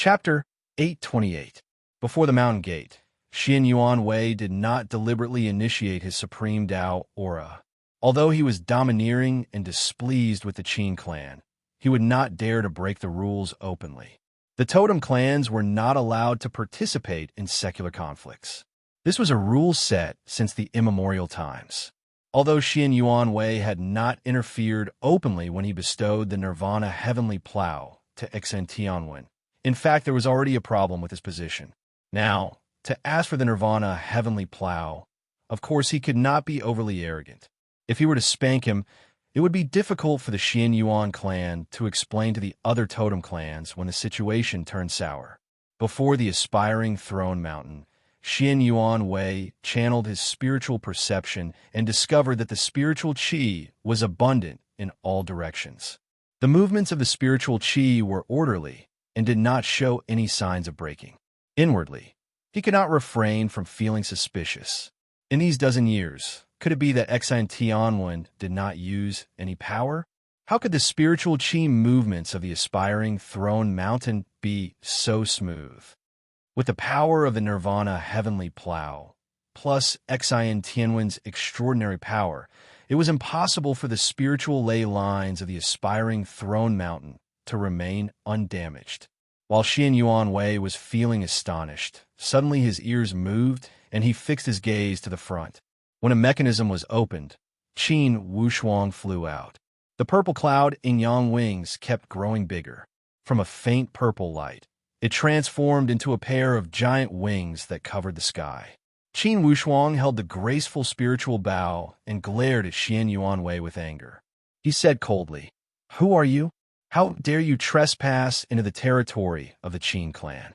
Chapter 828. Before the Mountain Gate, Xian Yuan Wei did not deliberately initiate his supreme Dao aura. Although he was domineering and displeased with the Qin clan, he would not dare to break the rules openly. The totem clans were not allowed to participate in secular conflicts. This was a rule set since the immemorial times. Although Xian Yuan Wei had not interfered openly when he bestowed the Nirvana Heavenly Plow to Exan Tianwen, in fact, there was already a problem with his position. Now, to ask for the Nirvana Heavenly Plow, of course he could not be overly arrogant. If he were to spank him, it would be difficult for the Xian Yuan clan to explain to the other totem clans when the situation turned sour. Before the aspiring throne mountain, Xian Yuan Wei channeled his spiritual perception and discovered that the spiritual qi was abundant in all directions. The movements of the spiritual qi were orderly and did not show any signs of breaking. Inwardly, he could not refrain from feeling suspicious. In these dozen years, could it be that Exan Tianwen did not use any power? How could the spiritual qi movements of the aspiring throne mountain be so smooth? With the power of the Nirvana Heavenly Plow, plus Exan Tianwen's extraordinary power, it was impossible for the spiritual ley lines of the aspiring throne mountain to remain undamaged. While Xian Yuan Wei was feeling astonished, suddenly his ears moved and he fixed his gaze to the front. When a mechanism was opened, Qin Wushuang flew out. The purple cloud in Yang wings kept growing bigger. From a faint purple light, it transformed into a pair of giant wings that covered the sky. Qin Wushuang held the graceful spiritual bow and glared at Xian Yuan Wei with anger. He said coldly, "Who are you? How dare you trespass into the territory of the Qin clan?"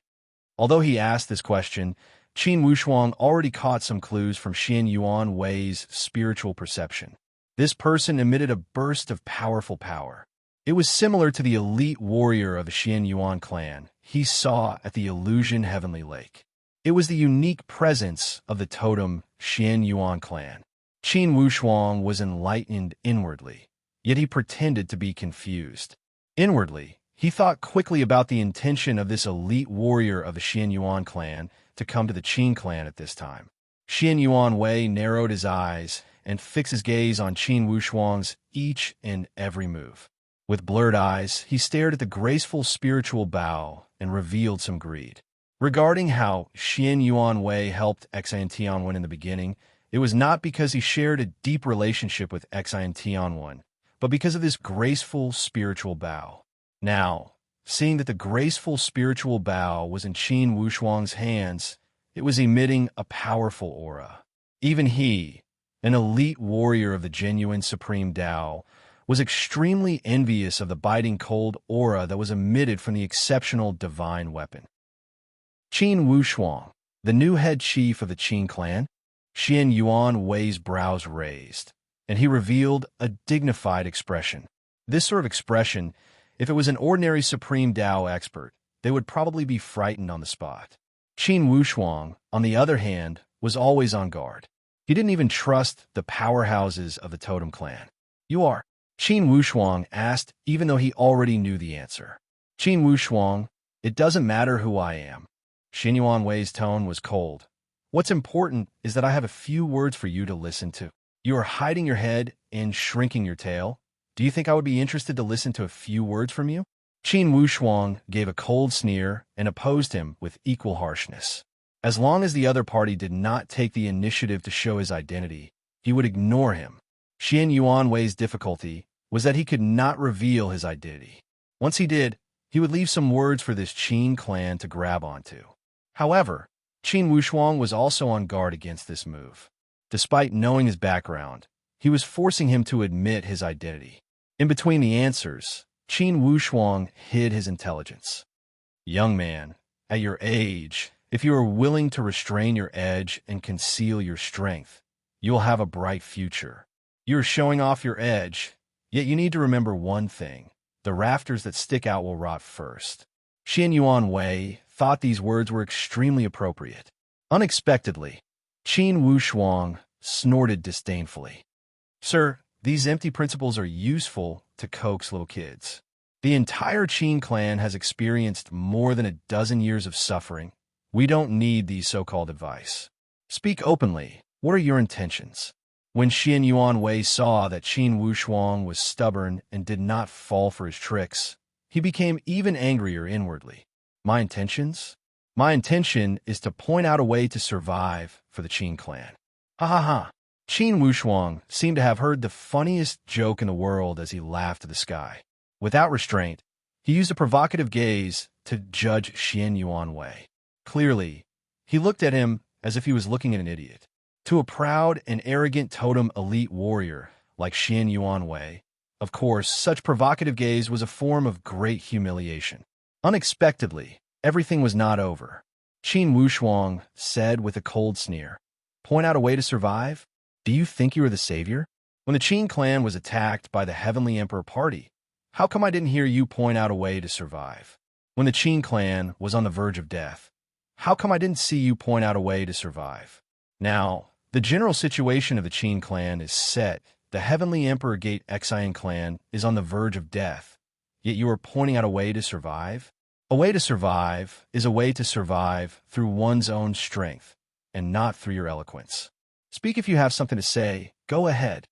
Although he asked this question, Qin Wushuang already caught some clues from Xian Yuan Wei's spiritual perception. This person emitted a burst of powerful power. It was similar to the elite warrior of the Xian Yuan clan he saw at the Illusion Heavenly Lake. It was the unique presence of the totem Xian Yuan clan. Qin Wushuang was enlightened inwardly, yet he pretended to be confused. Inwardly, he thought quickly about the intention of this elite warrior of the Xian Yuan clan to come to the Qin clan at this time. Xian Yuan Wei narrowed his eyes and fixed his gaze on Qin Wushuang's each and every move. With blurred eyes, he stared at the graceful spiritual bow and revealed some greed. Regarding how Xian Yuan Wei helped Exan Tianwen in the beginning, it was not because he shared a deep relationship with Exan Tianwen, but because of this graceful spiritual bow. Now, seeing that the graceful spiritual bow was in Qin Wushuang's hands, it was emitting a powerful aura. Even he, an elite warrior of the genuine supreme Dao, was extremely envious of the biting cold aura that was emitted from the exceptional divine weapon. Qin Wushuang, the new head chief of the Qin clan, Xian Yuan Wei's brows raised, and he revealed a dignified expression. This sort of expression, if it was an ordinary Supreme Dao expert, they would probably be frightened on the spot. Qin Wushuang, on the other hand, was always on guard. He didn't even trust the powerhouses of the totem clan. "You are?" Qin Wushuang asked, even though he already knew the answer. "Qin Wushuang, it doesn't matter who I am." Xian Yuan Wei's tone was cold. "What's important is that I have a few words for you to listen to. You are hiding your head and shrinking your tail. Do you think I would be interested to listen to a few words from you?" Qin Wushuang gave a cold sneer and opposed him with equal harshness. As long as the other party did not take the initiative to show his identity, he would ignore him. Xian Yuan Wei's difficulty was that he could not reveal his identity. Once he did, he would leave some words for this Qin clan to grab onto. However, Qin Wushuang was also on guard against this move. Despite knowing his background, he was forcing him to admit his identity. In between the answers, Qin Wushuang hid his intelligence. "Young man, at your age, if you are willing to restrain your edge and conceal your strength, you will have a bright future. You are showing off your edge, yet you need to remember one thing. The rafters that stick out will rot first." Xian Yuan Wei thought these words were extremely appropriate. Unexpectedly, Qin Wushuang snorted disdainfully. "Sir, these empty principles are useful to coax little kids. The entire Qin clan has experienced more than a dozen years of suffering. We don't need these so-called advice. Speak openly. What are your intentions? When Xian Yuan Wei saw that Qin Wushuang was stubborn and did not fall for his tricks, he became even angrier inwardly. My intentions? My intention is to point out a way to survive for the Qin clan. Ha ha ha. Qin Wushuang seemed to have heard the funniest joke in the world as he laughed to the sky. Without restraint, he used a provocative gaze to judge Xian Yuan Wei. Clearly, he looked at him as if he was looking at an idiot. To a proud and arrogant totem elite warrior like Xian Yuan Wei, of course, such provocative gaze was a form of great humiliation. Unexpectedly, everything was not over. Qin Wushuang said with a cold sneer, "Point out a way to survive? Do you think you are the savior? When the Qin clan was attacked by the Heavenly Emperor party, how come I didn't hear you point out a way to survive? When the Qin clan was on the verge of death, how come I didn't see you point out a way to survive? Now, the general situation of the Qin clan is set. The Heavenly Emperor Gate Xian clan is on the verge of death, yet you are pointing out a way to survive? A way to survive is a way to survive through one's own strength, and not through your eloquence. Speak if you have something to say. Go ahead.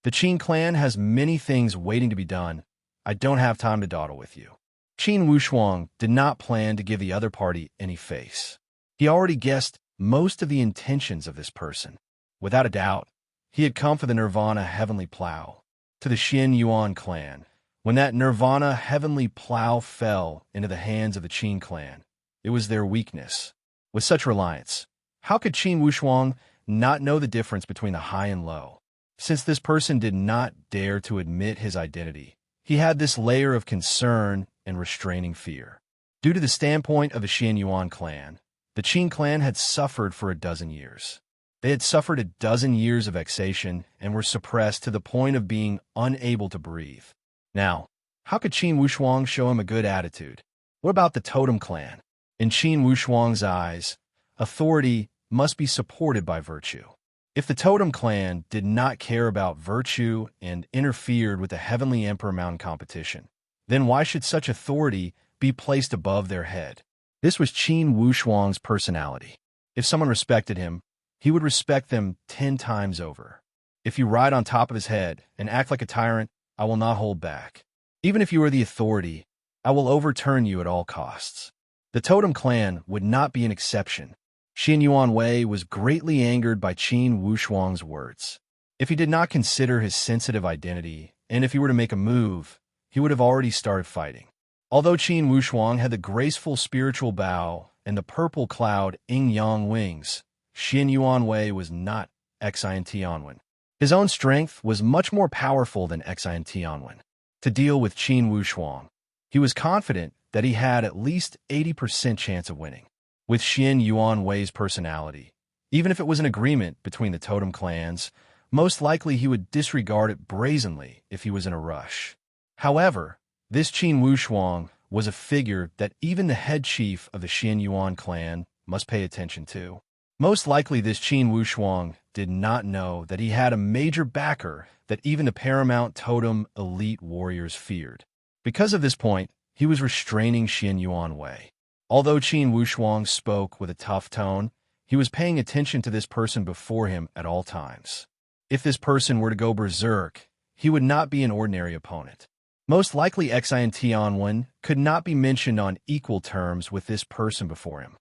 The Qin clan has many things waiting to be done. I don't have time to dawdle with you." Qin Wushuang did not plan to give the other party any face. He already guessed most of the intentions of this person. Without a doubt, he had come for the Nirvana Heavenly Plow. To the Xian Yuan clan, when that Nirvana Heavenly Plow fell into the hands of the Qin clan, it was their weakness. With such reliance, how could Qin Wushuang not know the difference between the high and low? Since this person did not dare to admit his identity, he had this layer of concern and restraining fear. Due to the standpoint of the Xian Yuan clan, the Qin clan had suffered for a dozen years. They had suffered a dozen years of vexation and were suppressed to the point of being unable to breathe. Now, how could Qin Wushuang show him a good attitude? What about the totem clan? In Qin Wushuang's eyes, authority must be supported by virtue. If the totem clan did not care about virtue and interfered with the Heavenly Emperor Mountain competition, then why should such authority be placed above their head? This was Qin Wushuang's personality. If someone respected him, he would respect them 10 times over. If you ride on top of his head and act like a tyrant, I will not hold back. Even if you are the authority, I will overturn you at all costs. The totem clan would not be an exception. Xian Yuan Wei was greatly angered by Qin Wushuang's words. If he did not consider his sensitive identity, and if he were to make a move, he would have already started fighting. Although Qin Wushuang had the graceful spiritual bow and the purple cloud yin-yang wings, Xian Yuan Wei was not Xian Tianwen. His own strength was much more powerful than Xian Tianwen. To deal with Qin Wushuang, he was confident that he had at least 80% chance of winning. With Xian Yuan Wei's personality, even if it was an agreement between the totem clans, most likely he would disregard it brazenly if he was in a rush. However, this Qin Wushuang was a figure that even the head chief of the Xian Yuan clan must pay attention to. Most likely this Qin Wushuang did not know that he had a major backer that even the paramount totem elite warriors feared. Because of this point, he was restraining Xian Yuan Wei. Although Qin Wushuang spoke with a tough tone, he was paying attention to this person before him at all times. If this person were to go berserk, he would not be an ordinary opponent. Most likely Xian Tianwen could not be mentioned on equal terms with this person before him.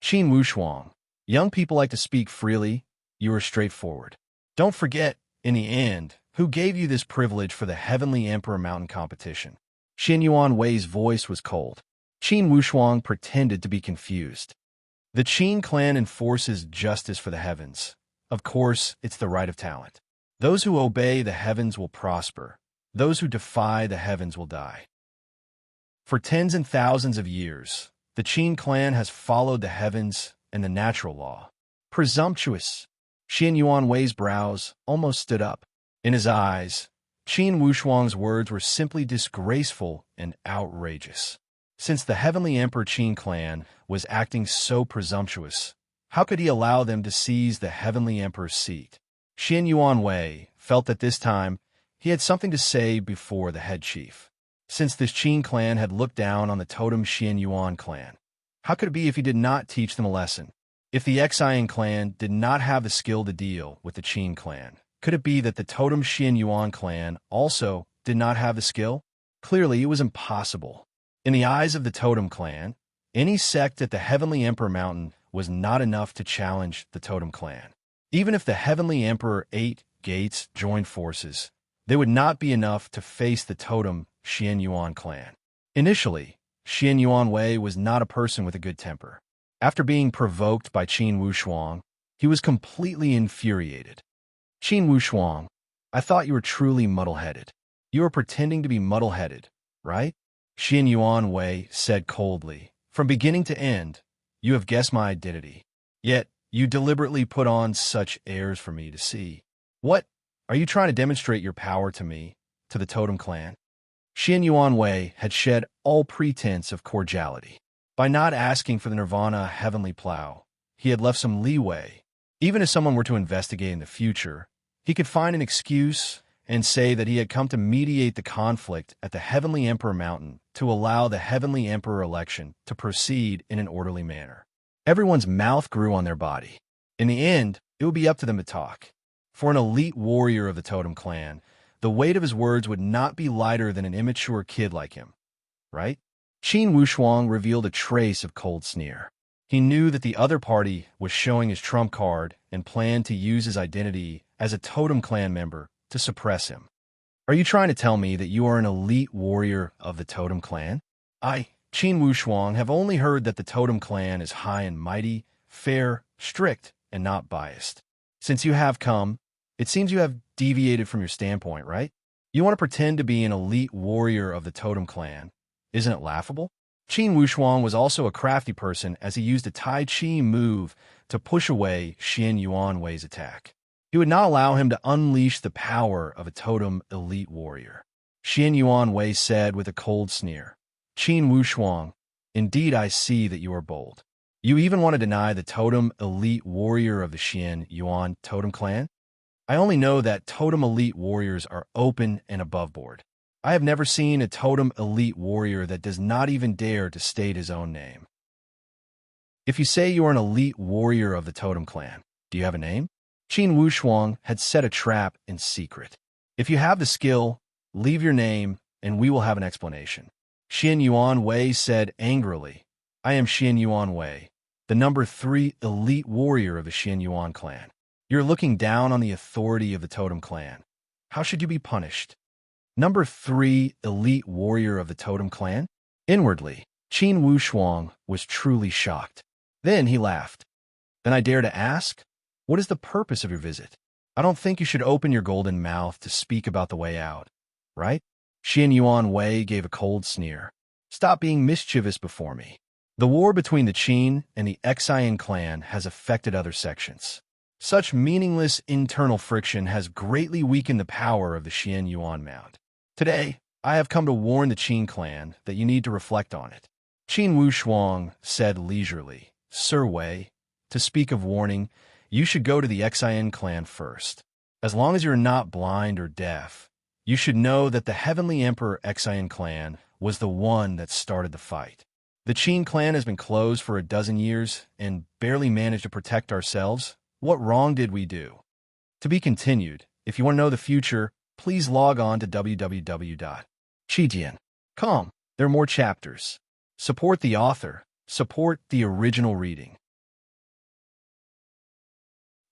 Qin Wushuang, young people like to speak freely. You are straightforward. Don't forget, in the end, who gave you this privilege for the Heavenly Emperor Mountain competition. Xian Yuan Wei's voice was cold. Qin Wushuang pretended to be confused. The Qin clan enforces justice for the heavens. Of course, it's the right of talent. Those who obey the heavens will prosper. Those who defy the heavens will die. For tens and thousands of years, the Qin clan has followed the heavens and the natural law. Presumptuous. Xian Yuan Wei's brows almost stood up. In his eyes, Qin Wushuang's words were simply disgraceful and outrageous. Since the Heavenly Emperor Qin clan was acting so presumptuous, how could he allow them to seize the Heavenly Emperor's seat? Xian Yuan Wei felt that this time he had something to say before the head chief. since this Qin clan had looked down on the totem Xian Yuan clan. How could it be if he did not teach them a lesson? If the Xian clan did not have the skill to deal with the Qin clan, could it be that the totem Xian Yuan clan also did not have the skill? Clearly, it was impossible. In the eyes of the totem clan, any sect at the Heavenly Emperor Mountain was not enough to challenge the totem clan. Even if the Heavenly Emperor 8 gates joined forces, they would not be enough to face the totem Xian Yuan clan. Initially, Xian Yuan Wei was not a person with a good temper. After being provoked by Qin Wushuang, he was completely infuriated. Qin Wushuang, I thought you were truly muddle-headed. You are pretending to be muddle-headed, right? Xian Yuan Wei said coldly. From beginning to end, you have guessed my identity. Yet, you deliberately put on such airs for me to see. What? Are you trying to demonstrate your power to me, to the totem clan? Xian Yuan Wei had shed all pretense of cordiality. By not asking for the Nirvana heavenly plow, he had left some leeway. Even if someone were to investigate in the future, he could find an excuse and say that he had come to mediate the conflict at the Heavenly Emperor Mountain to allow the Heavenly Emperor election to proceed in an orderly manner. Everyone's mouth grew on their body. In the end, it would be up to them to talk. For an elite warrior of the totem clan, the weight of his words would not be lighter than an immature kid like him, right? Qin Wushuang revealed a trace of cold sneer. He knew that the other party was showing his trump card and planned to use his identity as a totem clan member to suppress him. Are you trying to tell me that you are an elite warrior of the totem clan? I, Qin Wushuang, have only heard that the totem clan is high and mighty, fair, strict, and not biased. Since you have come, it seems you have deviated from your standpoint, right? You want to pretend to be an elite warrior of the totem clan. Isn't it laughable? Qin Wushuang was also a crafty person as he used a Tai Chi move to push away Xian Yuan Wei's attack. He would not allow him to unleash the power of a totem elite warrior. Xian Yuan Wei said with a cold sneer, Qin Wushuang, indeed I see that you are bold. You even want to deny the totem elite warrior of the Xian Yuan totem clan? I only know that totem elite warriors are open and above board. I have never seen a totem elite warrior that does not even dare to state his own name. If you say you are an elite warrior of the totem clan, do you have a name? Qin Wushuang had set a trap in secret. If you have the skill, leave your name, and we will have an explanation. Xian Yuan Wei said angrily, I am Xian Yuan Wei, the number 3 elite warrior of the Xian Yuan clan. You're looking down on the authority of the totem clan. How should you be punished? Number 3 elite warrior of the totem clan? Inwardly, Qin Wushuang was truly shocked. Then he laughed. Then I dare to ask, what is the purpose of your visit? I don't think you should open your golden mouth to speak about the way out, right? Xian Yuan Wei gave a cold sneer. Stop being mischievous before me. The war between the Qin and the Xian clan has affected other sections. Such meaningless internal friction has greatly weakened the power of the Xian Yuan Mound. Today, I have come to warn the Qin clan that you need to reflect on it. Qin Wushuang said leisurely, Sir Wei, to speak of warning, you should go to the Xian clan first. As long as you're not blind or deaf, you should know that the Heavenly Emperor Xian clan was the one that started the fight. The Qin clan has been closed for 12 years and barely managed to protect ourselves. What wrong did we do? To be continued. If you want to know the future, please log on to www.chijian.com. There are more chapters. Support the author. Support the original reading.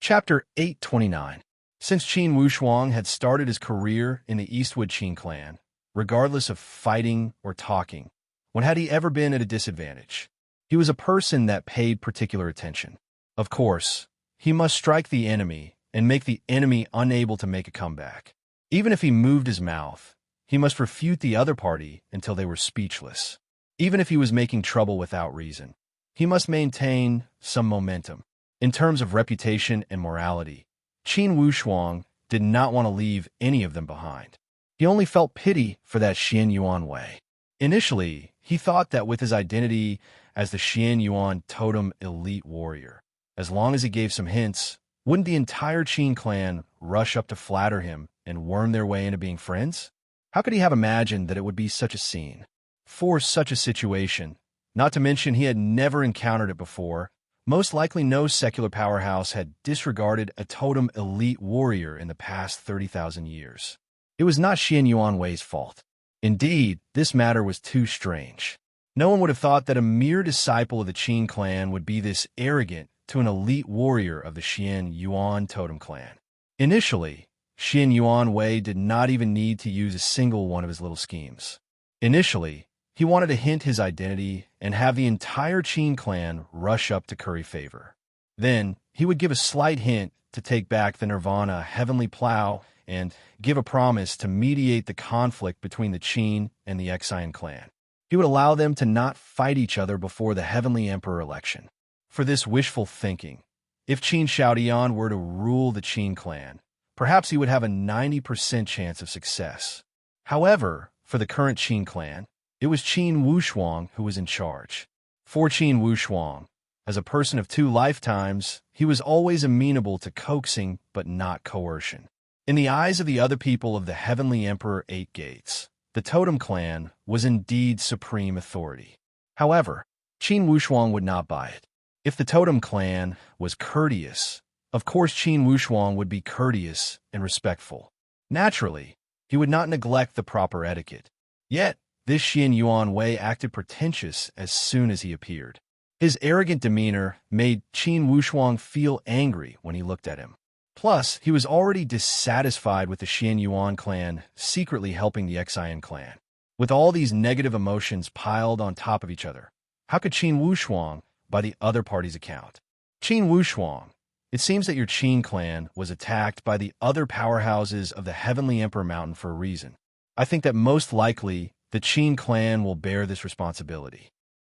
Chapter 829. Since Qin Wushuang had started his career in the Eastwood Qin clan, regardless of fighting or talking, when had he ever been at a disadvantage? He was a person that paid particular attention. Of course, he must strike the enemy and make the enemy unable to make a comeback. Even if he moved his mouth, he must refute the other party until they were speechless. Even if he was making trouble without reason, he must maintain some momentum. In terms of reputation and morality, Qin Wushuang did not want to leave any of them behind. He only felt pity for that Xian Yuan Wei. Initially, he thought that with his identity as the Xian Yuan totem elite warrior, as long as he gave some hints, wouldn't the entire Qin clan rush up to flatter him and worm their way into being friends? How could he have imagined that it would be such a scene? For such a situation, not to mention he had never encountered it before, most likely no secular powerhouse had disregarded a totem elite warrior in the past 30,000 years. It was not Xian Yuanwei's fault. Indeed, this matter was too strange. No one would have thought that a mere disciple of the Qin clan would be this arrogant to an elite warrior of the Xian Yuan totem clan. Initially, Xian Yuanwei did not even need to use a single one of his little schemes. Initially, he wanted to hint his identity and have the entire Qin clan rush up to curry favor. Then, he would give a slight hint to take back the Nirvana heavenly plow and give a promise to mediate the conflict between the Qin and the Xian clan. He would allow them to not fight each other before the Heavenly Emperor election. For this wishful thinking, if Qin Shaodian were to rule the Qin clan, perhaps he would have a 90% chance of success. However, for the current Qin clan, it was Qin Wushuang who was in charge. For Qin Wushuang, as a person of 2 lifetimes, he was always amenable to coaxing but not coercion. In the eyes of the other people of the Heavenly Emperor 8 Gates, the Totem Clan was indeed supreme authority. However, Qin Wushuang would not buy it. If the Totem Clan was courteous, of course Qin Wushuang would be courteous and respectful. Naturally, he would not neglect the proper etiquette. Yet, this Xian Yuanwei acted pretentious as soon as he appeared. His arrogant demeanor made Qin Wushuang feel angry when he looked at him. Plus, he was already dissatisfied with the Xian Yuan clan secretly helping the Xian clan. With all these negative emotions piled on top of each other, how could Qin Wushuang buy the other party's account? Qin Wushuang, it seems that your Qin clan was attacked by the other powerhouses of the Heavenly Emperor Mountain for a reason. I think that most likely the Qin clan will bear this responsibility.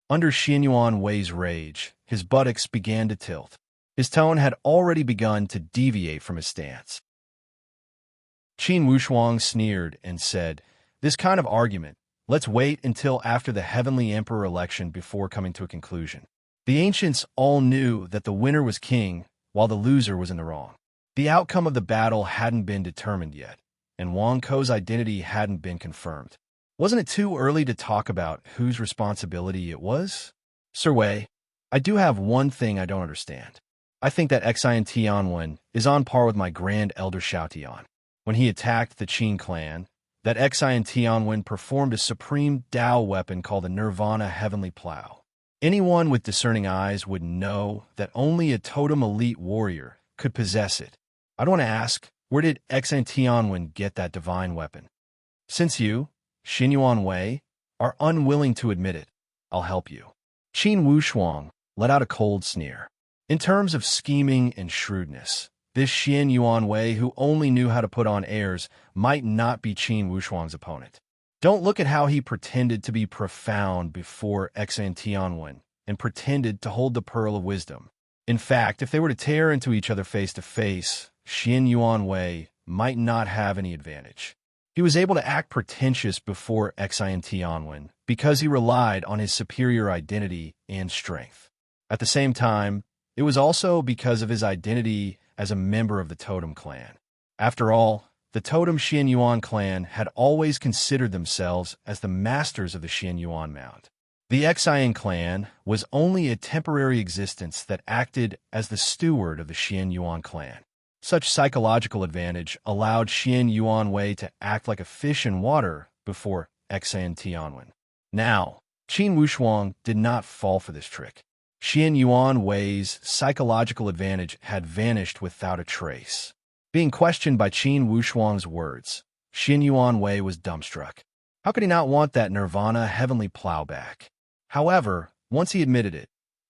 Under Xian Yuanwei's rage, his buttocks began to tilt. His tone had already begun to deviate from his stance. Qin Wushuang sneered and said, "This kind of argument, let's wait until after the Heavenly Emperor election before coming to a conclusion." The ancients all knew that the winner was king, while the loser was in the wrong. The outcome of the battle hadn't been determined yet, and Wang Kou's identity hadn't been confirmed. Wasn't it too early to talk about whose responsibility it was? Sir Wei, I do have one thing I don't understand. I think that Xian Tianwen is on par with my Grand Elder Xiaotian. When he attacked the Qin clan, that Xian Tianwen performed a supreme Dao weapon called the Nirvana Heavenly Plow. Anyone with discerning eyes would know that only a totem elite warrior could possess it. I don't want to ask, where did Xian Tianwen get that divine weapon? Since you, Xian Yuanwei, are unwilling to admit it, I'll help you. Qin Wushuang let out a cold sneer. In terms of scheming and shrewdness, this Xian Yuanwei who only knew how to put on airs might not be Qin Wushuang's opponent. Don't look at how he pretended to be profound before Xian Tianwen and pretended to hold the Pearl of Wisdom. In fact, if they were to tear into each other face to face, Xian Yuanwei might not have any advantage. He was able to act pretentious before Xian Tianwen because he relied on his superior identity and strength. At the same time, it was also because of his identity as a member of the Totem clan. After all, the Totem Xian Yuan clan had always considered themselves as the masters of the Xian Yuan Mound. The Xian clan was only a temporary existence that acted as the steward of the Xian Yuan clan. Such psychological advantage allowed Xian Yuanwei to act like a fish in water before Xian Tianwen. Now, Qin Wushuang did not fall for this trick. Xian Yuanwei's psychological advantage had vanished without a trace. Being questioned by Qin Wushuang's words, Xian Yuanwei was dumbstruck. How could he not want that Nirvana heavenly plow back? However, once he admitted it,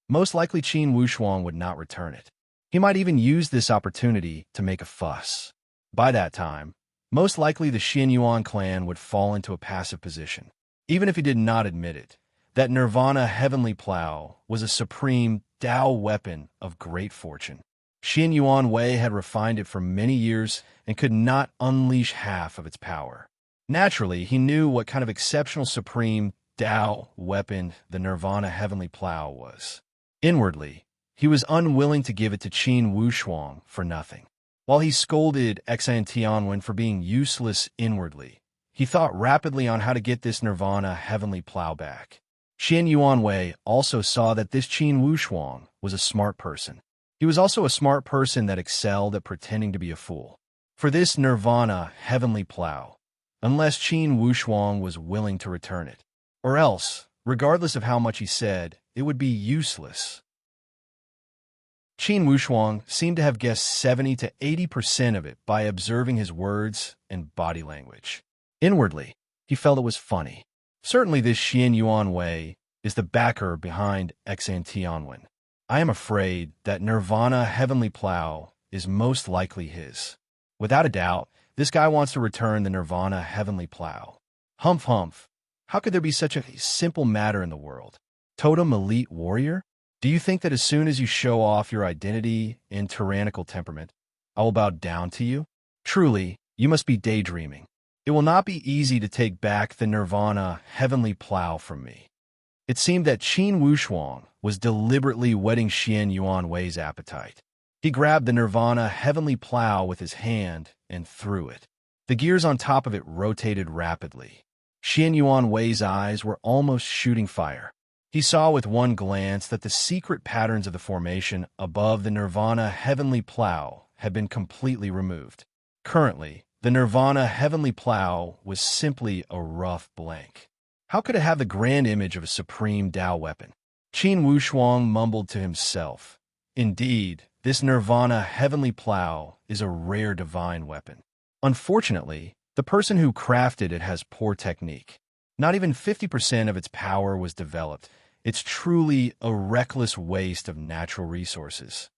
most likely Qin Wushuang would not return it. He might even use this opportunity to make a fuss. By that time, most likely the Xian Yuan clan would fall into a passive position. Even if he did not admit it, that Nirvana heavenly plow was a supreme Dao weapon of great fortune. Xian Yuanwei had refined it for many years and could not unleash half of its power. Naturally, he knew what kind of exceptional supreme Dao weapon the Nirvana heavenly plow was. Inwardly, he was unwilling to give it to Qin Wushuang for nothing. While he scolded Xian Tianwen for being useless inwardly, He thought rapidly on how to get this nirvana heavenly plow back. Qian Yuanwei also saw that this Qin Wushuang was a smart person. He was also a smart person that excelled at pretending to be a fool. For this nirvana heavenly plow, unless Qin Wushuang was willing to return it. Or else, regardless of how much he said, it would be useless. Qin Wushuang seemed to have guessed 70 to 80% of it by observing his words and body language. Inwardly, he felt it was funny. Certainly this Xian Yuanwei is the backer behind Exantianwen. I am afraid that Nirvana Heavenly Plow is most likely his. Without a doubt, this guy wants to return the Nirvana Heavenly Plow. Humph humph. How could there be such a simple matter in the world? Totem Elite Warrior? Do you think that as soon as you show off your identity and tyrannical temperament, I will bow down to you? Truly, you must be daydreaming. It will not be easy to take back the Nirvana Heavenly Plow from me. It seemed that Qin Wushuang was deliberately whetting Xian Yuanwei's appetite. He grabbed the Nirvana Heavenly Plow with his hand and threw it. The gears on top of it rotated rapidly. Xian Yuanwei's eyes were almost shooting fire. He saw with one glance that the secret patterns of the formation above the Nirvana Heavenly Plow had been completely removed. Currently, the Nirvana Heavenly Plow was simply a rough blank. How could it have the grand image of a supreme Tao weapon? Qin Wushuang mumbled to himself. Indeed, this Nirvana Heavenly Plow is a rare divine weapon. Unfortunately, the person who crafted it has poor technique. Not even 50% of its power was developed. It's truly a reckless waste of natural resources.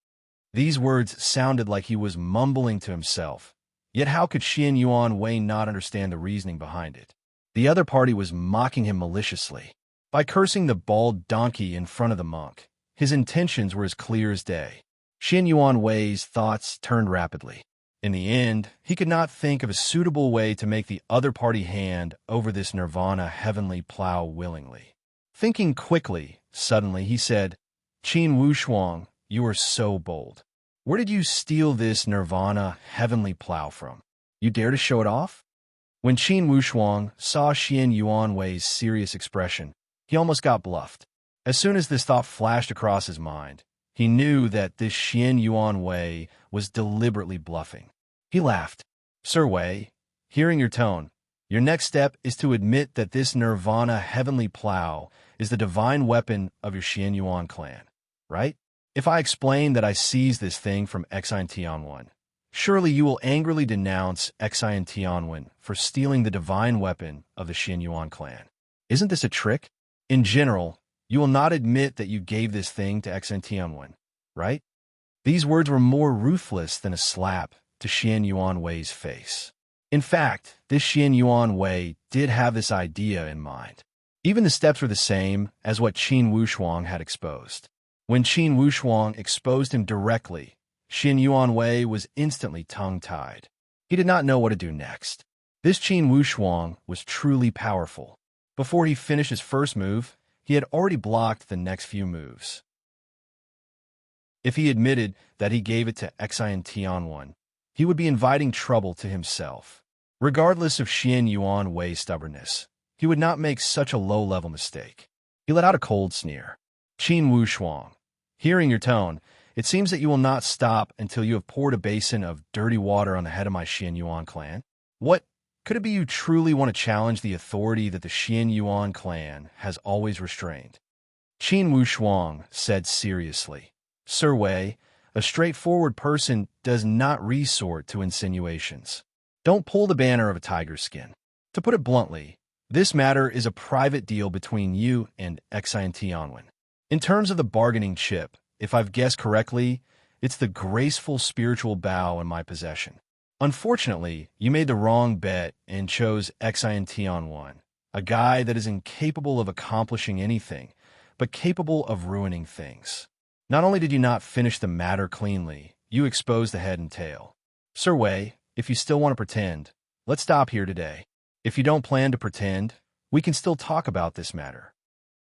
These words sounded like he was mumbling to himself. Yet how could Xian Yuanwei not understand the reasoning behind it? The other party was mocking him maliciously. By cursing the bald donkey in front of the monk, his intentions were as clear as day. Xian Yuanwei's thoughts turned rapidly. In the end, he could not think of a suitable way to make the other party hand over this Nirvana Heavenly Plow willingly. Thinking quickly, suddenly he said, Qin Wushuang, you are so bold. Where did you steal this Nirvana Heavenly Plow from? You dare to show it off? When Qin Wushuang saw Xian Yuanwei's serious expression, he almost got bluffed. As soon as this thought flashed across his mind, he knew that this Xian Yuanwei was deliberately bluffing. He laughed. Sir Wei, hearing your tone, your next step is to admit that this Nirvana Heavenly Plow is the divine weapon of your Xian Yuan clan, right? If I explain that I seized this thing from Exine Tianwen, surely you will angrily denounce Exine Tianwen for stealing the divine weapon of the Xian Yuan clan. Isn't this a trick? In general, you will not admit that you gave this thing to Exine Tianwen, right? These words were more ruthless than a slap to Xian Yuanwei's face. In fact, this Xian Yuanwei did have this idea in mind. Even the steps were the same as what Qin Wushuang had exposed. When Qin Wushuang exposed him directly, Xian Yuanwei was instantly tongue-tied. He did not know what to do next. This Qin Wushuang was truly powerful. Before he finished his first move, he had already blocked the next few moves. If he admitted that he gave it to Exine Tianwen, he would be inviting trouble to himself. Regardless of Xian Yuanwei's stubbornness, he would not make such a low-level mistake. He let out a cold sneer. Qin Wushuang, hearing your tone, it seems that you will not stop until you have poured a basin of dirty water on the head of my Xian Yuan clan. What? Could it be you truly want to challenge the authority that the Xian Yuan clan has always restrained? Qin Wushuang said seriously. Sir Wei, a straightforward person does not resort to insinuations. Don't pull the banner of a tiger's skin. To put it bluntly, this matter is a private deal between you and Exine Tianwen. In terms of the bargaining chip, if I've guessed correctly, it's the graceful spiritual bow in my possession. Unfortunately, you made the wrong bet and chose Exine Tianwen, a guy that is incapable of accomplishing anything, but capable of ruining things. Not only did you not finish the matter cleanly, you exposed the head and tail. Sir Wei, if you still want to pretend, let's stop here today. If you don't plan to pretend, we can still talk about this matter.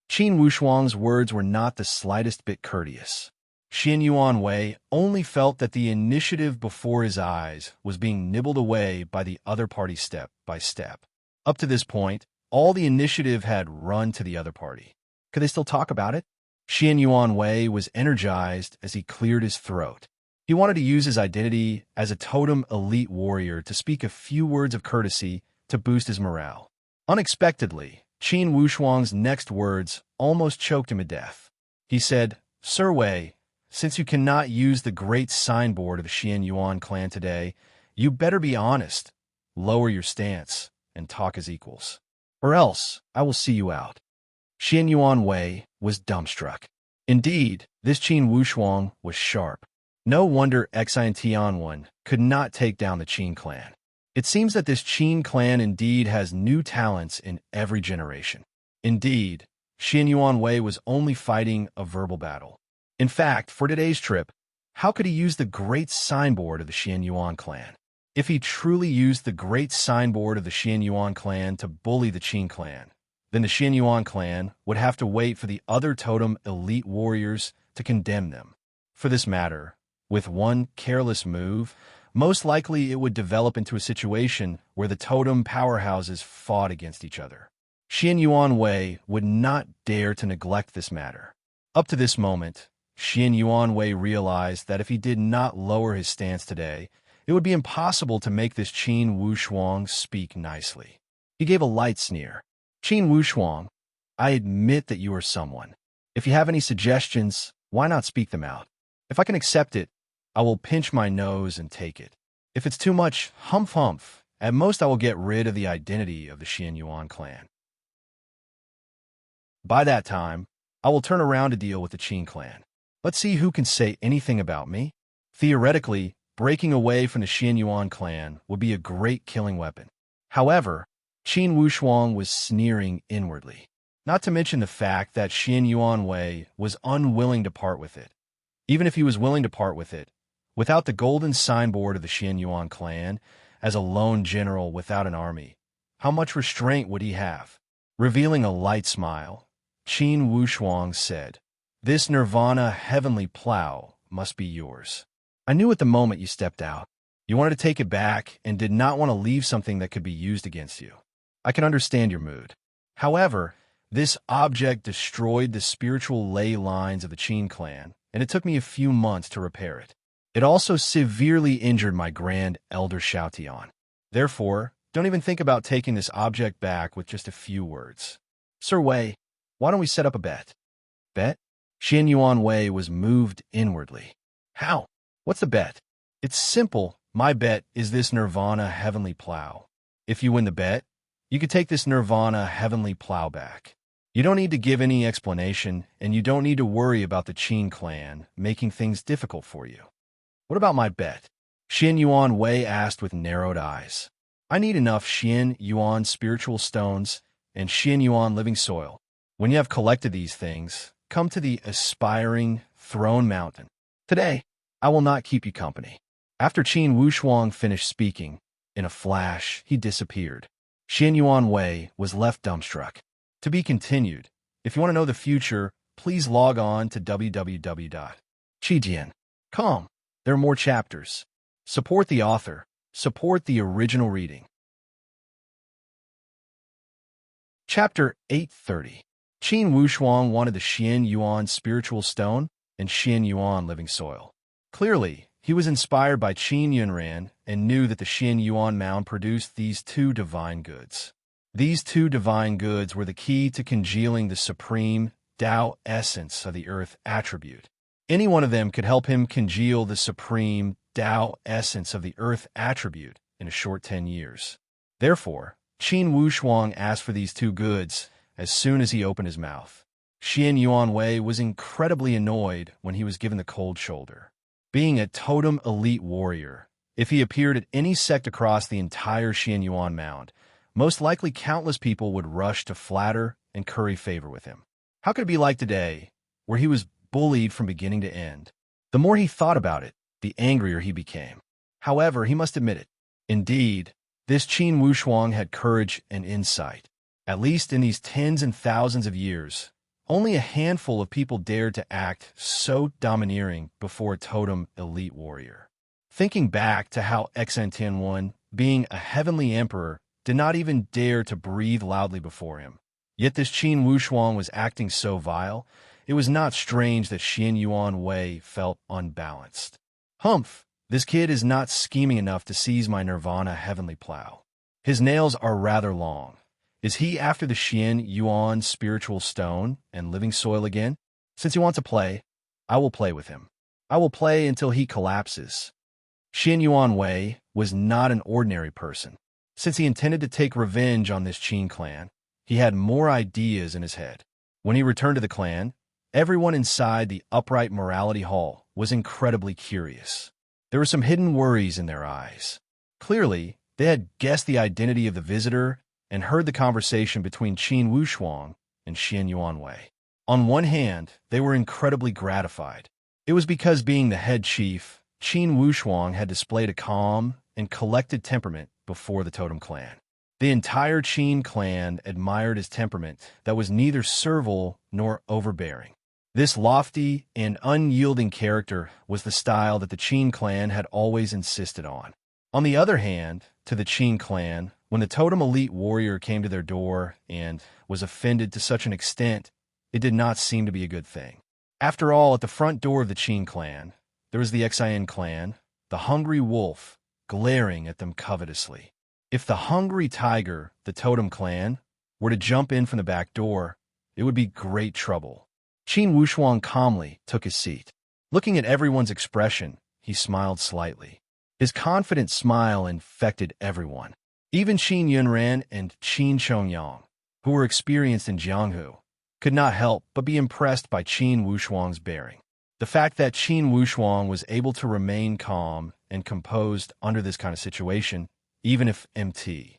Qin Wushuang's words were not the slightest bit courteous. Xian Yuanwei only felt that the initiative before his eyes was being nibbled away by the other party step by step. Up to this point, all the initiative had run to the other party. Could they still talk about it? Xian Yuan Wei was energized as he cleared his throat. He wanted to use his identity as a totem elite warrior to speak a few words of courtesy to boost his morale. Unexpectedly, Qin Wushuang's next words almost choked him to death. He said, "Sir Wei, since you cannot use the great signboard of the Xian Yuan clan today, you better be honest, lower your stance, and talk as equals. Or else, I will see you out." Xian Yuan Wei was dumbstruck. Indeed, this Qin Wushuang was sharp. No wonder Xian Tianwen could not take down the Qin clan. It seems that this Qin clan indeed has new talents in every generation. Indeed, Xian Yuan Wei was only fighting a verbal battle. In fact, for today's trip, how could he use the great signboard of the Xian Yuan clan? If he truly used the great signboard of the Xian Yuan clan to bully the Qin clan, then the Xian Yuan clan would have to wait for the other totem elite warriors to condemn them. For this matter, with one careless move, most likely it would develop into a situation where the totem powerhouses fought against each other. Xian Yuan Wei would not dare to neglect this matter. Up to this moment, Xian Yuan Wei realized that if he did not lower his stance today, it would be impossible to make this Qin Wushuang speak nicely. He gave a light sneer. "Qin Wushuang, I admit that you are someone. If you have any suggestions, why not speak them out? If I can accept it, I will pinch my nose and take it. If it's too much, humph, at most I will get rid of the identity of the Xian Yuan clan. By that time, I will turn around to deal with the Qin clan. Let's see who can say anything about me." Theoretically, breaking away from the Xian Yuan clan would be a great killing weapon. However, Qin Wushuang was sneering inwardly, not to mention the fact that Xian Yuan Wei was unwilling to part with it. Even if he was willing to part with it, without the golden signboard of the Xian Yuan clan, as a lone general without an army, how much restraint would he have? Revealing a light smile, Qin Wushuang said, "This Nirvana heavenly plow must be yours. I knew at the moment you stepped out. You wanted to take it back and did not want to leave something that could be used against you. I can understand your mood. However, this object destroyed the spiritual ley lines of the Qin clan, and it took me a few months to repair it. It also severely injured my grand elder Xiaotian. Therefore, don't even think about taking this object back with just a few words. Sir Wei, why don't we set up a bet?" "Bet?" Xian Yuan Wei was moved inwardly. "How? What's the bet?" "It's simple. My bet is this Nirvana heavenly plow. If you win the bet, you could take this Nirvana heavenly plow back. You don't need to give any explanation, and you don't need to worry about the Qin clan making things difficult for you." "What about my bet?" Xian Yuan Wei asked with narrowed eyes. "I need enough Xian Yuan spiritual stones and Xian Yuan living soil. When you have collected these things, come to the aspiring throne mountain. Today, I will not keep you company." After Qin Wushuang finished speaking, in a flash, he disappeared. Xian Yuan Wei was left dumbstruck. To be continued. If you want to know the future, please log on to www.qijian.com. There are more chapters. Support the author. Support the original reading. Chapter 830. Qin Wushuang wanted the Xian Yuan spiritual stone and Xian Yuan living soil. Clearly, he was inspired by Qin Yunran and knew that the Xian Yuan mound produced these two divine goods. These two divine goods were the key to congealing the supreme Tao essence of the earth attribute. Any one of them could help him congeal the supreme Tao essence of the earth attribute in a short 10 years. Therefore, Qin Wushuang asked for these two goods as soon as he opened his mouth. Xian Yuan Wei was incredibly annoyed when he was given the cold shoulder. Being a totem elite warrior, if he appeared at any sect across the entire Xian Yuan mound, most likely countless people would rush to flatter and curry favor with him. How could it be like today, where he was bullied from beginning to end? The more he thought about it, the angrier he became. However, he must admit it. Indeed, this Qin Wushuang had courage and insight. At least in these tens and thousands of years, only a handful of people dared to act so domineering before a totem elite warrior. Thinking back to how Xian Tianwen, being a heavenly emperor, did not even dare to breathe loudly before him. Yet this Qin Wushuang was acting so vile, it was not strange that Xian Yuan Wei felt unbalanced. Humph, this kid is not scheming enough to seize my nirvana heavenly plow. His nails are rather long. Is he after the Xian Yuan spiritual stone and living soil again? Since he wants to play, I will play with him. I will play until he collapses. Xian Yuan Wei was not an ordinary person. Since he intended to take revenge on this Qin clan, he had more ideas in his head. When he returned to the clan, everyone inside the upright morality hall was incredibly curious. There were some hidden worries in their eyes. Clearly, they had guessed the identity of the visitor and heard the conversation between Qin Wushuang and Xian Yuan Wei. On one hand, they were incredibly gratified. It was because being the head chief, Qin Wushuang had displayed a calm and collected temperament before the totem clan. The entire Qin clan admired his temperament that was neither servile nor overbearing. This lofty and unyielding character was the style that the Qin clan had always insisted on. On the other hand, to the Qin clan, when the totem elite warrior came to their door and was offended to such an extent, it did not seem to be a good thing. After all, at the front door of the Qin clan, there was the Xian clan, the hungry wolf, glaring at them covetously. If the hungry tiger, the totem clan, were to jump in from the back door, it would be great trouble. Qin Wushuang calmly took his seat. Looking at everyone's expression, he smiled slightly. His confident smile infected everyone. Even Qin Yunran and Qin Chongyang, who were experienced in Jianghu, could not help but be impressed by Qin Wushuang's bearing. The fact that Qin Wushuang was able to remain calm and composed under this kind of situation, even if Mt.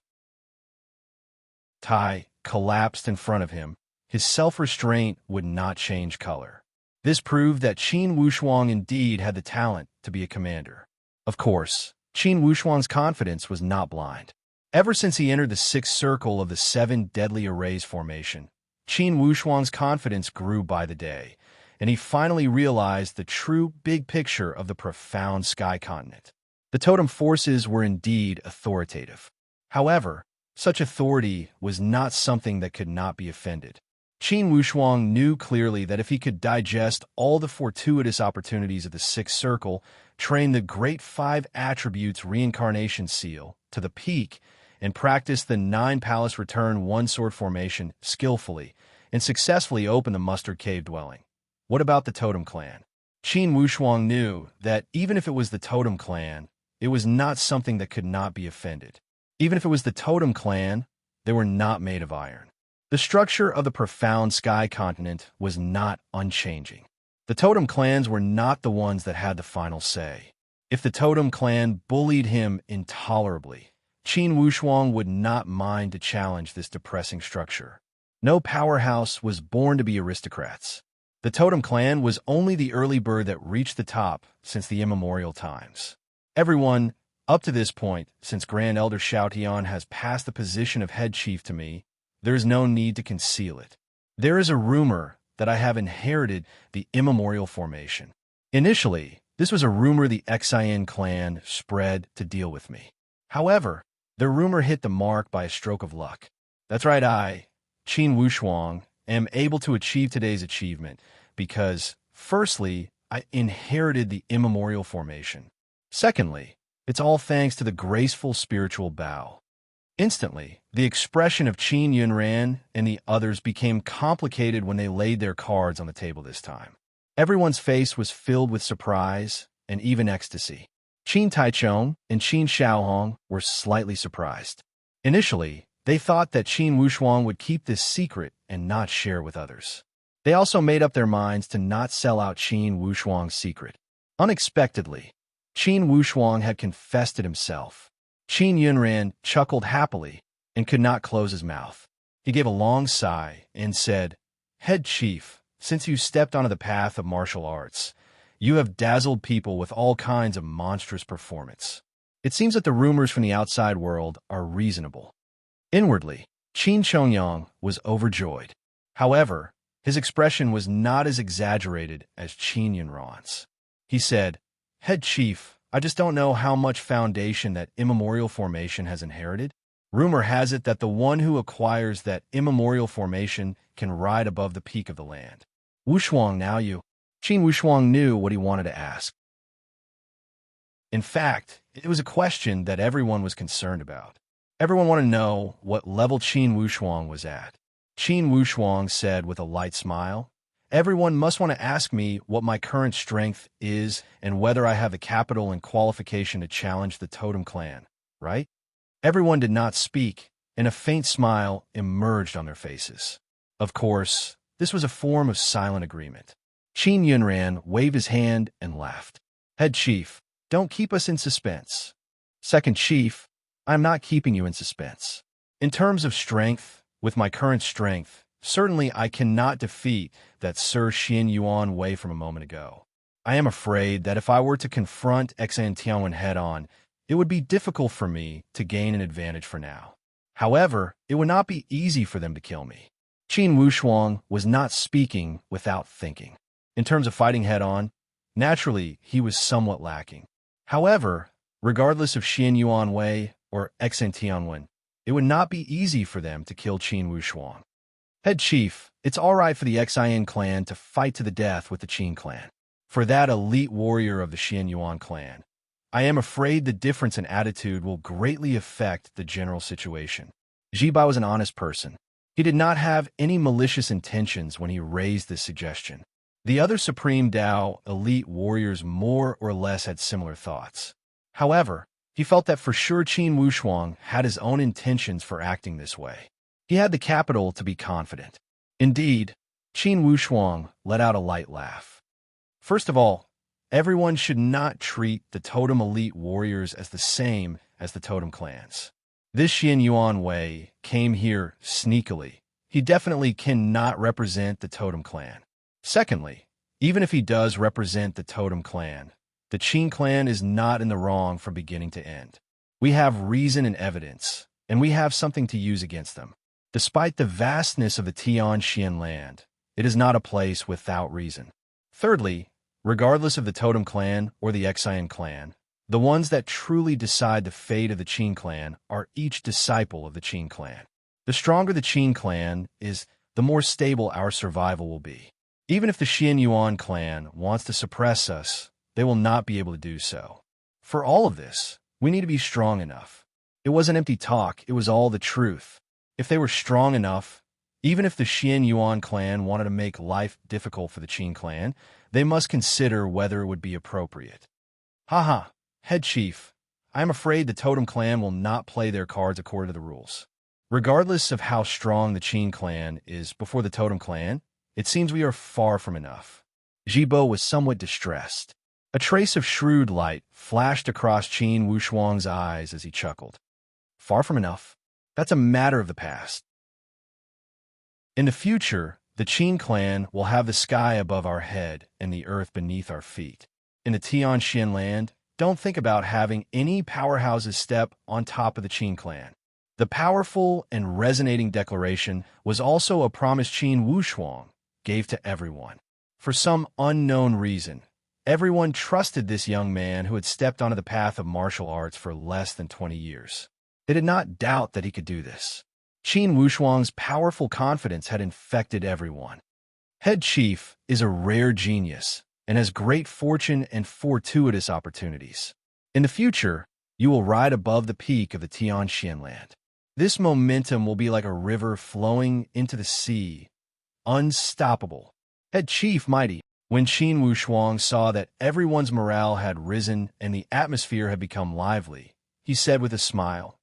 Tai collapsed in front of him, his self-restraint would not change color. This proved that Qin Wushuang indeed had the talent to be a commander. Of course, Qin Wushuang's confidence was not blind. Ever since he entered the sixth circle of the seven deadly arrays formation, Qin Wushuang's confidence grew by the day, and he finally realized the true big picture of the profound sky continent. The totem forces were indeed authoritative. However, such authority was not something that could not be offended. Qin Wushuang knew clearly that if he could digest all the fortuitous opportunities of the sixth circle, train the great 5 attributes reincarnation seal to the peak, and practice the 9 palace return 1 sword formation skillfully, and successfully open the mustard cave dwelling. What about the totem clan? Qin Wushuang knew that even if it was the totem clan, it was not something that could not be offended. Even if it was the totem clan, they were not made of iron. The structure of the profound sky continent was not unchanging. The totem clans were not the ones that had the final say. If the totem clan bullied him intolerably, Qin Wushuang would not mind to challenge this depressing structure. No powerhouse was born to be aristocrats. The totem clan was only the early bird that reached the top since the immemorial times. Everyone, up to this point, since Grand Elder Xiao Tian has passed the position of head chief to me, there is no need to conceal it. There is a rumor that I have inherited the immemorial formation. Initially, this was a rumor the Xian clan spread to deal with me. However, the rumor hit the mark by a stroke of luck. That's right, I, Qin Wushuang, am able to achieve today's achievement because, firstly, I inherited the immemorial formation. Secondly, it's all thanks to the graceful spiritual bow. Instantly, the expression of Qin Yunran and the others became complicated when they laid their cards on the table this time. Everyone's face was filled with surprise and even ecstasy. Qin Taichong and Qin Xiaohong were slightly surprised. Initially, they thought that Qin Wushuang would keep this secret and not share with others. They also made up their minds to not sell out Qin Wushuang's secret. Unexpectedly, Qin Wushuang had confessed it himself. Qin Yunran chuckled happily and could not close his mouth. He gave a long sigh and said, "Head chief, since you stepped onto the path of martial arts, you have dazzled people with all kinds of monstrous performance. It seems that the rumors from the outside world are reasonable." Inwardly, Qin Chongyang was overjoyed. However, his expression was not as exaggerated as Qin Yunran's. He said, "Head chief, I just don't know how much foundation that immemorial formation has inherited. Rumor has it that the one who acquires that immemorial formation can ride above the peak of the land. Wushuang, now you. Qin Wushuang knew what he wanted to ask. In fact, it was a question that everyone was concerned about. Everyone wanted to know what level Qin Wushuang was at. Qin Wushuang said with a light smile, "Everyone must want to ask me what my current strength is and whether I have the capital and qualification to challenge the totem clan, right?" Everyone did not speak, and a faint smile emerged on their faces. Of course, this was a form of silent agreement. Qin Yunran waved his hand and laughed. "Head Chief, don't keep us in suspense." "Second Chief, I'm not keeping you in suspense. In terms of strength, with my current strength, certainly I cannot defeat that Sir Xian Yuan Wei from a moment ago. I am afraid that if I were to confront Xan Tianwen head-on, it would be difficult for me to gain an advantage for now. However, it would not be easy for them to kill me." Qin Wushuang was not speaking without thinking. In terms of fighting head-on, naturally, he was somewhat lacking. However, regardless of Xian Yuan Wei or Xan Tianwen, it would not be easy for them to kill Qin Wushuang. "Head Chief, it's all right for the Xian clan to fight to the death with the Qin clan. For that elite warrior of the Xian Yuan clan, I am afraid the difference in attitude will greatly affect the general situation." Jibai was an honest person. He did not have any malicious intentions when he raised this suggestion. The other Supreme Dao elite warriors more or less had similar thoughts. However, he felt that for sure Qin Wushuang had his own intentions for acting this way. He had the capital to be confident. Indeed, Qin Wushuang let out a light laugh. First of all, everyone should not treat the totem elite warriors as the same as the totem clans. This Xian Yuan Wei came here sneakily. He definitely cannot represent the totem clan. Secondly, even if he does represent the totem clan, the Qin clan is not in the wrong from beginning to end. We have reason and evidence, and we have something to use against them. Despite the vastness of the Tianxian land, it is not a place without reason. Thirdly, regardless of the totem clan or the Xian clan, the ones that truly decide the fate of the Qin clan are each disciple of the Qin clan. The stronger the Qin clan is, the more stable our survival will be. Even if the Xian Yuan clan wants to suppress us, they will not be able to do so. For all of this, we need to be strong enough. It wasn't empty talk, it was all the truth. If they were strong enough, even if the Xian Yuan clan wanted to make life difficult for the Qin clan, they must consider whether it would be appropriate. Haha, Head Chief, I am afraid the Totem clan will not play their cards according to the rules. Regardless of how strong the Qin clan is before the Totem clan, it seems we are far from enough. Jibo was somewhat distressed. A trace of shrewd light flashed across Qin Wushuang's eyes as he chuckled. Far from enough? That's a matter of the past. In the future, the Qin clan will have the sky above our head and the earth beneath our feet. In the Tianxian land, don't think about having any powerhouses step on top of the Qin clan. The powerful and resonating declaration was also a promise Qin Wushuang gave to everyone. For some unknown reason, everyone trusted this young man who had stepped onto the path of martial arts for less than 20 years. They did not doubt that he could do this. Qin Wushuang's powerful confidence had infected everyone. Head Chief is a rare genius and has great fortune and fortuitous opportunities. In the future, you will ride above the peak of the Tianxian land. This momentum will be like a river flowing into the sea, unstoppable. Head Chief Mighty. When Qin Wushuang saw that everyone's morale had risen and the atmosphere had become lively, he said with a smile,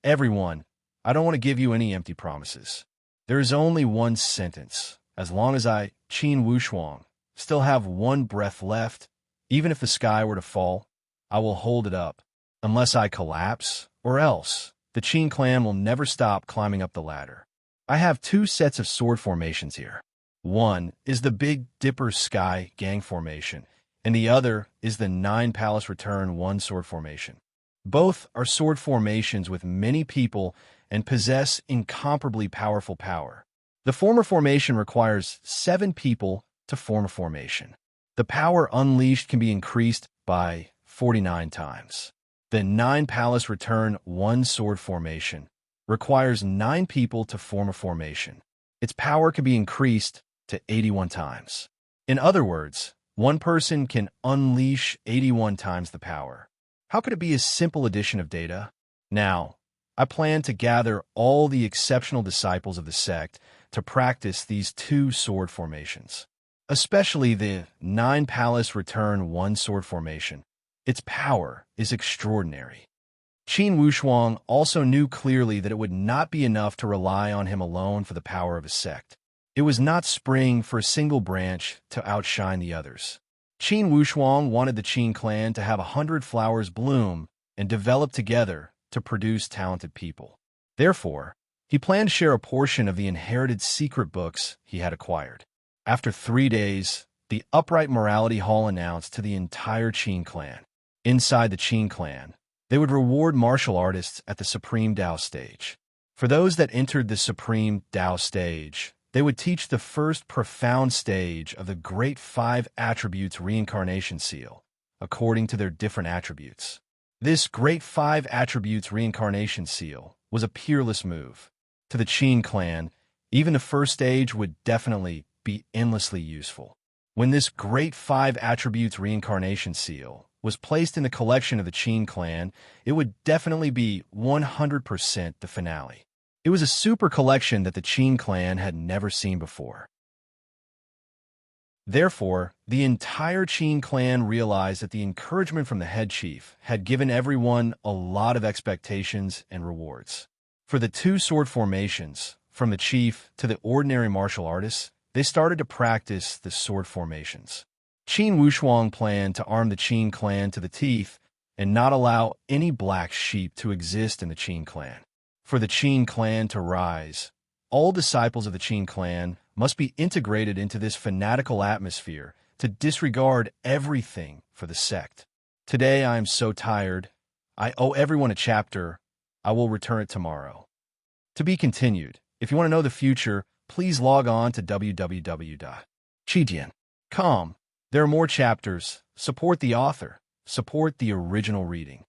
"Everyone, I don't want to give you any empty promises. There is only one sentence. As long as I, Qin Wushuang, still have one breath left, even if the sky were to fall, I will hold it up. Unless I collapse, or else, the Qin clan will never stop climbing up the ladder. I have two sets of sword formations here. One is the Big Dipper Sky Gang formation, and the other is the Nine Palace Return One Sword formation. Both are sword formations with many people and possess incomparably powerful power. The former formation requires 7 people to form a formation. The power unleashed can be increased by 49 times. The Nine Palace Return One Sword formation requires 9 people to form a formation. Its power can be increased to 81 times. In other words, one person can unleash 81 times the power. How could it be a simple addition of data? Now, I plan to gather all the exceptional disciples of the sect to practice these 2 sword formations, especially the 9 palace return 1 sword formation. Its power is extraordinary. Qin Wushuang also knew clearly that it would not be enough to rely on him alone for the power of his sect. It was not spring for a single branch to outshine the others. Qin Wushuang wanted the Qin clan to have 100 flowers bloom and develop together to produce talented people. Therefore, he planned to share a portion of the inherited secret books he had acquired. After 3 days, the Upright Morality Hall announced to the entire Qin clan. Inside the Qin clan, they would reward martial artists at the Supreme Tao stage. For those that entered the Supreme Tao stage, they would teach the first profound stage of the Great 5 Attributes Reincarnation Seal, according to their different attributes. This Great 5 Attributes Reincarnation Seal was a peerless move. To the Qin clan, even the first stage would definitely be endlessly useful. When this Great 5 Attributes Reincarnation Seal was placed in the collection of the Qin clan, it would definitely be 100% the finale. It was a super collection that the Qin clan had never seen before. Therefore, the entire Qin clan realized that the encouragement from the head chief had given everyone a lot of expectations and rewards. For the 2 sword formations, from the chief to the ordinary martial artists, they started to practice the sword formations. Qin Wushuang planned to arm the Qin clan to the teeth and not allow any black sheep to exist in the Qin clan. For the Qin clan to rise, all disciples of the Qin clan must be integrated into this fanatical atmosphere to disregard everything for the sect. Today I am so tired. I owe everyone a chapter. I will return it tomorrow. To be continued. If you want to know the future, please log on to www.chidian.com. There are more chapters. Support the author. Support the original reading.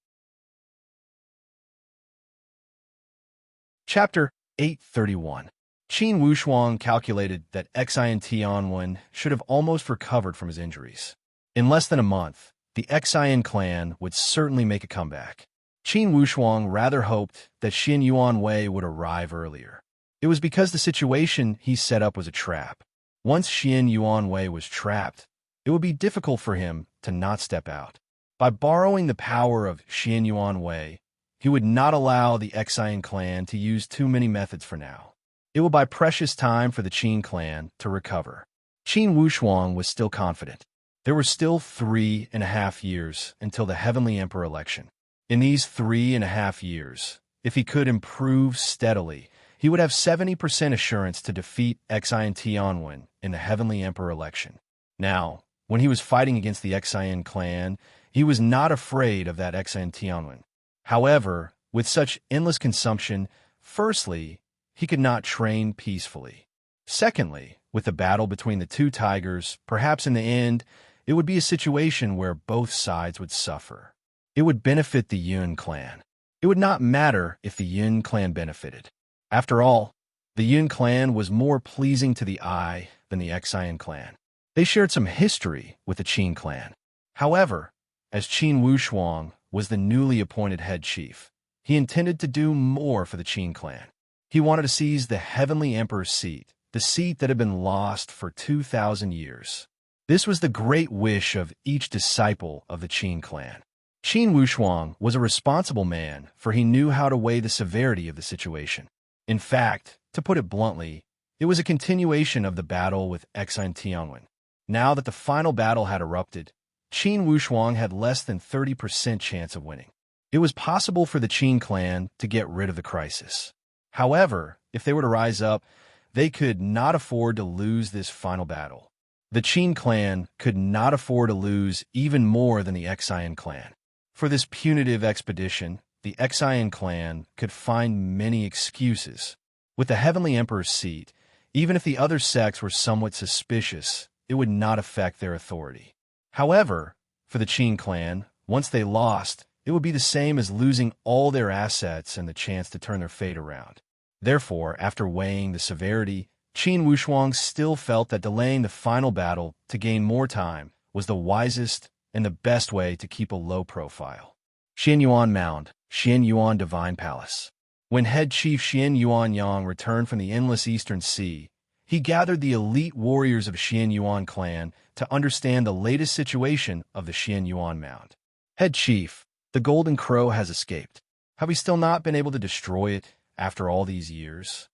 Chapter 831. Qin Wushuang calculated that Xian Tianwen should have almost recovered from his injuries. In less than a month, the Xian clan would certainly make a comeback. Qin Wushuang rather hoped that Xin Yuan Wei would arrive earlier. It was because the situation he set up was a trap. Once Xin Yuan Wei was trapped, it would be difficult for him to not step out. By borrowing the power of Xin Yuan Wei, he would not allow the Xian clan to use too many methods for now. It would buy precious time for the Qin clan to recover. Qin Wushuang was still confident. There were still 3.5 years until the Heavenly Emperor election. In these 3.5 years, if he could improve steadily, he would have 70% assurance to defeat Xian Tianwen in the Heavenly Emperor election. Now, when he was fighting against the Xian clan, he was not afraid of that Xian Tianwen. However, with such endless consumption, firstly, he could not train peacefully. Secondly, with the battle between the 2 tigers, perhaps in the end, it would be a situation where both sides would suffer. It would benefit the Yun clan. It would not matter if the Yun clan benefited. After all, the Yun clan was more pleasing to the eye than the Xian clan. They shared some history with the Qin clan. However, as Qin Wushuang was the newly appointed head chief, he intended to do more for the Qin clan. He wanted to seize the Heavenly Emperor's seat, the seat that had been lost for 2,000 years. This was the great wish of each disciple of the Qin clan. Qin Wushuang was a responsible man, for he knew how to weigh the severity of the situation. In fact, to put it bluntly, it was a continuation of the battle with Xian Tianwen. Now that the final battle had erupted, Qin Wushuang had less than 30% chance of winning. It was possible for the Qin clan to get rid of the crisis. However, if they were to rise up, they could not afford to lose this final battle. The Qin clan could not afford to lose even more than the Xian clan. For this punitive expedition, the Xian clan could find many excuses. With the Heavenly Emperor's seat, even if the other sects were somewhat suspicious, it would not affect their authority. However, for the Qin clan, once they lost, it would be the same as losing all their assets and the chance to turn their fate around. Therefore, after weighing the severity, Qin Wushuang still felt that delaying the final battle to gain more time was the wisest and the best way to keep a low profile. Xianyuan Mound, Xianyuan Divine Palace. When head chief Xian Yuanyang returned from the endless Eastern Sea, he gathered the elite warriors of Xianyuan clan to understand the latest situation of the Xianyuan Mound. Head chief, the Golden Crow has escaped. Have we still not been able to destroy it after all these years?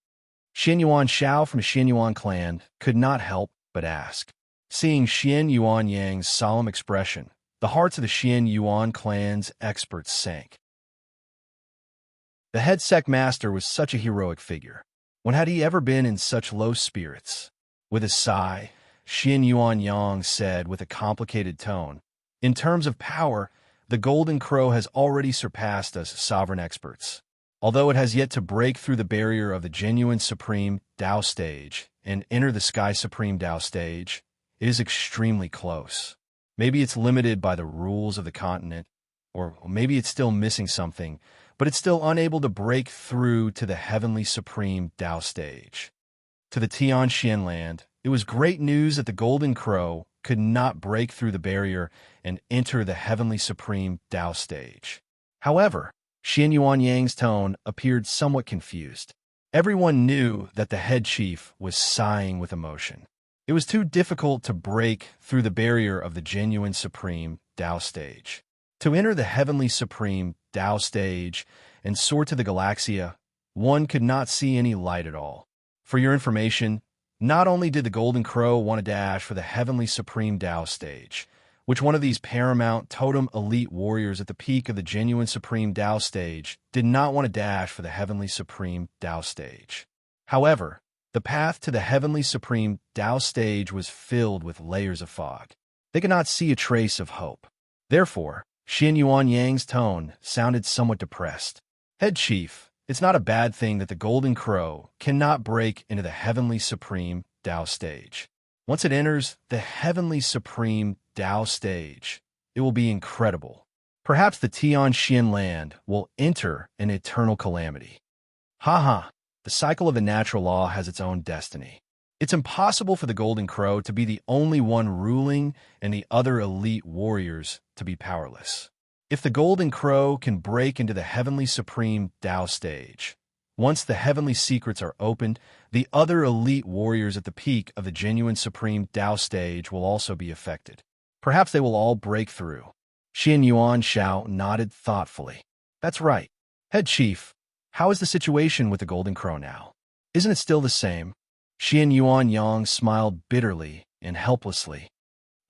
Xianyuan Xiao from Xianyuan clan could not help but ask. Seeing Xian Yuanyang's solemn expression, the hearts of the Xianyuan clan's experts sank. The head sect master was such a heroic figure. When had he ever been in such low spirits? With a sigh, Xian Yuanyang said with a complicated tone, "In terms of power, the Golden Crow has already surpassed us sovereign experts. Although it has yet to break through the barrier of the genuine Supreme Tao stage and enter the Sky Supreme Tao stage, it is extremely close. Maybe it's limited by the rules of the continent, or maybe it's still missing something, but it's still unable to break through to the Heavenly Supreme Tao stage." To the Tianxian land, it was great news that the Golden Crow could not break through the barrier and enter the Heavenly Supreme Tao stage. However, Xian Yuanyang's tone appeared somewhat confused. Everyone knew that the head chief was sighing with emotion. It was too difficult to break through the barrier of the genuine Supreme Tao stage. To enter the Heavenly Supreme Tao stage and soar to the Galaxia, one could not see any light at all. For your information, not only did the Golden Crow want to dash for the Heavenly Supreme Tao stage, which one of these paramount totem elite warriors at the peak of the genuine Supreme Tao stage did not want to dash for the Heavenly Supreme Tao stage. However, the path to the Heavenly Supreme Tao stage was filled with layers of fog. They could not see a trace of hope. Therefore, Xian Yuanyang's tone sounded somewhat depressed. Head chief, it's not a bad thing that the Golden Crow cannot break into the Heavenly Supreme Tao stage. Once it enters the Heavenly Supreme Tao stage, it will be incredible. Perhaps the Tianxian land will enter an eternal calamity. Haha, the cycle of the natural law has its own destiny. It's impossible for the Golden Crow to be the only one ruling and the other elite warriors to be powerless. If the Golden Crow can break into the Heavenly Supreme Tao stage, once the heavenly secrets are opened, the other elite warriors at the peak of the genuine Supreme Tao stage will also be affected. Perhaps they will all break through. Xian Yuan Xiao nodded thoughtfully. That's right. Head chief, how is the situation with the Golden Crow now? Isn't it still the same? Xian Yuanyang smiled bitterly and helplessly.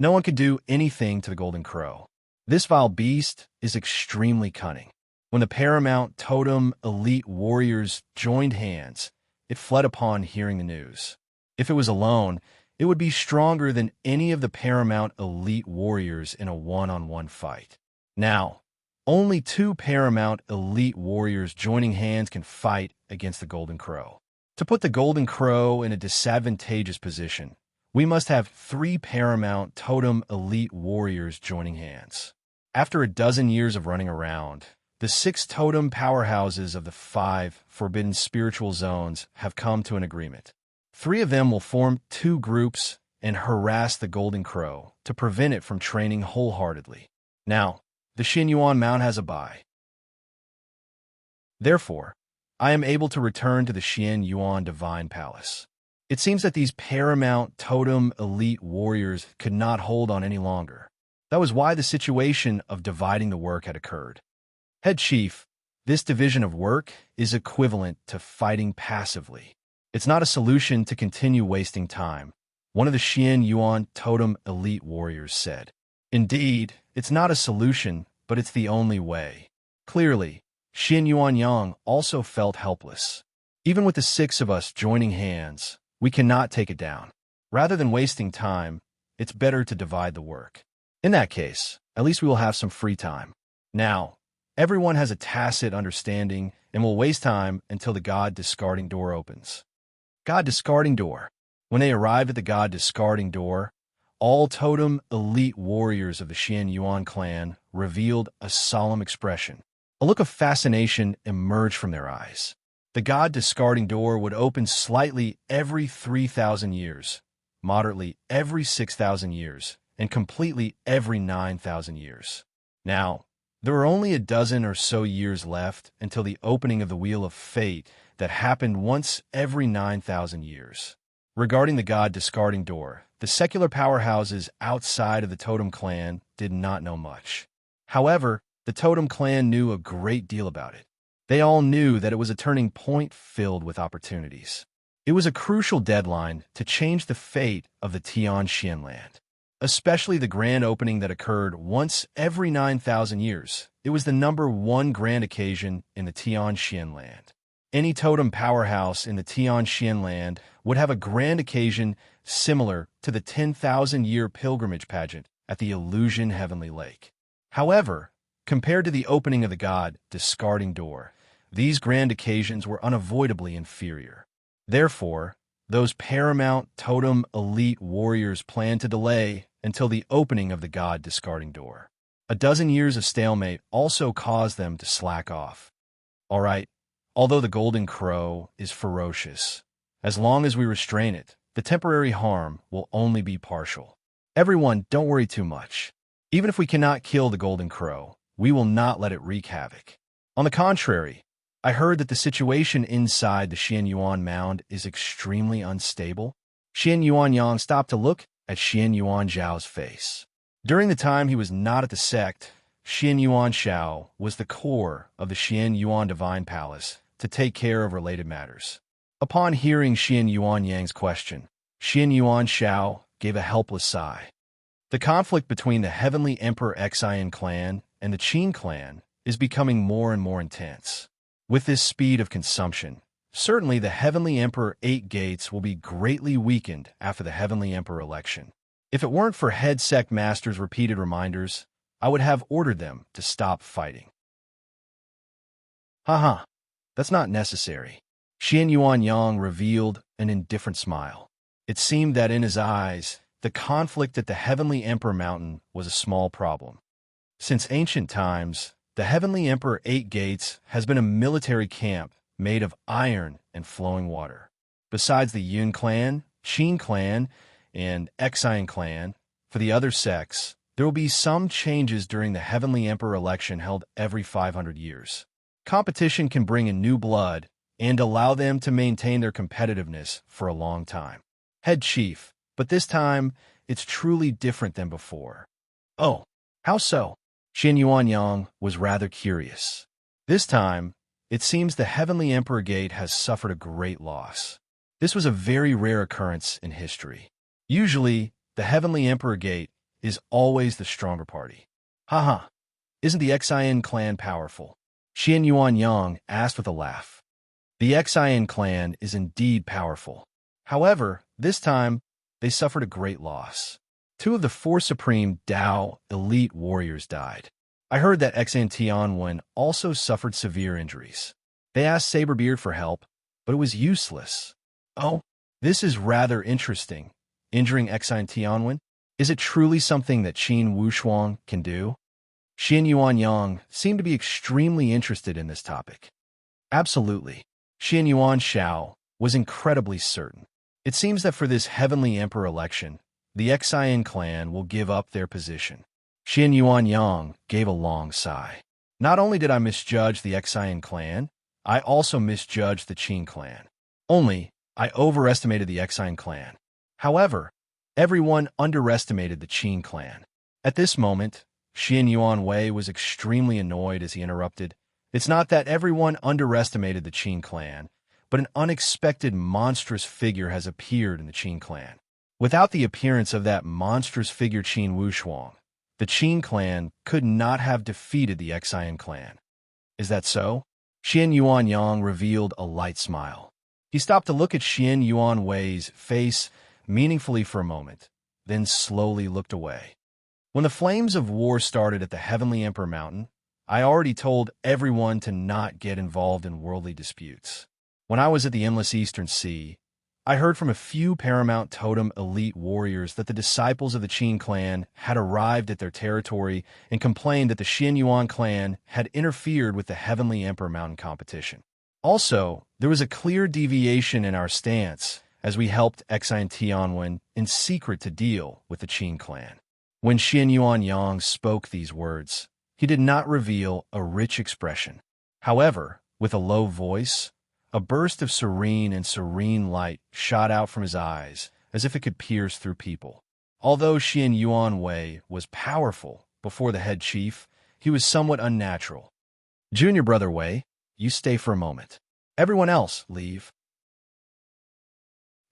No one could do anything to the Golden Crow. This vile beast is extremely cunning. When the paramount totem elite warriors joined hands, it fled upon hearing the news. If it was alone, it would be stronger than any of the paramount elite warriors in a one-on-one fight. Now, only two paramount elite warriors joining hands can fight against the Golden Crow. To put the Golden Crow in a disadvantageous position, we must have three paramount totem elite warriors joining hands. After a dozen years of running around, the 6 totem powerhouses of the 5 forbidden spiritual zones have come to an agreement. 3 of them will form 2 groups and harass the Golden Crow to prevent it from training wholeheartedly. Now, the Xianyuan Mount has a bye. Therefore, I am able to return to the Xianyuan Divine Palace. It seems that these paramount totem elite warriors could not hold on any longer. That was why the situation of dividing the work had occurred. Head Chief, this division of work is equivalent to fighting passively. It's not a solution to continue wasting time, one of the Xianyuan totem elite warriors said. Indeed, it's not a solution, but it's the only way. Clearly, Xian Yuanyang also felt helpless. Even with the 6 of us joining hands, we cannot take it down. Rather than wasting time, it's better to divide the work. In that case, at least we will have some free time. Now, everyone has a tacit understanding and will waste time until the God discarding door opens. God discarding door. When they arrived at the God discarding door, all totem elite warriors of the Xian Yuan clan revealed a solemn expression. A look of fascination emerged from their eyes. The god discarding door would open slightly every 3,000 years, moderately every 6,000 years, and completely every 9,000 years. Now, there were only a dozen or so years left until the opening of the Wheel of Fate that happened once every 9,000 years. Regarding the god discarding door, the secular powerhouses outside of the Totem clan did not know much. However, the Totem clan knew a great deal about it. They all knew that it was a turning point filled with opportunities. It was a crucial deadline to change the fate of the Tian Xian land. Especially the grand opening that occurred once every 9,000 years. It was the #1 grand occasion in the Tian Xian land. Any totem powerhouse in the Tian Xian land would have a grand occasion similar to the 10,000-year pilgrimage pageant at the Illusion Heavenly Lake. However, compared to the opening of the god discarding door, these grand occasions were unavoidably inferior. Therefore, those paramount totem elite warriors planned to delay until the opening of the god discarding door. A dozen years of stalemate also caused them to slack off. All right, although the golden crow is ferocious, as long as we restrain it, the temporary harm will only be partial. Everyone, don't worry too much. Even if we cannot kill the golden crow, we will not let it wreak havoc. On the contrary, I heard that the situation inside the Xian Yuan mound is extremely unstable. Xian Yuan Yang stopped to look at Xian Yuan Zhao's face. During the time he was not at the sect, Xian Yuan Xiao was the core of the Xian Yuan Divine Palace to take care of related matters. Upon hearing Xian Yuan Yang's question, Xian Yuan Xiao gave a helpless sigh. The conflict between the Heavenly Emperor Xian clan and the Qin clan is becoming more and more intense. With this speed of consumption, certainly the Heavenly Emperor 8 Gates will be greatly weakened after the Heavenly Emperor election. If it weren't for head sect masters' repeated reminders, I would have ordered them to stop fighting. Haha, that's not necessary. Xian Yuan Yang revealed an indifferent smile. It seemed that in his eyes, the conflict at the Heavenly Emperor Mountain was a small problem. Since ancient times, the Heavenly Emperor 8 Gates has been a military camp made of iron and flowing water. Besides the Yun clan, Qin clan, and Xian clan, for the other sects, there will be some changes during the Heavenly Emperor election held every 500 years. Competition can bring in new blood and allow them to maintain their competitiveness for a long time. Head Chief, but this time, it's truly different than before. Oh, how so? Xian Yuan Yang was rather curious. This time, it seems the Heavenly Emperor Gate has suffered a great loss. This was a very rare occurrence in history. Usually, the Heavenly Emperor Gate is always the stronger party. Haha, isn't the Xian clan powerful? Xian Yuan Yang asked with a laugh. The Xian clan is indeed powerful. However, this time, they suffered a great loss. 2 of the 4 supreme Dao elite warriors died. I heard that Xian Tianwen also suffered severe injuries. They asked Saberbeard for help, but it was useless. Oh, this is rather interesting. Injuring Xian Tianwen? Is it truly something that Qin Wushuang can do? Xian Yuan Yang seemed to be extremely interested in this topic. Absolutely. Xian Yuan Xiao was incredibly certain. It seems that for this Heavenly Emperor election, the Xian clan will give up their position. Xian Yuan Yang gave a long sigh. Not only did I misjudge the Xian clan, I also misjudged the Qin clan. Only, I overestimated the Xian clan. However, everyone underestimated the Qin clan. At this moment, Xian Yuan Wei was extremely annoyed as he interrupted. It's not that everyone underestimated the Qin clan, but an unexpected monstrous figure has appeared in the Qin clan. Without the appearance of that monstrous figure Qin Wushuang, the Qin clan could not have defeated the Xian clan. Is that so? Xian Yuan Yang revealed a light smile. He stopped to look at Xian Yuan Wei's face meaningfully for a moment, then slowly looked away. When the flames of war started at the Heavenly Emperor Mountain, I already told everyone to not get involved in worldly disputes. When I was at the Endless Eastern Sea, I heard from a few Paramount Totem elite warriors that the disciples of the Qin clan had arrived at their territory and complained that the Xian Yuan clan had interfered with the Heavenly Emperor Mountain competition. Also, there was a clear deviation in our stance as we helped Exai and Tianwen in secret to deal with the Qin clan. When Xian Yuan Yang spoke these words, he did not reveal a rich expression. However, with a low voice, a burst of serene light shot out from his eyes, as if it could pierce through people. Although Xian Yuan Wei was powerful before the head chief, he was somewhat unnatural. Junior brother Wei, you stay for a moment. Everyone else, leave.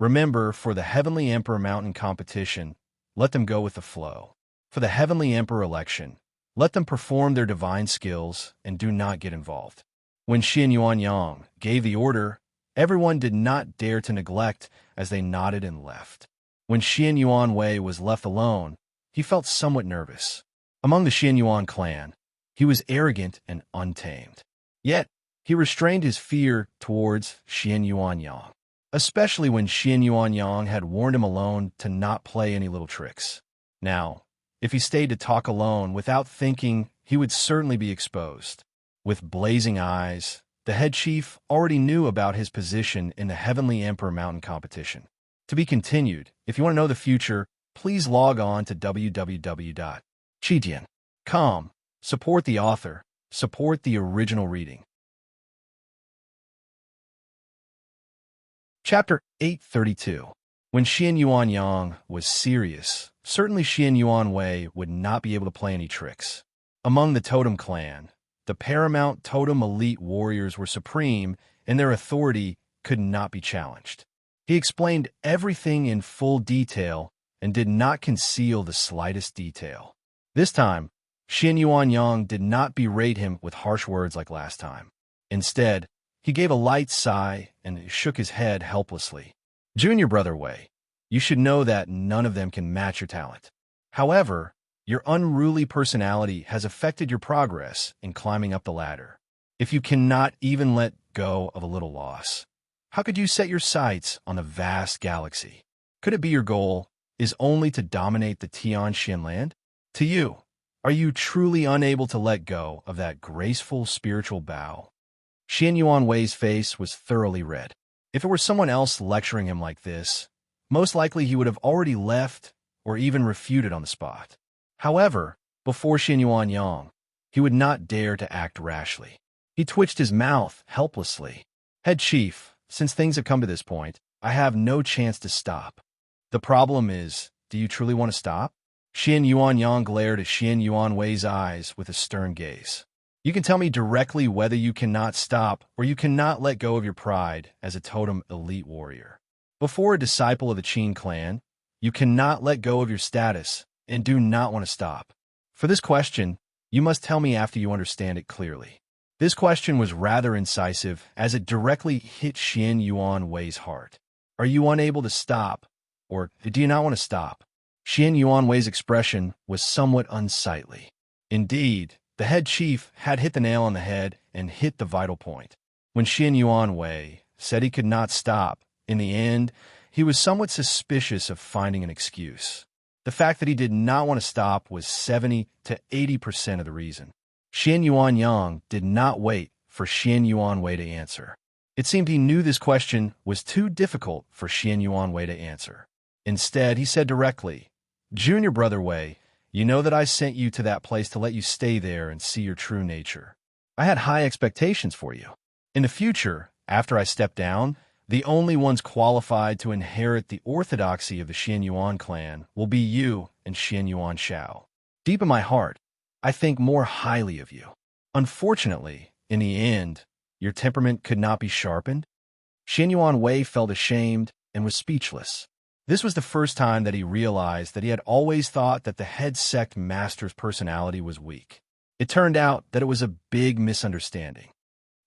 Remember, for the Heavenly Emperor Mountain competition, let them go with the flow. For the Heavenly Emperor election, let them perform their divine skills and do not get involved. When Xian Yuan Yang gave the order, everyone did not dare to neglect as they nodded and left. When Xian Yuan Wei was left alone, he felt somewhat nervous. Among the Xian Yuan clan, he was arrogant and untamed. Yet, he restrained his fear towards Xian Yuan Yang, especially when Xian Yuan Yang had warned him alone to not play any little tricks. Now, if he stayed to talk alone without thinking, he would certainly be exposed. With blazing eyes, the head chief already knew about his position in the Heavenly Emperor Mountain competition. To be continued, if you want to know the future, please log on to www.chidian.com. Support the author. Support the original reading. Chapter 832. When Xian Yuan Yang was serious, certainly Xian Yuan Wei would not be able to play any tricks. Among the Totem clan, the Paramount Totem elite warriors were supreme, and their authority could not be challenged. He explained everything in full detail and did not conceal the slightest detail. This time, Xian Yuan Yang did not berate him with harsh words like last time. Instead, he gave a light sigh and shook his head helplessly. Junior brother Wei, you should know that none of them can match your talent. However, your unruly personality has affected your progress in climbing up the ladder. If you cannot even let go of a little loss, how could you set your sights on the vast galaxy? Could it be your goal is only to dominate the Tianxian land? To you, are you truly unable to let go of that graceful spiritual bow? Xian Yuan Wei's face was thoroughly red. If it were someone else lecturing him like this, most likely he would have already left or even refuted on the spot. However, before Xian Yuan Yang, he would not dare to act rashly. He twitched his mouth helplessly. Head chief, since things have come to this point, I have no chance to stop. The problem is, do you truly want to stop? Xian Yuan Yang glared at Xian Yuan Wei's eyes with a stern gaze. You can tell me directly whether you cannot stop or you cannot let go of your pride as a totem elite warrior. Before a disciple of the Qin clan, you cannot let go of your status and do not want to stop. For this question, you must tell me after you understand it clearly. This question was rather incisive as it directly hit Xian Yuan Wei's heart. Are you unable to stop, or do you not want to stop? Xian Yuan Wei's expression was somewhat unsightly. Indeed, the head chief had hit the nail on the head and hit the vital point. When Xian Yuan Wei said he could not stop, in the end, he was somewhat suspicious of finding an excuse. The fact that he did not want to stop was 70 to 80% of the reason. Xian Yuan Yang did not wait for Xian Yuan Wei to answer. It seemed he knew this question was too difficult for Xian Yuan Wei to answer. Instead, he said directly, Junior brother Wei, you know that I sent you to that place to let you stay there and see your true nature. I had high expectations for you. In the future, after I step down, the only ones qualified to inherit the orthodoxy of the Xian Yuan clan will be you and Xian Yuan Shao. Deep in my heart, I think more highly of you. Unfortunately, in the end, your temperament could not be sharpened. Xian Yuan Wei felt ashamed and was speechless. This was the first time that he realized that he had always thought that the head sect master's personality was weak. It turned out that it was a big misunderstanding.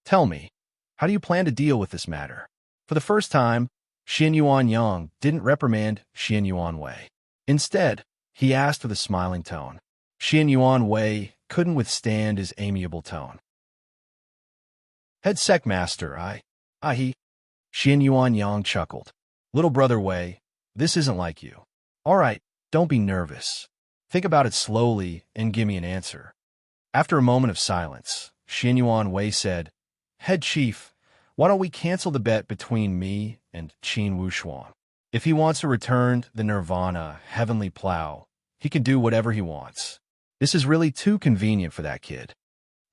Tell me, how do you plan to deal with this matter? For the first time, Xian Yuan Yang didn't reprimand Xian Yuan Wei. Instead, he asked with a smiling tone. Xian Yuan Wei couldn't withstand his amiable tone. Head sect master, he. Xian Yuan Yang chuckled. Little brother Wei, this isn't like you. All right, don't be nervous. Think about it slowly and give me an answer. After a moment of silence, Xianyuan Wei said, Head Chief, why don't we cancel the bet between me and Qin Wushuang? If he wants to return the Nirvana Heavenly Plow, he can do whatever he wants. This is really too convenient for that kid.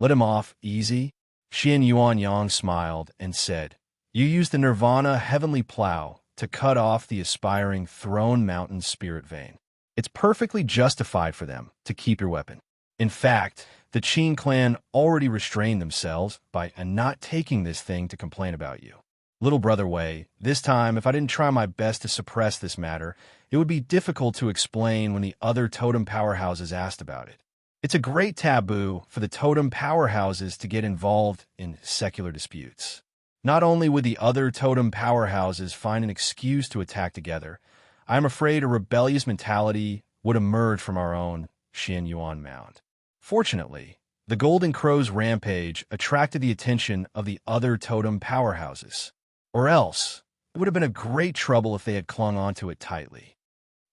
Let him off easy. Xianyuan Yang smiled and said, You use the Nirvana Heavenly Plow to cut off the aspiring Throne Mountain spirit vein. It's perfectly justified for them to keep your weapon. In fact, the Qin clan already restrained themselves by not taking this thing to complain about you. Little brother Wei, this time, if I didn't try my best to suppress this matter, it would be difficult to explain when the other totem powerhouses asked about it. It's a great taboo for the totem powerhouses to get involved in secular disputes. Not only would the other totem powerhouses find an excuse to attack together, I am afraid a rebellious mentality would emerge from our own Xianyuan Mound. Fortunately, the Golden Crow's rampage attracted the attention of the other totem powerhouses. Or else, it would have been a great trouble if they had clung onto it tightly.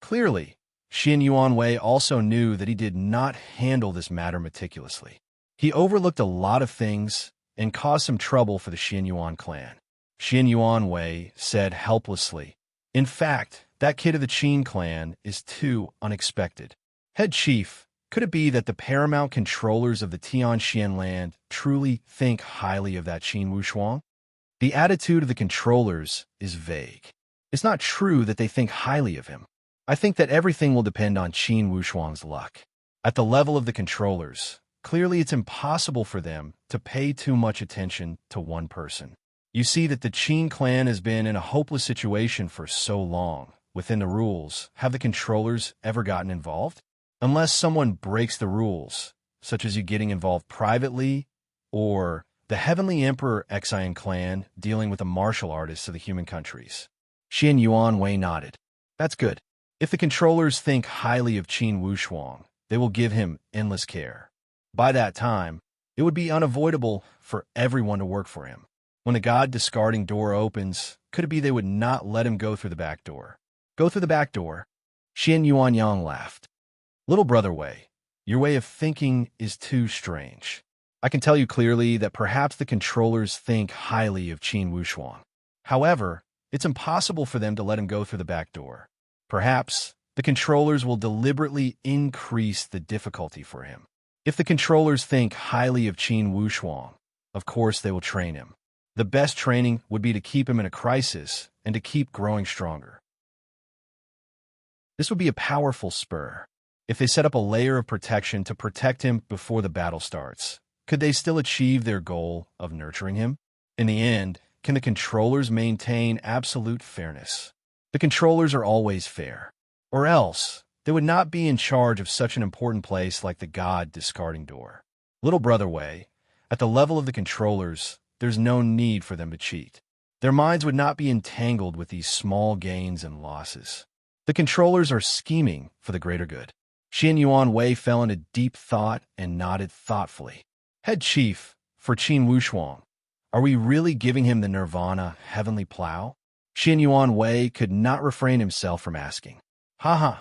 Clearly, Xianyuan Wei also knew that he did not handle this matter meticulously. He overlooked a lot of things and caused some trouble for the Xianyuan clan. Xianyuan Wei said helplessly, In fact, that kid of the Qin clan is too unexpected. Head Chief, could it be that the paramount controllers of the Tianxian land truly think highly of that Qin Wushuang? The attitude of the controllers is vague. It's not true that they think highly of him. I think that everything will depend on Qin Wushuang's luck. At the level of the controllers, clearly it's impossible for them to pay too much attention to one person. You see that the Qin clan has been in a hopeless situation for so long. Within the rules, have the controllers ever gotten involved? Unless someone breaks the rules, such as you getting involved privately, or the Heavenly Emperor Xian clan dealing with the martial artists of the human countries. Xianyuan Wei nodded. That's good. If the controllers think highly of Qin Wushuang, they will give him endless care. By that time, it would be unavoidable for everyone to work for him. When the god-discarding door opens, could it be they would not let him go through the back door? Go through the back door. Xianyuan Yang laughed. Little brother Wei, your way of thinking is too strange. I can tell you clearly that perhaps the controllers think highly of Qin Wushuang. However, it's impossible for them to let him go through the back door. Perhaps the controllers will deliberately increase the difficulty for him. If the controllers think highly of Qin Wushuang, of course they will train him. The best training would be to keep him in a crisis and to keep growing stronger. This would be a powerful spur. If they set up a layer of protection to protect him before the battle starts, could they still achieve their goal of nurturing him? In the end, can the controllers maintain absolute fairness? The controllers are always fair. Or else, they would not be in charge of such an important place like the god-discarding door. Little brother Wei, at the level of the controllers, there's no need for them to cheat. Their minds would not be entangled with these small gains and losses. The controllers are scheming for the greater good. Xianyuan Wei fell into deep thought and nodded thoughtfully. Head Chief, for Qin Wushuang, are we really giving him the Nirvana Heavenly Plow? Xianyuan Wei could not refrain himself from asking. Haha,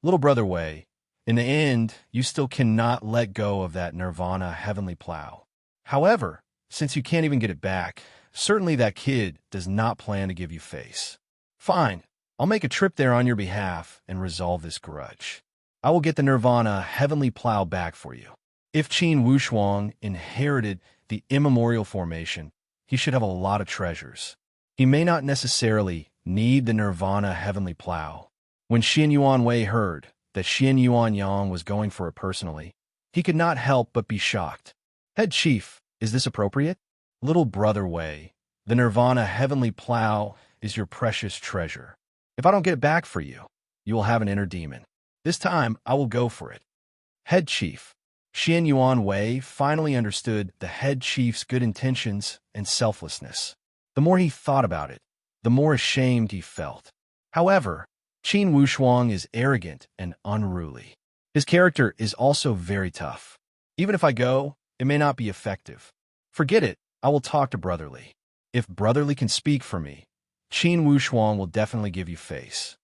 little brother Wei, in the end, you still cannot let go of that Nirvana Heavenly Plow. However, since you can't even get it back, certainly that kid does not plan to give you face. Fine, I'll make a trip there on your behalf and resolve this grudge. I will get the Nirvana Heavenly Plow back for you. If Qin Wushuang inherited the immemorial formation, he should have a lot of treasures. He may not necessarily need the Nirvana Heavenly Plow. When Xianyuan Wei heard that Xianyuan Yang was going for it personally, he could not help but be shocked. Head Chief, is this appropriate? Little brother Wei, the Nirvana Heavenly Plow is your precious treasure. If I don't get it back for you, you will have an inner demon. This time, I will go for it. Head Chief. Xianyuan Wei finally understood the head chief's good intentions and selflessness. The more he thought about it, the more ashamed he felt. However, Qin Wushuang is arrogant and unruly. His character is also very tough. Even if I go, it may not be effective. Forget it, I will talk to Brotherly. If Brotherly can speak for me, Qin Wushuang will definitely give you face.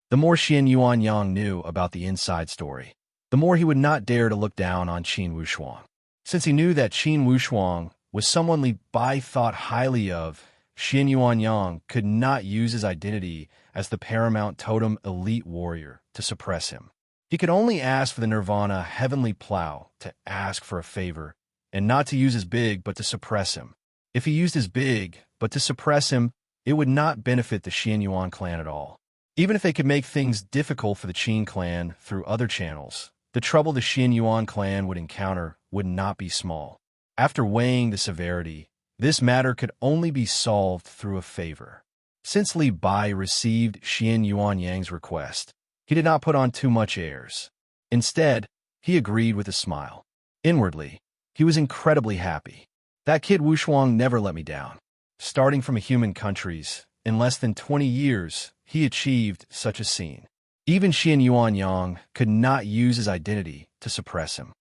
The more Xian Yuanyang knew about the inside story, the more he would not dare to look down on Qin Wushuang. Since he knew that Qin Wushuang was someone Li Bai thought highly of, Xian Yuanyang could not use his identity as the paramount totem elite warrior to suppress him. He could only ask for the Nirvana heavenly plow to ask for a favor, and not to use his big but to suppress him. If he used his big but to suppress him, it would not benefit the Xian Yuan clan at all. Even if they could make things difficult for the Qin clan through other channels, the trouble the Xian Yuan clan would encounter would not be small. After weighing the severity, this matter could only be solved through a favor. Since Li Bai received Xian Yuanyang's request, he did not put on too much airs. Instead, he agreed with a smile. Inwardly, he was incredibly happy. That kid Wushuang never let me down. Starting from a human countries, in less than 20 years, he achieved such a scene. Even Xian Yuanyang could not use his identity to suppress him.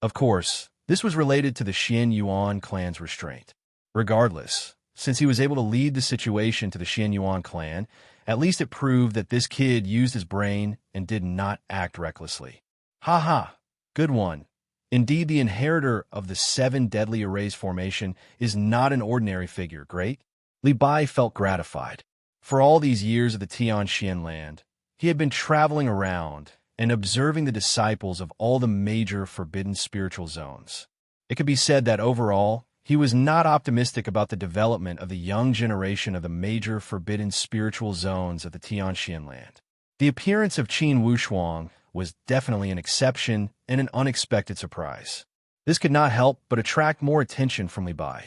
Of course, this was related to the Xian Yuan clan's restraint. Regardless, since he was able to lead the situation to the Xian Yuan clan, at least it proved that this kid used his brain and did not act recklessly. Ha, good one. Indeed, the inheritor of the 7 deadly arrays formation is not an ordinary figure, great? Li Bai felt gratified. For all these years of the Tianxian land, he had been traveling around and observing the disciples of all the major forbidden spiritual zones. It could be said that overall, he was not optimistic about the development of the young generation of the major forbidden spiritual zones of the Tianxian land. The appearance of Qin Wushuang was definitely an exception and an unexpected surprise. This could not help but attract more attention from Li Bai.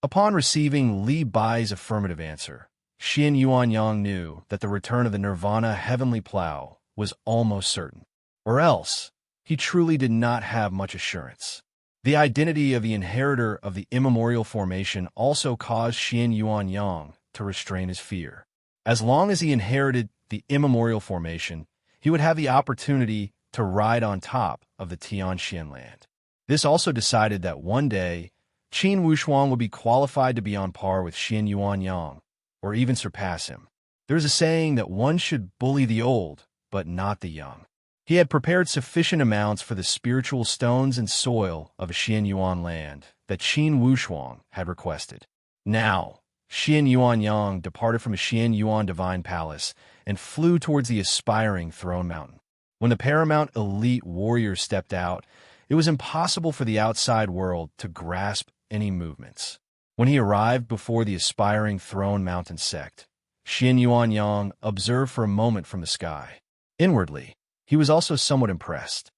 Upon receiving Li Bai's affirmative answer, Xian Yuanyang knew that the return of the Nirvana heavenly plow was almost certain. Or else, he truly did not have much assurance. The identity of the inheritor of the immemorial formation also caused Xian Yuanyang to restrain his fear. As long as he inherited the immemorial formation, he would have the opportunity to ride on top of the Tianxian land. This also decided that one day, Qin Wushuang would be qualified to be on par with Xian Yuanyang, or even surpass him. There is a saying that one should bully the old, but not the young. He had prepared sufficient amounts for the spiritual stones and soil of Xian Yuan land that Qin Wushuang had requested. Now, Xian Yuanyang departed from a Xian Yuan divine palace and flew towards the aspiring throne mountain. When the paramount elite warrior stepped out, it was impossible for the outside world to grasp any movements. When he arrived before the aspiring throne mountain sect, Xian Yuanyang observed for a moment from the sky. Inwardly, he was also somewhat impressed.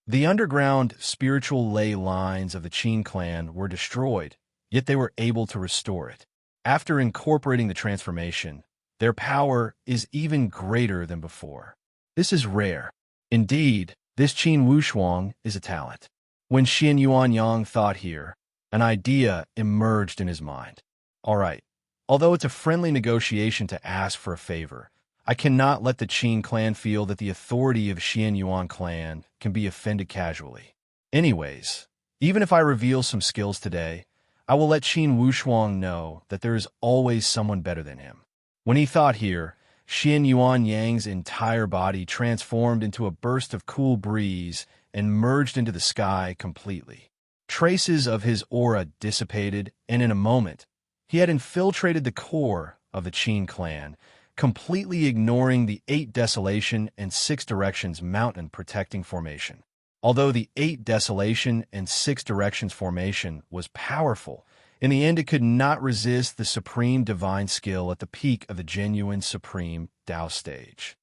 The underground spiritual ley lines of the Qin clan were destroyed, yet they were able to restore it. After incorporating the transformation, their power is even greater than before. This is rare. Indeed, this Qin Wushuang is a talent. When Xian Yuanyang thought here, an idea emerged in his mind. All right, although it's a friendly negotiation to ask for a favor, I cannot let the Qin clan feel that the authority of Xian Yuan clan can be offended casually. Anyways, even if I reveal some skills today, I will let Qin Wushuang know that there is always someone better than him. When he thought here, Xian Yuanyang's entire body transformed into a burst of cool breeze and merged into the sky completely. Traces of his aura dissipated, and in a moment, he had infiltrated the core of the Qin clan, completely ignoring the 8 Desolation and 6 Directions mountain protecting formation. Although the 8 Desolation and 6 Directions formation was powerful, in the end it could not resist the supreme divine skill at the peak of the genuine supreme Tao stage.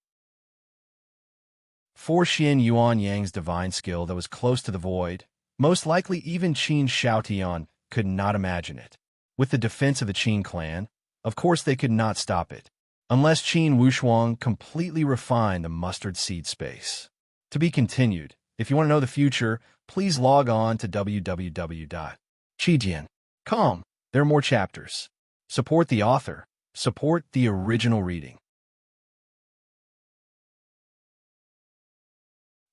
For Xian Yuanyang's divine skill that was close to the void, most likely even Qin Shaotian could not imagine it. With the defense of the Qin clan, of course they could not stop it, unless Qin Wushuang completely refined the mustard seed space. To be continued. If you want to know the future, please log on to www.qijian.com. There are more chapters. Support the author. Support the original reading.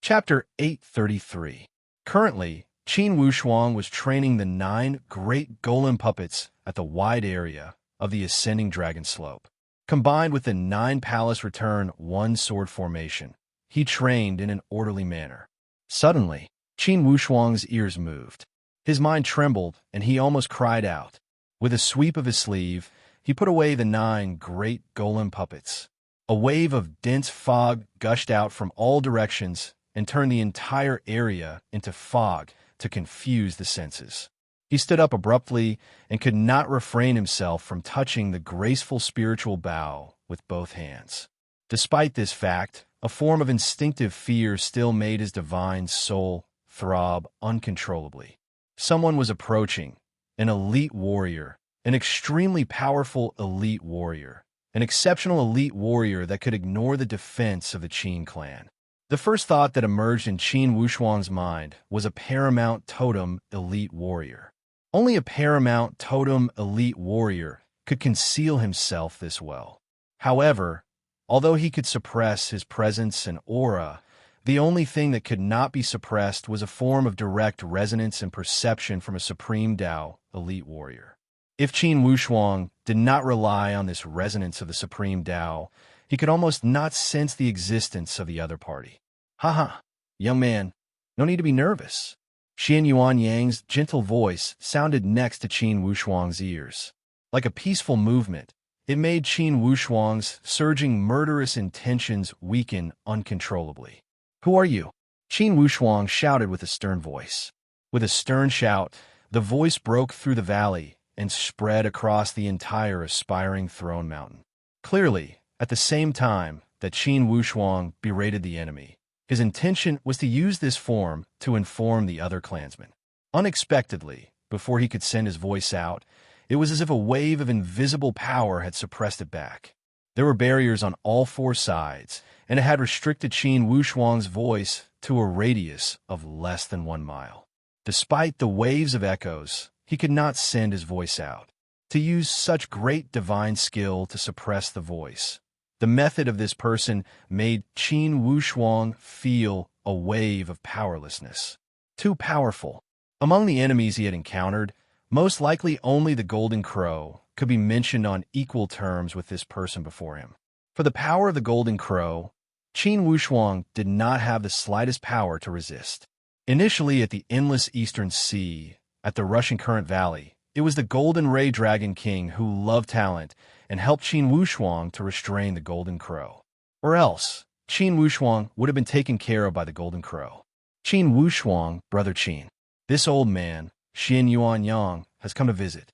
Chapter 833. Currently, Qin Wushuang was training the 9 great golem puppets at the wide area of the ascending dragon slope. Combined with the 9-palace return 1-sword formation, he trained in an orderly manner. Suddenly, Qin Wushuang's ears moved. His mind trembled, and he almost cried out. With a sweep of his sleeve, he put away the 9 great golem puppets. A wave of dense fog gushed out from all directions and turned the entire area into fog to confuse the senses. He stood up abruptly and could not refrain himself from touching the graceful spiritual bow with both hands. Despite this fact, a form of instinctive fear still made his divine soul throb uncontrollably. Someone was approaching, an elite warrior, an extremely powerful elite warrior, an exceptional elite warrior that could ignore the defense of the Qin clan. The first thought that emerged in Qin Wushuang's mind was a paramount totem elite warrior. Only a paramount totem elite warrior could conceal himself this well. However, although he could suppress his presence and aura, the only thing that could not be suppressed was a form of direct resonance and perception from a supreme Tao elite warrior. If Qin Wushuang did not rely on this resonance of the supreme Tao, he could almost not sense the existence of the other party. "Ha, young man, no need to be nervous." Xian Yuan Yang's gentle voice sounded next to Qin Wushuang's ears. Like a peaceful movement, it made Qin Wushuang's surging murderous intentions weaken uncontrollably. "Who are you?" Qin Wushuang shouted with a stern voice. With a stern shout, the voice broke through the valley and spread across the entire aspiring throne mountain. Clearly, at the same time that Qin Wushuang berated the enemy, his intention was to use this form to inform the other clansmen. Unexpectedly, before he could send his voice out, it was as if a wave of invisible power had suppressed it back. There were barriers on all 4 sides, and it had restricted Qin Wushuang's voice to a radius of less than 1 mile. Despite the waves of echoes, he could not send his voice out. To use such great divine skill to suppress the voice, the method of this person made Qin Wushuang feel a wave of powerlessness. Too powerful. Among the enemies he had encountered, most likely only the Golden Crow could be mentioned on equal terms with this person before him. For the power of the Golden Crow, Qin Wushuang did not have the slightest power to resist. Initially at the Endless Eastern Sea, at the Russian Current Valley, it was the Golden Ray Dragon King who loved talent and helped Qin Wushuang to restrain the Golden Crow. Or else, Qin Wushuang would have been taken care of by the Golden Crow. "Qin Wushuang, brother Qin. This old man, Xian Yuan Yang, has come to visit."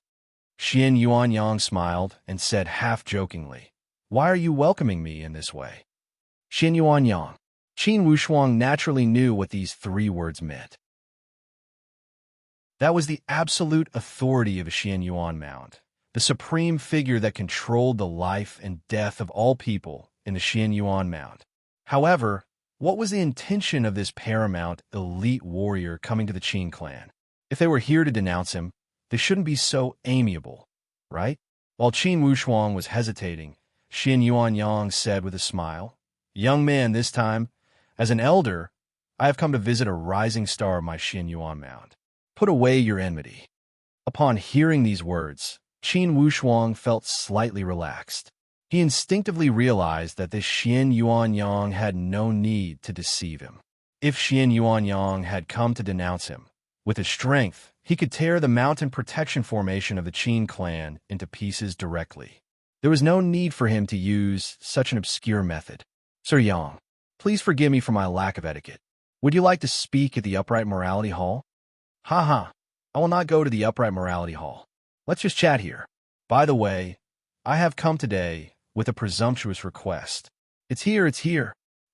Xian Yuan Yang smiled and said half-jokingly, "Why are you welcoming me in this way?" Xian Yuan Yang. Qin Wushuang naturally knew what these 3 words meant. That was the absolute authority of a Xian Yuan Mound, the supreme figure that controlled the life and death of all people in the Xian Yuan Mound. However, what was the intention of this paramount elite warrior coming to the Qin clan? If they were here to denounce him, they shouldn't be so amiable, right? While Qin Wushuang was hesitating, Xian Yuan Yang said with a smile, "Young man, this time, as an elder, I have come to visit a rising star of my Xian Yuan Mound. Put away your enmity." Upon hearing these words, Qin Wushuang felt slightly relaxed. He instinctively realized that this Xian Yuan Yang had no need to deceive him. If Xian Yuan Yang had come to denounce him, with his strength, he could tear the mountain protection formation of the Qin clan into pieces directly. There was no need for him to use such an obscure method. "Sir Yang, please forgive me for my lack of etiquette. Would you like to speak at the Upright Morality Hall?" "Ha, I will not go to the Upright Morality Hall. Let's just chat here. By the way, I have come today with a presumptuous request." It's here.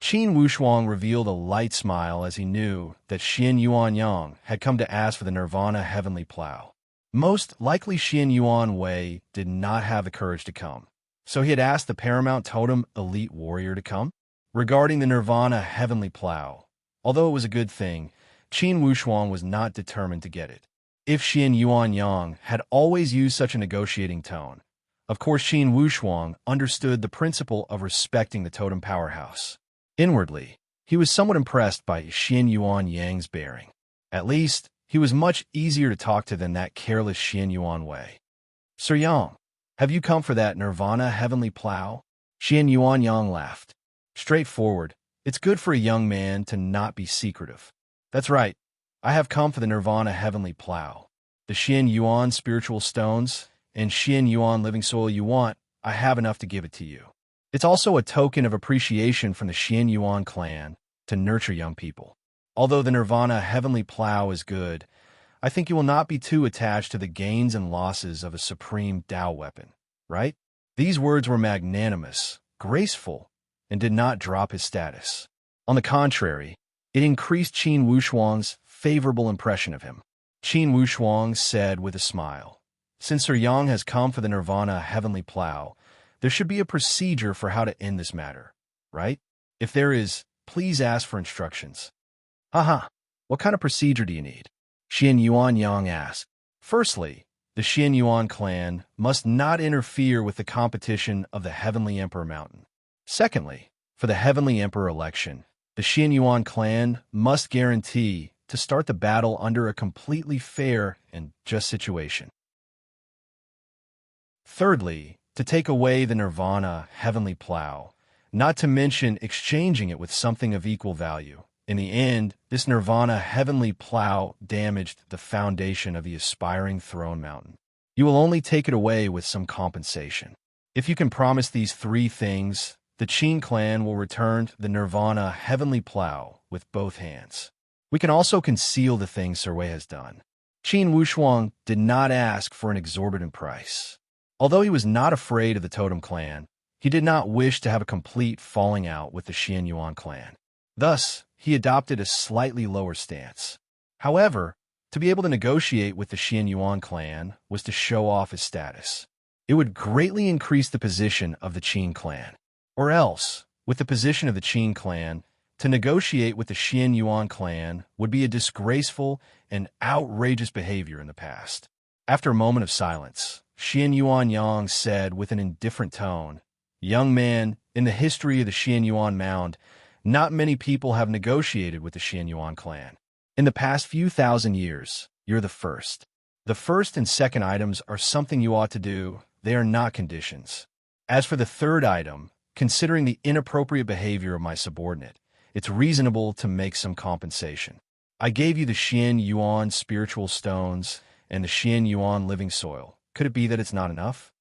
Qin Wushuang revealed a light smile as he knew that Xian Yuan Yang had come to ask for the Nirvana Heavenly Plow. Most likely Xian Yuan Wei did not have the courage to come, so he had asked the Paramount Totem Elite Warrior to come. Regarding the Nirvana Heavenly Plow, although it was a good thing, Qin Wushuang was not determined to get it. If Xian Yuan Yang had always used such a negotiating tone, of course Qin Wushuang understood the principle of respecting the totem powerhouse. Inwardly, he was somewhat impressed by Xian Yuan Yang's bearing. At least, he was much easier to talk to than that careless Xian Yuan Wei. "Sir Yang, Have you come for that Nirvana heavenly plow? Xian Yuan Yang laughed. Straightforward. It's good for a young man to not be secretive. That's right. I have come for the Nirvana heavenly plow. The Xian Yuan spiritual stones and Xian Yuan living soil you want, I have enough to give it to you. It's also a token of appreciation from the Xian Yuan clan to nurture young people. Although the Nirvana heavenly plow is good, I think you will not be too attached to the gains and losses of a supreme Tao weapon, right? These words were magnanimous, graceful, and did not drop his status. On the contrary, it increased Qin Wushuang's favorable impression of him. Qin Wushuang said with a smile, "Since Sir Yang has come for the Nirvana heavenly plow, there should be a procedure for how to end this matter, right? If there is, please ask for instructions." Haha, what kind of procedure do you need? Xian Yuan Yang asked. Firstly, the Xian Yuan clan must not interfere with the competition of the Heavenly Emperor Mountain. Secondly, for the Heavenly Emperor election, the Xian Yuan clan must guarantee to start the battle under a completely fair and just situation. Thirdly, to take away the Nirvana heavenly plow, not to mention exchanging it with something of equal value. In the end, this Nirvana heavenly plow damaged the foundation of the aspiring throne mountain. You will only take it away with some compensation. If you can promise these three things, the Qin clan will return the Nirvana heavenly plow with both hands. We can also conceal the things Sir Wei has done. Qin Wushuang did not ask for an exorbitant price. Although he was not afraid of the Totem clan, he did not wish to have a complete falling out with the Xian Yuan clan. Thus, he adopted a slightly lower stance. However, to be able to negotiate with the Xian Yuan clan was to show off his status. It would greatly increase the position of the Qin clan. Or else, with the position of the Qin clan, to negotiate with the Xian Yuan clan would be a disgraceful and outrageous behavior in the past. After a moment of silence, Xian Yuan Yang said with an indifferent tone, "Young man, in the history of the Xian Yuan Mound, not many people have negotiated with the Xian Yuan clan. In the past few thousand years, you're the first. The first and second items are something you ought to do. They are not conditions. As for the third item, considering the inappropriate behavior of my subordinate, it's reasonable to make some compensation. I gave you the Xian Yuan spiritual stones and the Xian Yuan living soil. Could it be that it's not enough?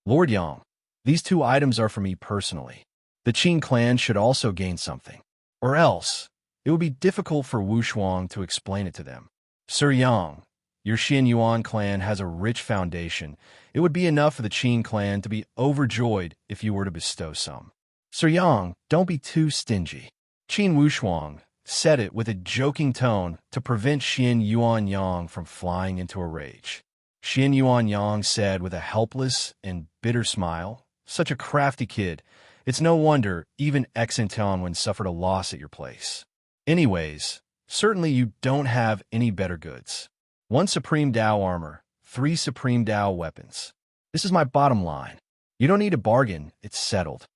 Lord Yang, these two items are for me personally. The Qin clan should also gain something. Or else, it would be difficult for Wushuang to explain it to them. Sir Yang, your Xian Yuan clan has a rich foundation. It would be enough for the Qin clan to be overjoyed if you were to bestow some. Sir Yang, don't be too stingy." Qin Wushuang said it with a joking tone to prevent Xian Yuan Yang from flying into a rage. Xian Yuan Yang said with a helpless and bitter smile, "Such a crafty kid. It's no wonder even Exantianwen suffered a loss at your place. Anyways, certainly you don't have any better goods. 1 Supreme Tao armor, 3 Supreme Tao weapons. This is my bottom line. You don't need to bargain, it's settled."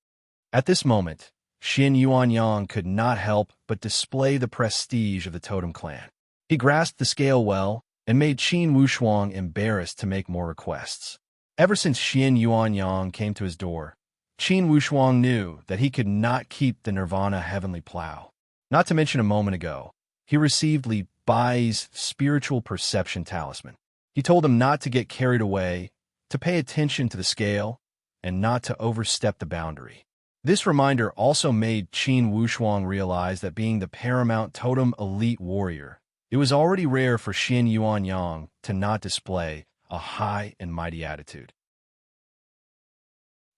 At this moment, Xian Yuan Yang could not help but display the prestige of the Totem clan. He grasped the scale well and made Qin Wushuang embarrassed to make more requests. Ever since Xian Yuan Yang came to his door, Qin Wushuang knew that he could not keep the Nirvana heavenly plow. Not to mention a moment ago, he received Li Bai's spiritual perception talisman. He told him not to get carried away, to pay attention to the scale, and not to overstep the boundary. This reminder also made Qin Wushuang realize that being the paramount totem elite warrior, it was already rare for Xian Yuan Yang to not display a high and mighty attitude.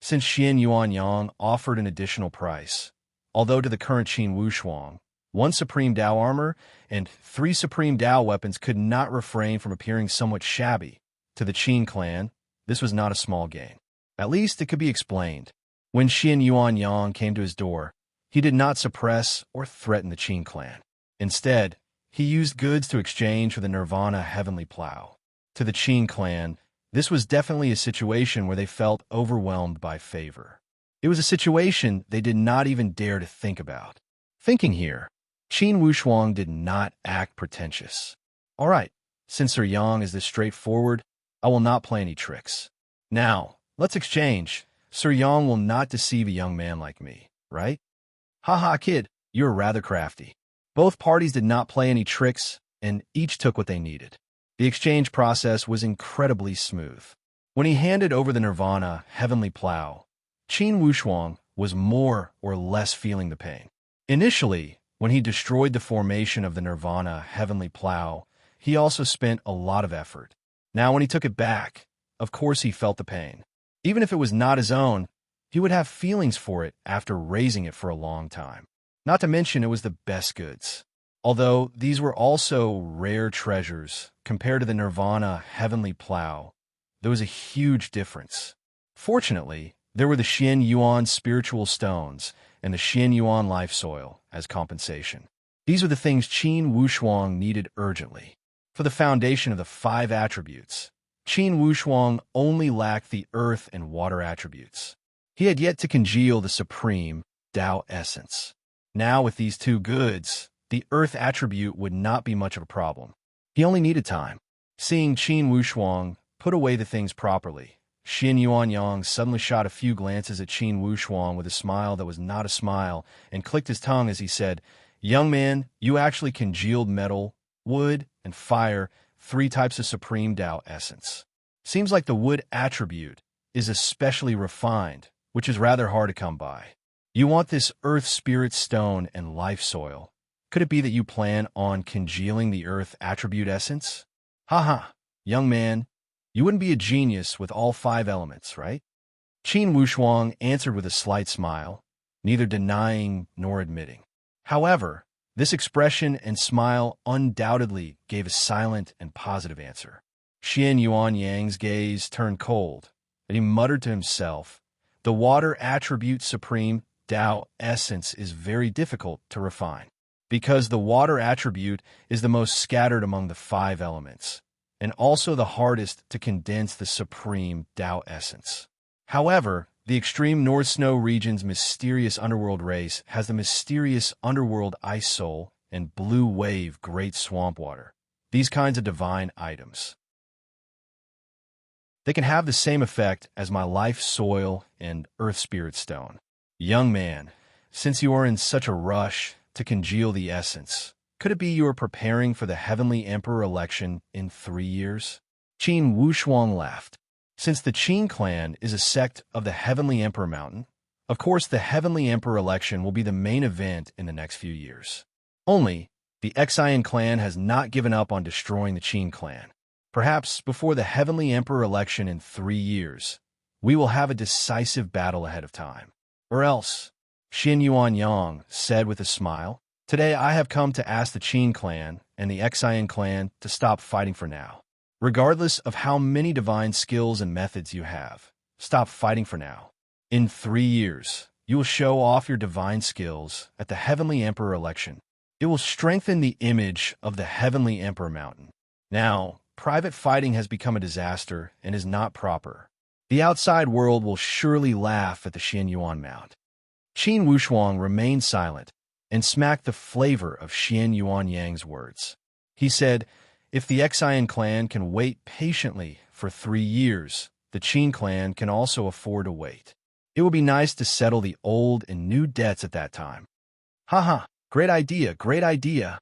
Since Xian Yuan Yang offered an additional price, although to the current Qin Wushuang, 1 Supreme Tao armor and 3 Supreme Tao weapons could not refrain from appearing somewhat shabby, to the Qin clan, this was not a small gain. At least it could be explained. When Xian Yuan Yang came to his door, he did not suppress or threaten the Qin clan. Instead, he used goods to exchange for the Nirvana heavenly plow. To the Qin clan, this was definitely a situation where they felt overwhelmed by favor. It was a situation they did not even dare to think about. Thinking here, Qin Wushuang did not act pretentious. All right, since Sir Yang is this straightforward, I will not play any tricks. Now, Let's exchange. Sir Yang will not deceive a young man like me, right? Haha, kid, you're rather crafty. Both parties did not play any tricks, and each took what they needed. The exchange process was incredibly smooth. When he handed over the Nirvana Heavenly Plow, Qin Wushuang was more or less feeling the pain. Initially, when he destroyed the formation of the Nirvana Heavenly Plow, he also spent a lot of effort. Now, when he took it back, of course he felt the pain. Even if it was not his own, he would have feelings for it after raising it for a long time. Not to mention it was the best goods. Although these were also rare treasures compared to the Nirvana Heavenly Plow, there was a huge difference. Fortunately, there were the Xian Yuan spiritual stones and the Xian Yuan life soil as compensation. These were the things Qin Wushuang needed urgently. For the foundation of the 5 attributes, Qin Wushuang only lacked the earth and water attributes. He had yet to congeal the supreme Tao essence. Now, with these 2 goods, the earth attribute would not be much of a problem. He only needed time. Seeing Qin Wushuang put away the things properly, Xin Yuanyang suddenly shot a few glances at Qin Wushuang with a smile that was not a smile and clicked his tongue as he said, "Young man, you actually congealed metal, wood, and fire, 3 types of supreme Tao essence. Seems like the wood attribute is especially refined, which is rather hard to come by. You want this earth spirit stone and life soil. Could it be that you plan on congealing the earth attribute essence? Haha, young man, you wouldn't be a genius with all 5 elements, right?" Qin Wushuang answered with a slight smile, neither denying nor admitting. However, this expression and smile undoubtedly gave a silent and positive answer. Xian Yuanyang's gaze turned cold, and he muttered to himself, "The water attribute supreme Tao essence is very difficult to refine, because the water attribute is the most scattered among the 5 elements, and also the hardest to condense the supreme Tao essence. However, the extreme North Snow region's mysterious underworld race has the mysterious underworld ice soul and blue wave great swamp water, these kinds of divine items. They can have the same effect as my life soil and earth spirit stone. Young man, since you are in such a rush to congeal the essence, could it be you are preparing for the Heavenly Emperor election in 3 years?" Qin Wushuang laughed. Since the Qin clan is a sect of the Heavenly Emperor Mountain, of course the Heavenly Emperor election will be the main event in the next few years. Only, the Xian clan has not given up on destroying the Qin clan. Perhaps before the Heavenly Emperor election in 3 years, we will have a decisive battle ahead of time. Or else, Xin Yuanyang said with a smile, "Today I have come to ask the Qin clan and the Xian clan to stop fighting for now. Regardless of how many divine skills and methods you have, stop fighting for now. In 3 years, you will show off your divine skills at the Heavenly Emperor election. It will strengthen the image of the Heavenly Emperor Mountain. Now, private fighting has become a disaster and is not proper. The outside world will surely laugh at the Xian Yuan Mount." Qin Wushuang remained silent and smacked the flavor of Xian Yuanyang's words. He said, "If the Xian clan can wait patiently for 3 years, the Qin clan can also afford to wait. It would be nice to settle the old and new debts at that time." Haha, great idea, great idea.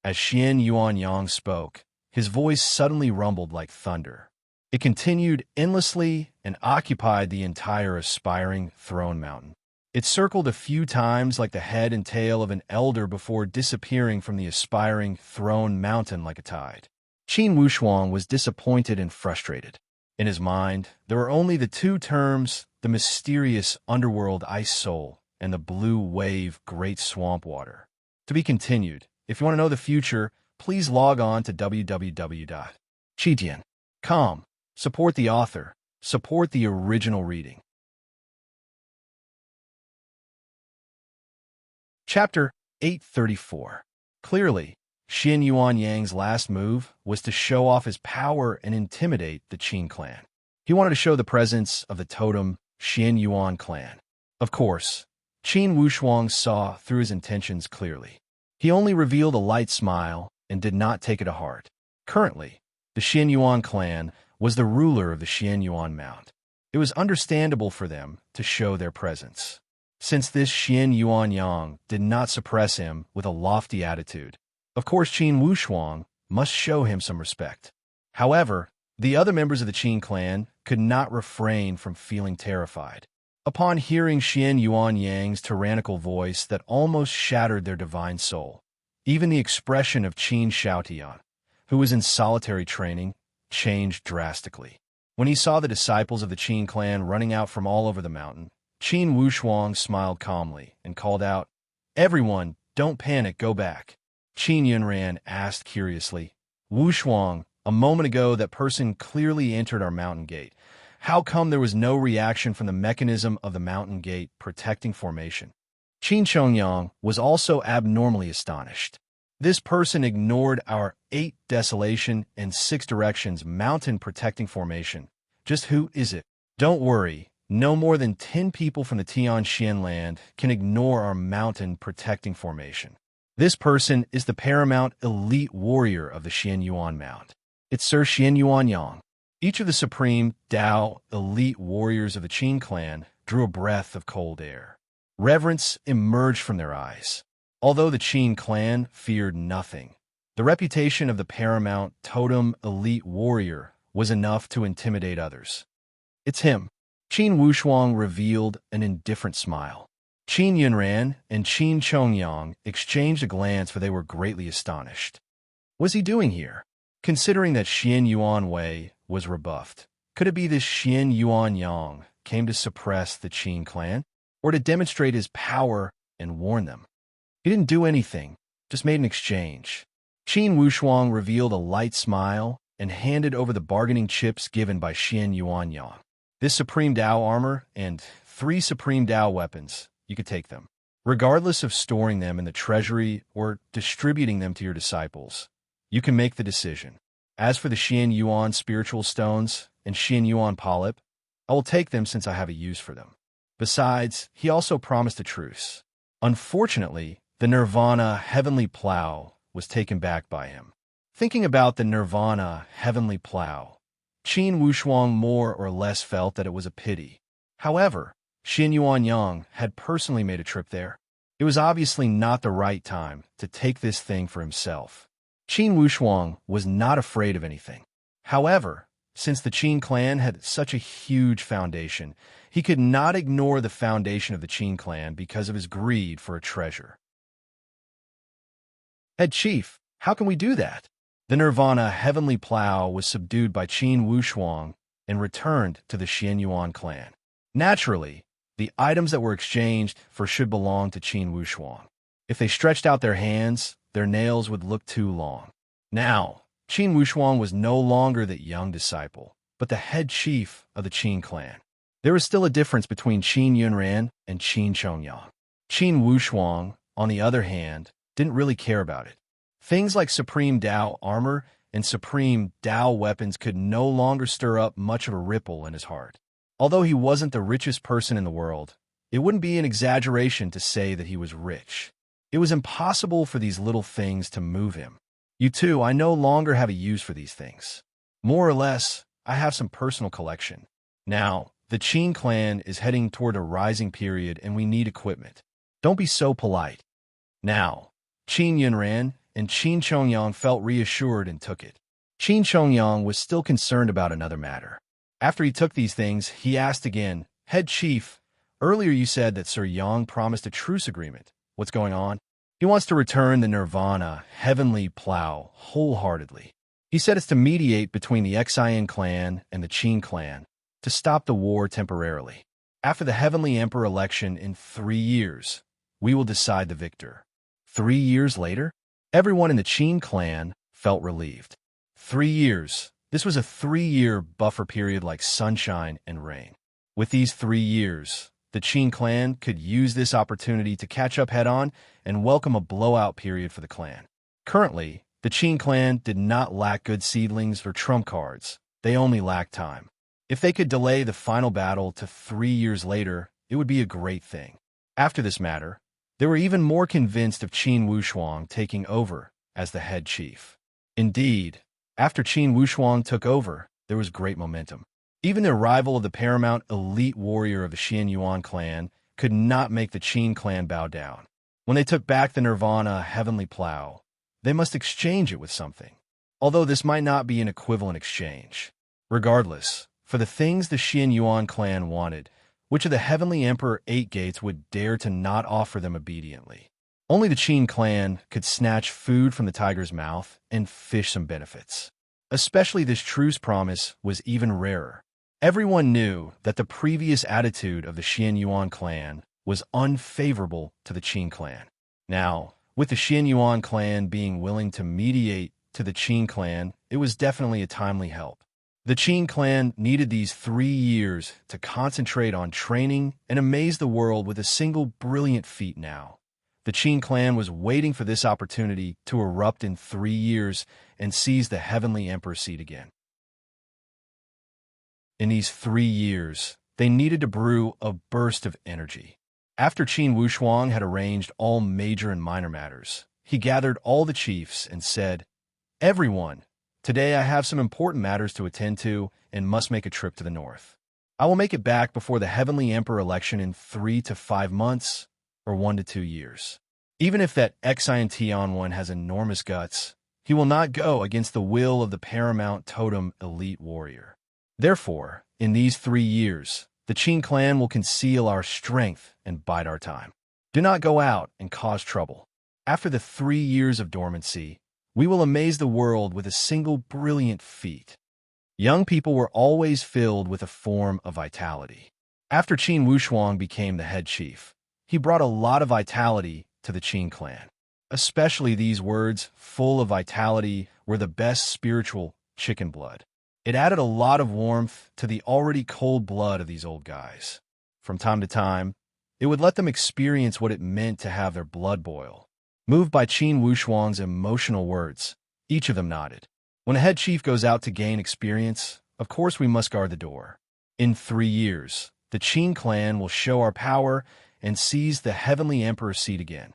As Xian Yuanyang spoke, his voice suddenly rumbled like thunder. It continued endlessly and occupied the entire aspiring throne mountain. It circled a few times like the head and tail of an elder before disappearing from the aspiring throne mountain like a tide. Qin Wushuang was disappointed and frustrated. In his mind, there were only the 2 terms, the mysterious underworld ice soul and the blue wave great swamp water. To be continued. If you want to know the future, please log on to www.chidian.com. Support the author. Support the original reading. Chapter 834. Clearly, Xin Yuanyang's last move was to show off his power and intimidate the Qin clan. He wanted to show the presence of the totem Xian Yuan clan. Of course, Qin Wushuang saw through his intentions clearly. He only revealed a light smile and did not take it to heart. Currently, the Xian Yuan clan was the ruler of the Xian Yuan Mount. It was understandable for them to show their presence, since this Xian Yuan Yang did not suppress him with a lofty attitude. Of course, Qin Wushuang must show him some respect. However, the other members of the Qin clan could not refrain from feeling terrified. Upon hearing Xian Yuan Yang's tyrannical voice that almost shattered their divine soul, even the expression of Qin Shaotian, who was in solitary training, changed drastically. When he saw the disciples of the Qin clan running out from all over the mountain, Qin Wushuang smiled calmly and called out, "Everyone, don't panic, go back." Qin Yunran asked curiously, "Wushuang, a moment ago that person clearly entered our mountain gate. How come there was no reaction from the mechanism of the mountain gate protecting formation?" Qin Chongyang was also abnormally astonished. This person ignored our 8 desolation and 6 directions mountain protecting formation. Just who is it? Don't worry, no more than 10 people from the Tianxian land can ignore our mountain protecting formation. This person is the paramount elite warrior of the Xian Yuan Mount. It's Sir Xian Yuan Yang. Each of the supreme Dao elite warriors of the Qin clan drew a breath of cold air. Reverence emerged from their eyes. Although the Qin clan feared nothing, the reputation of the paramount totem elite warrior was enough to intimidate others. "It's him." Qin Wushuang revealed an indifferent smile. Qin Yunran and Qin Chongyang exchanged a glance, for they were greatly astonished. What was he doing here? Considering that Xian Yuan Wei was rebuffed, could it be this Xian Yuan Yang came to suppress the Qin clan, or to demonstrate his power and warn them? He didn't do anything, just made an exchange. Qin Wushuang revealed a light smile and handed over the bargaining chips given by Xian Yuan Yang. This Supreme Dao armor and 3 Supreme Dao weapons, you could take them, regardless of storing them in the treasury or distributing them to your disciples. You can make the decision. As for the Xian Yuan spiritual stones and Xian Yuan polyp, I will take them since I have a use for them. Besides, he also promised a truce. Unfortunately, the Nirvana heavenly plow was taken back by him. Thinking about the Nirvana heavenly plow, Qin Wushuang more or less felt that it was a pity. However, Xian Yuan Yang had personally made a trip there. It was obviously not the right time to take this thing for himself. Qin Wushuang was not afraid of anything. However, since the Qin clan had such a huge foundation, he could not ignore the foundation of the Qin clan because of his greed for a treasure. "Head Chief, how can we do that?" The Nirvana heavenly plow was subdued by Qin Wushuang and returned to the Xian Yuan clan. Naturally, the items that were exchanged for should belong to Qin Wushuang. If they stretched out their hands, their nails would look too long. Now, Qin Wushuang was no longer the young disciple, but the head chief of the Qin clan. There was still a difference between Qin Yunran and Qin Chongyang. Qin Wushuang, on the other hand, didn't really care about it. Things like Supreme Dao armor and Supreme Dao weapons could no longer stir up much of a ripple in his heart. Although he wasn't the richest person in the world, it wouldn't be an exaggeration to say that he was rich. It was impossible for these little things to move him. "You too, I no longer have a use for these things. More or less, I have some personal collection. Now, the Qin clan is heading toward a rising period and we need equipment. Don't be so polite." Now, Qin Yunran and Qin Chongyang felt reassured and took it. Qin Chongyang was still concerned about another matter. After he took these things, he asked again, "Head Chief, earlier you said that Sir Yang promised a truce agreement. What's going on?" "He wants to return the Nirvana heavenly plow wholeheartedly. He said it's to mediate between the Xian clan and the Qin clan to stop the war temporarily. After the Heavenly Emperor election in 3 years, we will decide the victor." 3 years later? Everyone in the Qin clan felt relieved. 3 years. This was a 3-year buffer period like sunshine and rain. With these 3 years, the Qin clan could use this opportunity to catch up head-on and welcome a blowout period for the clan. Currently, the Qin clan did not lack good seedlings or trump cards. They only lacked time. If they could delay the final battle to 3 years later, it would be a great thing. After this matter, they were even more convinced of Qin Wushuang taking over as the head chief. Indeed, after Qin Wushuang took over, there was great momentum. Even the arrival of the paramount elite warrior of the Xian Yuan clan could not make the Qin clan bow down. When they took back the Nirvana heavenly plow, they must exchange it with something, although this might not be an equivalent exchange. Regardless, for the things the Xian Yuan clan wanted, which of the Heavenly Emperor Eight Gates would dare to not offer them obediently? Only the Qin clan could snatch food from the tiger's mouth and fish some benefits. Especially this truce promise was even rarer. Everyone knew that the previous attitude of the Xian Yuan clan was unfavorable to the Qin clan. Now, with the Xian Yuan clan being willing to mediate to the Qin clan, it was definitely a timely help. The Qin clan needed these 3 years to concentrate on training and amaze the world with a single brilliant feat now. The Qin clan was waiting for this opportunity to erupt in 3 years and seize the Heavenly Emperor seat again. In these 3 years, they needed to brew a burst of energy. After Qin Wushuang had arranged all major and minor matters, he gathered all the chiefs and said, "Everyone, today I have some important matters to attend to and must make a trip to the north. I will make it back before the Heavenly Emperor election in 3 to 5 months or 1 to 2 years. Even if that Xian Tian one has enormous guts, he will not go against the will of the paramount totem elite warrior. Therefore, in these 3 years, the Qin clan will conceal our strength and bide our time. Do not go out and cause trouble. After the 3 years of dormancy, we will amaze the world with a single brilliant feat." Young people were always filled with a form of vitality. After Qin Wushuang became the head chief, he brought a lot of vitality to the Qin clan. Especially these words, full of vitality, were the best spiritual chicken blood. It added a lot of warmth to the already cold blood of these old guys. From time to time, it would let them experience what it meant to have their blood boil. Moved by Qin Wushuang's emotional words, each of them nodded. When a head chief goes out to gain experience, of course we must guard the door. In 3 years, the Qin clan will show our power and seize the Heavenly Emperor's seat again.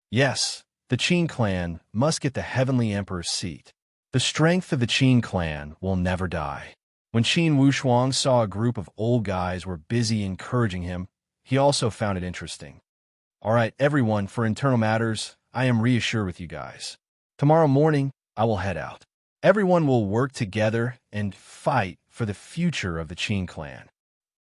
Yes, the Qin clan must get the Heavenly Emperor's seat. The strength of the Qin clan will never die. When Qin Wushuang saw a group of old guys were busy encouraging him, he also found it interesting. "All right, everyone, for internal matters, I am reassured with you guys. Tomorrow morning, I will head out. Everyone will work together and fight for the future of the Qin clan."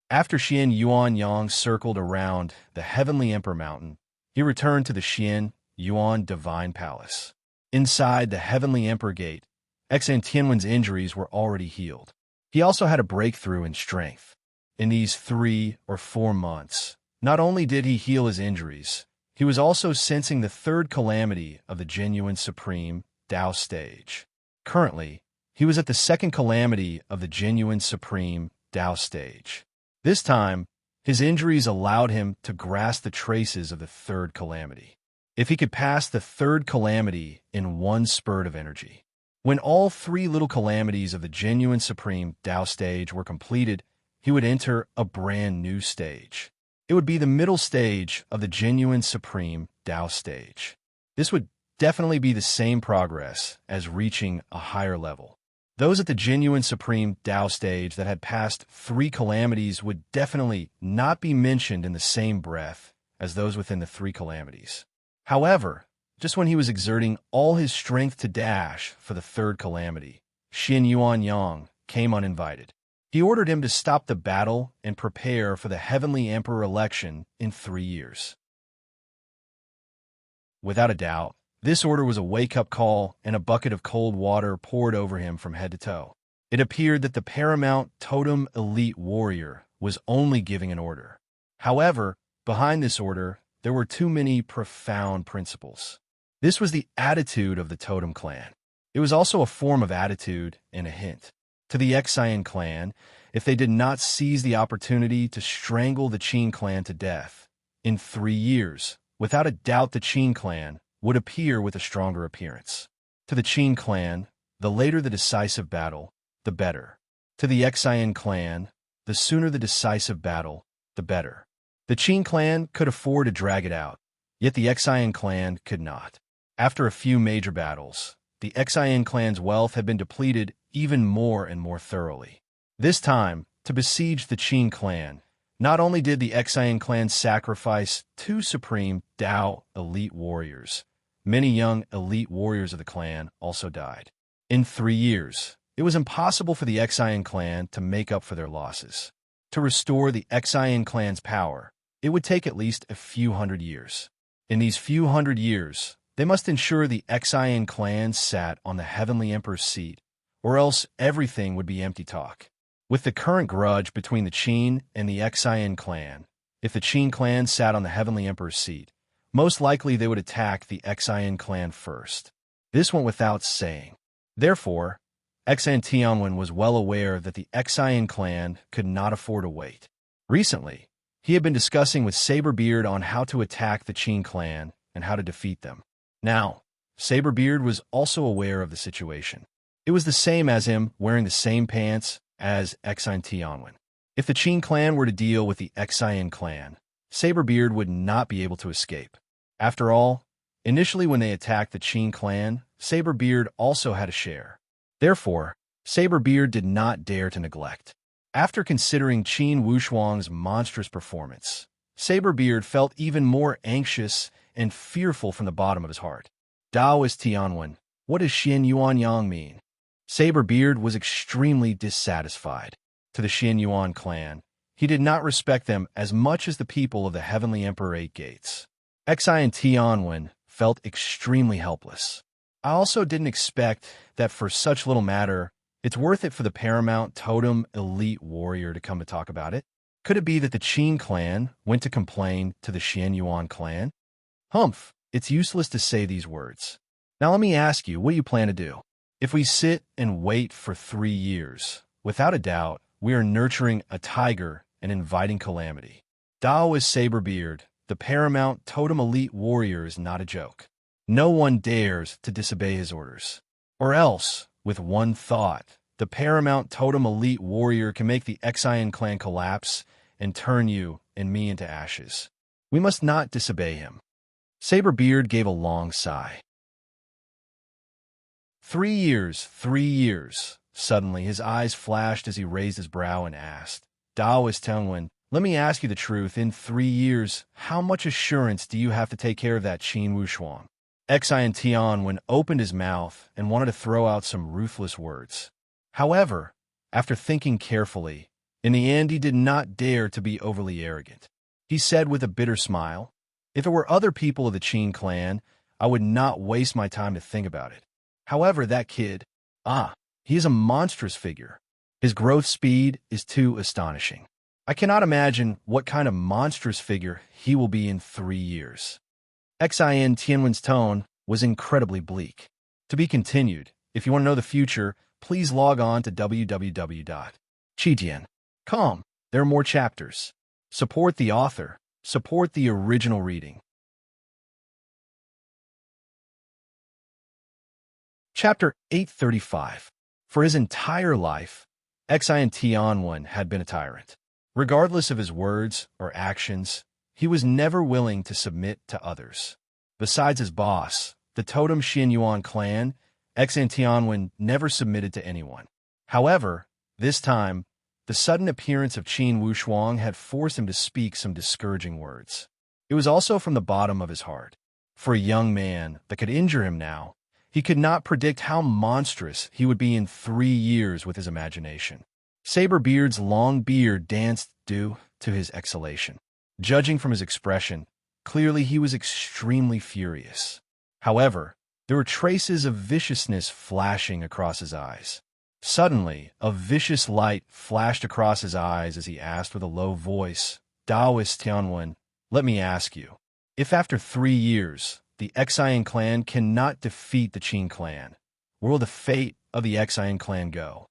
After Xian Yuan Yang circled around the Heavenly Emperor Mountain, he returned to the Xian Yuan Divine Palace. Inside the Heavenly Emperor Gate, Xian Tianwen's injuries were already healed. He also had a breakthrough in strength. In these 3 or 4 months, not only did he heal his injuries, he was also sensing the 3rd calamity of the genuine supreme Tao stage. Currently, he was at the 2nd calamity of the genuine supreme Tao stage. This time, his injuries allowed him to grasp the traces of the 3rd calamity. If he could pass the 3rd calamity in one spurt of energy. When all 3 little calamities of the genuine supreme Tao stage were completed, he would enter a brand new stage. It would be the middle stage of the genuine supreme Tao stage. This would definitely be the same progress as reaching a higher level. Those at the genuine supreme Tao stage that had passed 3 calamities would definitely not be mentioned in the same breath as those within the 3 calamities. However, just when he was exerting all his strength to dash for the 3rd calamity, Xian Yuan Yang came uninvited. He ordered him to stop the battle and prepare for the Heavenly Emperor election in 3 years. Without a doubt, this order was a wake-up call and a bucket of cold water poured over him from head to toe. It appeared that the paramount totem elite warrior was only giving an order. However, behind this order, there were too many profound principles. This was the attitude of the totem clan. It was also a form of attitude and a hint to the Xian clan if they did not seize the opportunity to strangle the Qin clan to death. In 3 years, without a doubt the Qin clan would appear with a stronger appearance. To the Qin clan, the later the decisive battle, the better. To the Xian clan, the sooner the decisive battle, the better. The Qin clan could afford to drag it out, yet the Xian clan could not. After a few major battles, the Xian clan's wealth had been depleted even more and more thoroughly. This time, to besiege the Qin clan. Not only did the Xian clan sacrifice 2 supreme Dao elite warriors, many young elite warriors of the clan also died. In 3 years, it was impossible for the Xian clan to make up for their losses. To restore the Xian clan's power, it would take at least a few hundred years. In these few hundred years, they must ensure the Xian clan sat on the Heavenly Emperor's seat, or else everything would be empty talk. With the current grudge between the Qin and the Xian clan, if the Qin clan sat on the Heavenly Emperor's seat, most likely they would attack the Xian clan first. This went without saying. Therefore, Xian Tianwen was well aware that the Xian clan could not afford to wait. Recently, he had been discussing with Saberbeard on how to attack the Qin clan and how to defeat them. Now, Saberbeard was also aware of the situation. It was the same as him wearing the same pants as Xian Tianwen. If the Qin clan were to deal with the Xian clan, Saberbeard would not be able to escape. After all, initially when they attacked the Qin clan, Saberbeard also had a share. Therefore, Saberbeard did not dare to neglect. After considering Qin Wushuang's monstrous performance, Saberbeard felt even more anxious and fearful from the bottom of his heart. Daoist Tianwen, what does Xian Yuanyang mean? Saberbeard was extremely dissatisfied. To the Xian Yuan clan, he did not respect them as much as the people of the Heavenly Emperor 8 Gates. Xian Tianwen felt extremely helpless. I also didn't expect that for such little matter, it's worth it for the Paramount Totem Elite Warrior to come to talk about it. Could it be that the Qin clan went to complain to the Xian Yuan clan? Humph, it's useless to say these words. Now let me ask you, what do you plan to do? If we sit and wait for 3 years, without a doubt, we are nurturing a tiger and inviting calamity. Dao is Saberbeard. The Paramount Totem Elite Warrior is not a joke. No one dares to disobey his orders. Or else, with one thought, the Paramount Totem Elite Warrior can make the Xian clan collapse and turn you and me into ashes. We must not disobey him. Saberbeard gave a long sigh. 3 years, 3 years. Suddenly, his eyes flashed as he raised his brow and asked, Daoist Tianwen, let me ask you the truth. In 3 years, how much assurance do you have to take care of that Qin Wushuang? Xian Tianwen opened his mouth and wanted to throw out some ruthless words. However, after thinking carefully, in the end he did not dare to be overly arrogant. He said with a bitter smile, if it were other people of the Qin clan, I would not waste my time to think about it. However, that kid, he is a monstrous figure. His growth speed is too astonishing. I cannot imagine what kind of monstrous figure he will be in 3 years. Xian Tianwen's tone was incredibly bleak. To be continued. If you want to know the future, please log on to www.qijian.com. There are more chapters. Support the author. Support the original reading. Chapter 835. For his entire life, Xian Tianwen had been a tyrant. Regardless of his words or actions, he was never willing to submit to others. Besides his boss, the Totem Xian Yuan clan, Xian Tianwen never submitted to anyone. However, this time, the sudden appearance of Qin Wushuang had forced him to speak some discouraging words. It was also from the bottom of his heart. For a young man that could injure him now, he could not predict how monstrous he would be in 3 years with his imagination. Saberbeard's long beard danced due to his exhalation. Judging from his expression, clearly he was extremely furious. However, there were traces of viciousness flashing across his eyes. Suddenly, a vicious light flashed across his eyes as he asked with a low voice, Daoist Tianwen, let me ask you, if after 3 years, the Xian clan cannot defeat the Qin clan, where will the fate of the Xian clan go?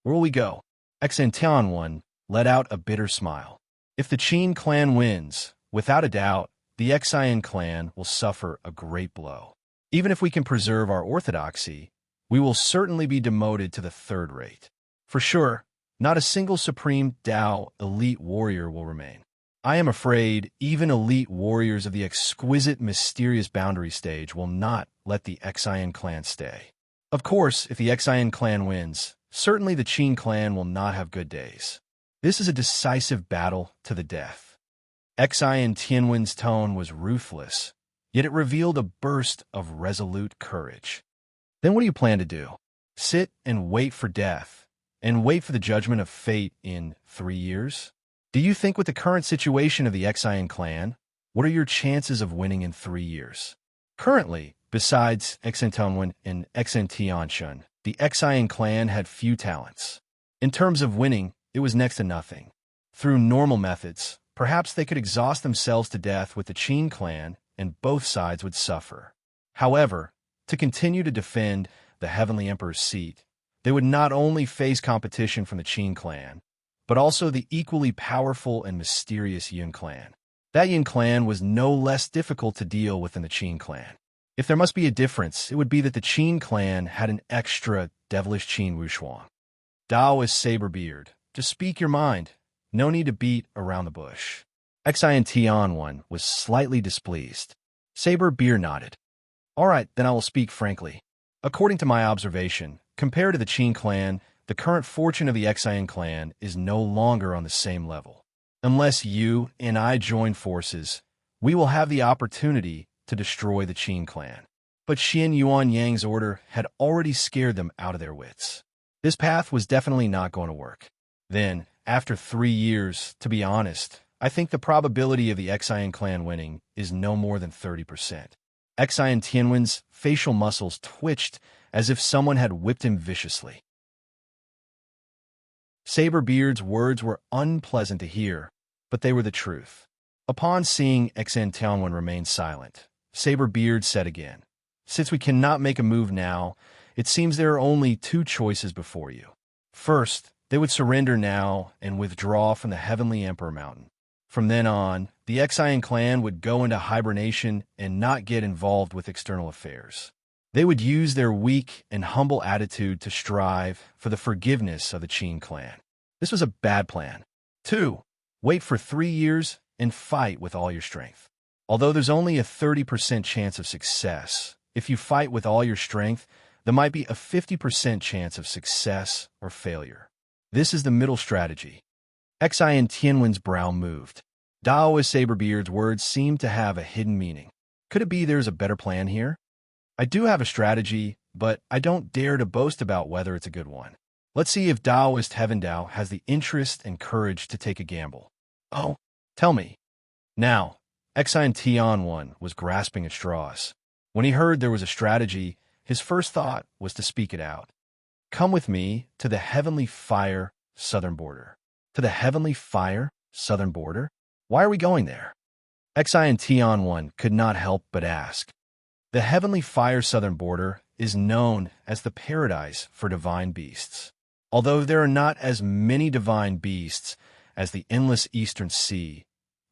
Where will we go? Xian Tianwen let out a bitter smile. If the Qin clan wins, without a doubt, the Xian clan will suffer a great blow. Even if we can preserve our orthodoxy, we will certainly be demoted to the 3rd rate. For sure, not a single supreme Dao elite warrior will remain. I am afraid even elite warriors of the exquisite mysterious boundary stage will not let the Xian clan stay. Of course, if the Xian clan wins, certainly the Qin clan will not have good days. This is a decisive battle to the death. Xian Tianwen's tone was ruthless, yet it revealed a burst of resolute courage. Then what do you plan to do? Sit and wait for death, and wait for the judgment of fate in 3 years? Do you think with the current situation of the Xian clan, what are your chances of winning in 3 years? Currently, besides Xian Tianwen and Xian Tianshun, the Xian clan had few talents. In terms of winning, it was next to nothing. Through normal methods, perhaps they could exhaust themselves to death with the Qin clan, and both sides would suffer. However, to continue to defend the Heavenly Emperor's seat, they would not only face competition from the Qin clan, but also the equally powerful and mysterious Yun clan. That Yun clan was no less difficult to deal with than the Qin clan. If there must be a difference, it would be that the Qin clan had an extra devilish Qin Wushuang. Daoist Saberbeard, just speak your mind. No need to beat around the bush. Xian Tianwen was slightly displeased. Saberbeard nodded. All right, then I will speak frankly. According to my observation, compared to the Qin clan, the current fortune of the Xian clan is no longer on the same level. Unless you and I join forces, we will have the opportunity to destroy the Qin clan. But Xin Yuan Yang's order had already scared them out of their wits. This path was definitely not going to work. Then, after 3 years, to be honest, I think the probability of the Xian clan winning is no more than 30%. Xian Tianwen's facial muscles twitched as if someone had whipped him viciously. Saberbeard's words were unpleasant to hear, but they were the truth. Upon seeing Xian Tianwen remain silent, Saberbeard said again, "Since we cannot make a move now, it seems there are only 2 choices before you. First, they would surrender now and withdraw from the Heavenly Emperor Mountain. From then on, the Xian clan would go into hibernation and not get involved with external affairs. They would use their weak and humble attitude to strive for the forgiveness of the Qin clan. This was a bad plan. 2. Wait for 3 years and fight with all your strength. Although there's only a 30% chance of success, if you fight with all your strength, there might be a 50% chance of success or failure. This is the middle strategy." Xian Tianwen's brow moved. Daoist Saberbeard's words seemed to have a hidden meaning. Could it be there's a better plan here? I do have a strategy, but I don't dare to boast about whether it's a good one. Let's see if Daoist Heaven Dao has the interest and courage to take a gamble. Oh, tell me. Now, Xian Tianwen was grasping at straws. When he heard there was a strategy, his first thought was to speak it out. "Come with me to the Heavenly Fire southern border." To the Heavenly Fire southern border? Why are we going there? Xian Tianwen could not help but ask. The Heavenly Fire southern border is known as the paradise for divine beasts. Although there are not as many divine beasts as the endless eastern sea,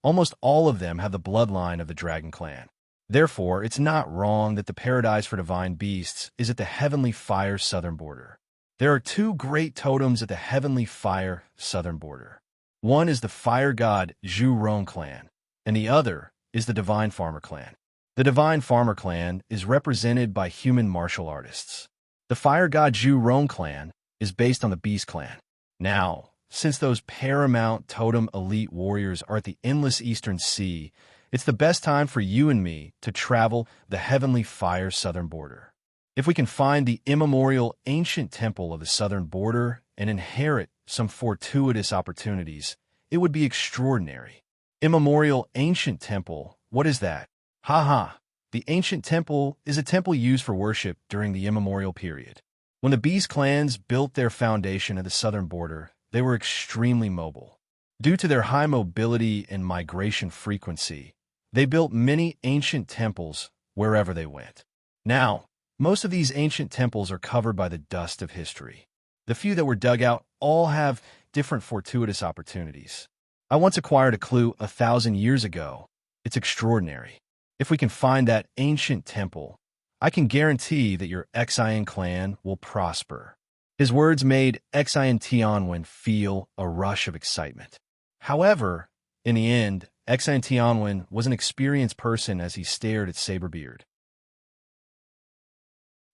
almost all of them have the bloodline of the dragon clan. Therefore, it's not wrong that the paradise for divine beasts is at the Heavenly Fire southern border. There are 2 great totems at the Heavenly Fire southern border. One is the fire god Zhu Rong clan, and the other is the Divine Farmer clan. The Divine Farmer clan is represented by human martial artists. The fire god Zhu Rong clan is based on the Beast clan. Now, since those paramount totem elite warriors are at the endless eastern sea, it's the best time for you and me to travel the Heavenly Fire southern border. If we can find the immemorial ancient temple of the southern border and inherit some fortuitous opportunities, it would be extraordinary. Immemorial ancient temple, what is that? Ha. The ancient temple is a temple used for worship during the immemorial period. When the Beast clans built their foundation at the southern border, they were extremely mobile. Due to their high mobility and migration frequency, they built many ancient temples wherever they went. Now, most of these ancient temples are covered by the dust of history. The few that were dug out all have different fortuitous opportunities. I once acquired a clue 1,000 years ago. It's extraordinary. If we can find that ancient temple, I can guarantee that your Xian clan will prosper. His words made Xian Tianwen feel a rush of excitement. However, in the end, Xian Tianwen was an experienced person as he stared at Saberbeard.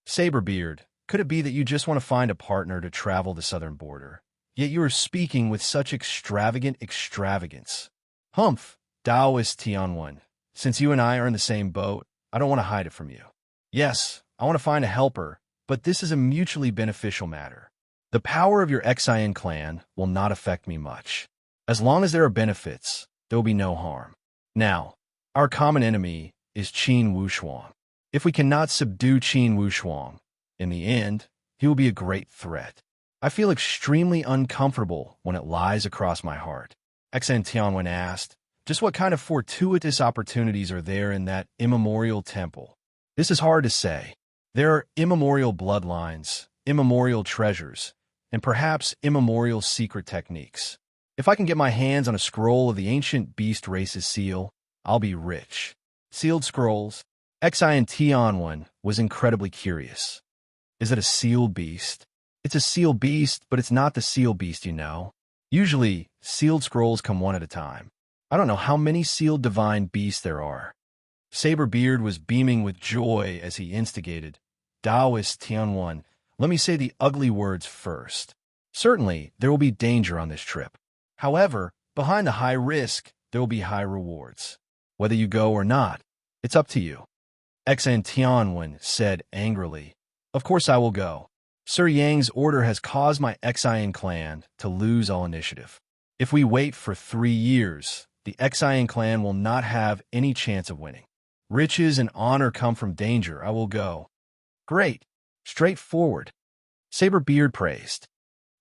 Saberbeard, could it be that you just want to find a partner to travel the southern border? yet you are speaking with such extravagant extravagance. Humph, Taoist Tianwen. Since you and I are in the same boat, I don't want to hide it from you. Yes, I want to find a helper, but this is a mutually beneficial matter. The power of your Xian clan will not affect me much. As long as there are benefits, there will be no harm. Now, our common enemy is Qin Wushuang. If we cannot subdue Qin Wushuang, in the end, he will be a great threat. I feel extremely uncomfortable when it lies across my heart. Xan Tianwen asked, just what kind of fortuitous opportunities are there in that immemorial temple? This is hard to say. There are immemorial bloodlines, immemorial treasures, and perhaps immemorial secret techniques. If I can get my hands on a scroll of the ancient beast race's seal, I'll be rich. Sealed scrolls. Xian Tianwen was incredibly curious. Is it a sealed beast? It's a sealed beast, but it's not the seal beast, you know. Usually, sealed scrolls come one at a time. I don't know how many sealed divine beasts there are. Saberbeard was beaming with joy as he instigated. Taoist Tianwen, let me say the ugly words first. Certainly, there will be danger on this trip. However, behind the high risk, there will be high rewards. Whether you go or not, it's up to you. Xan Tianwen said angrily, of course I will go. Sir Yang's order has caused my Xian clan to lose all initiative. If we wait for 3 years, the Xian clan will not have any chance of winning. Riches and honor come from danger. I will go. Great. Straightforward. Saberbeard praised.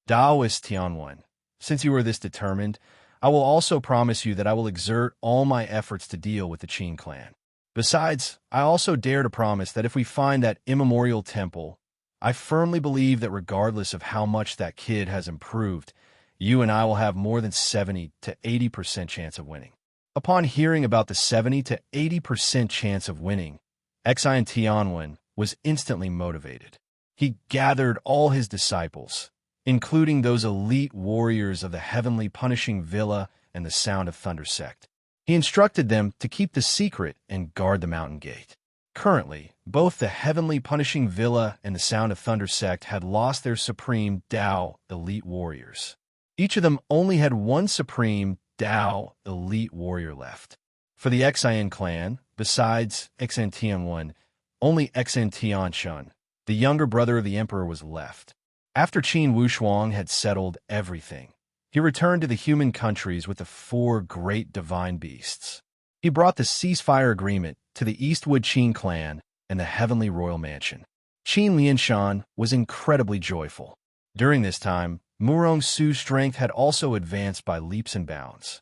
Taoist Tianwen, since you are this determined, I will also promise you that I will exert all my efforts to deal with the Qin clan. Besides, I also dare to promise that if we find that immemorial temple, I firmly believe that regardless of how much that kid has improved, you and I will have more than 70 to 80% chance of winning. Upon hearing about the 70 to 80% chance of winning, Xian Tianwen was instantly motivated. He gathered all his disciples, including those elite warriors of the Heavenly Punishing Villa and the Sound of Thunder sect. He instructed them to keep the secret and guard the mountain gate. Currently, both the Heavenly Punishing Villa and the Sound of Thunder sect had lost their supreme Dao elite warriors. Each of them only had one supreme Dao elite warrior left. For the Xian clan, besides Xan Tianwen, only Xan Tianshun, the younger brother of the emperor, was left. After Qin Wushuang had settled everything, he returned to the human countries with the 4 great divine beasts. He brought the ceasefire agreement to the Eastwood Qin clan and the Heavenly Royal Mansion. Qin Lianshan was incredibly joyful. During this time, Murong Su's strength had also advanced by leaps and bounds.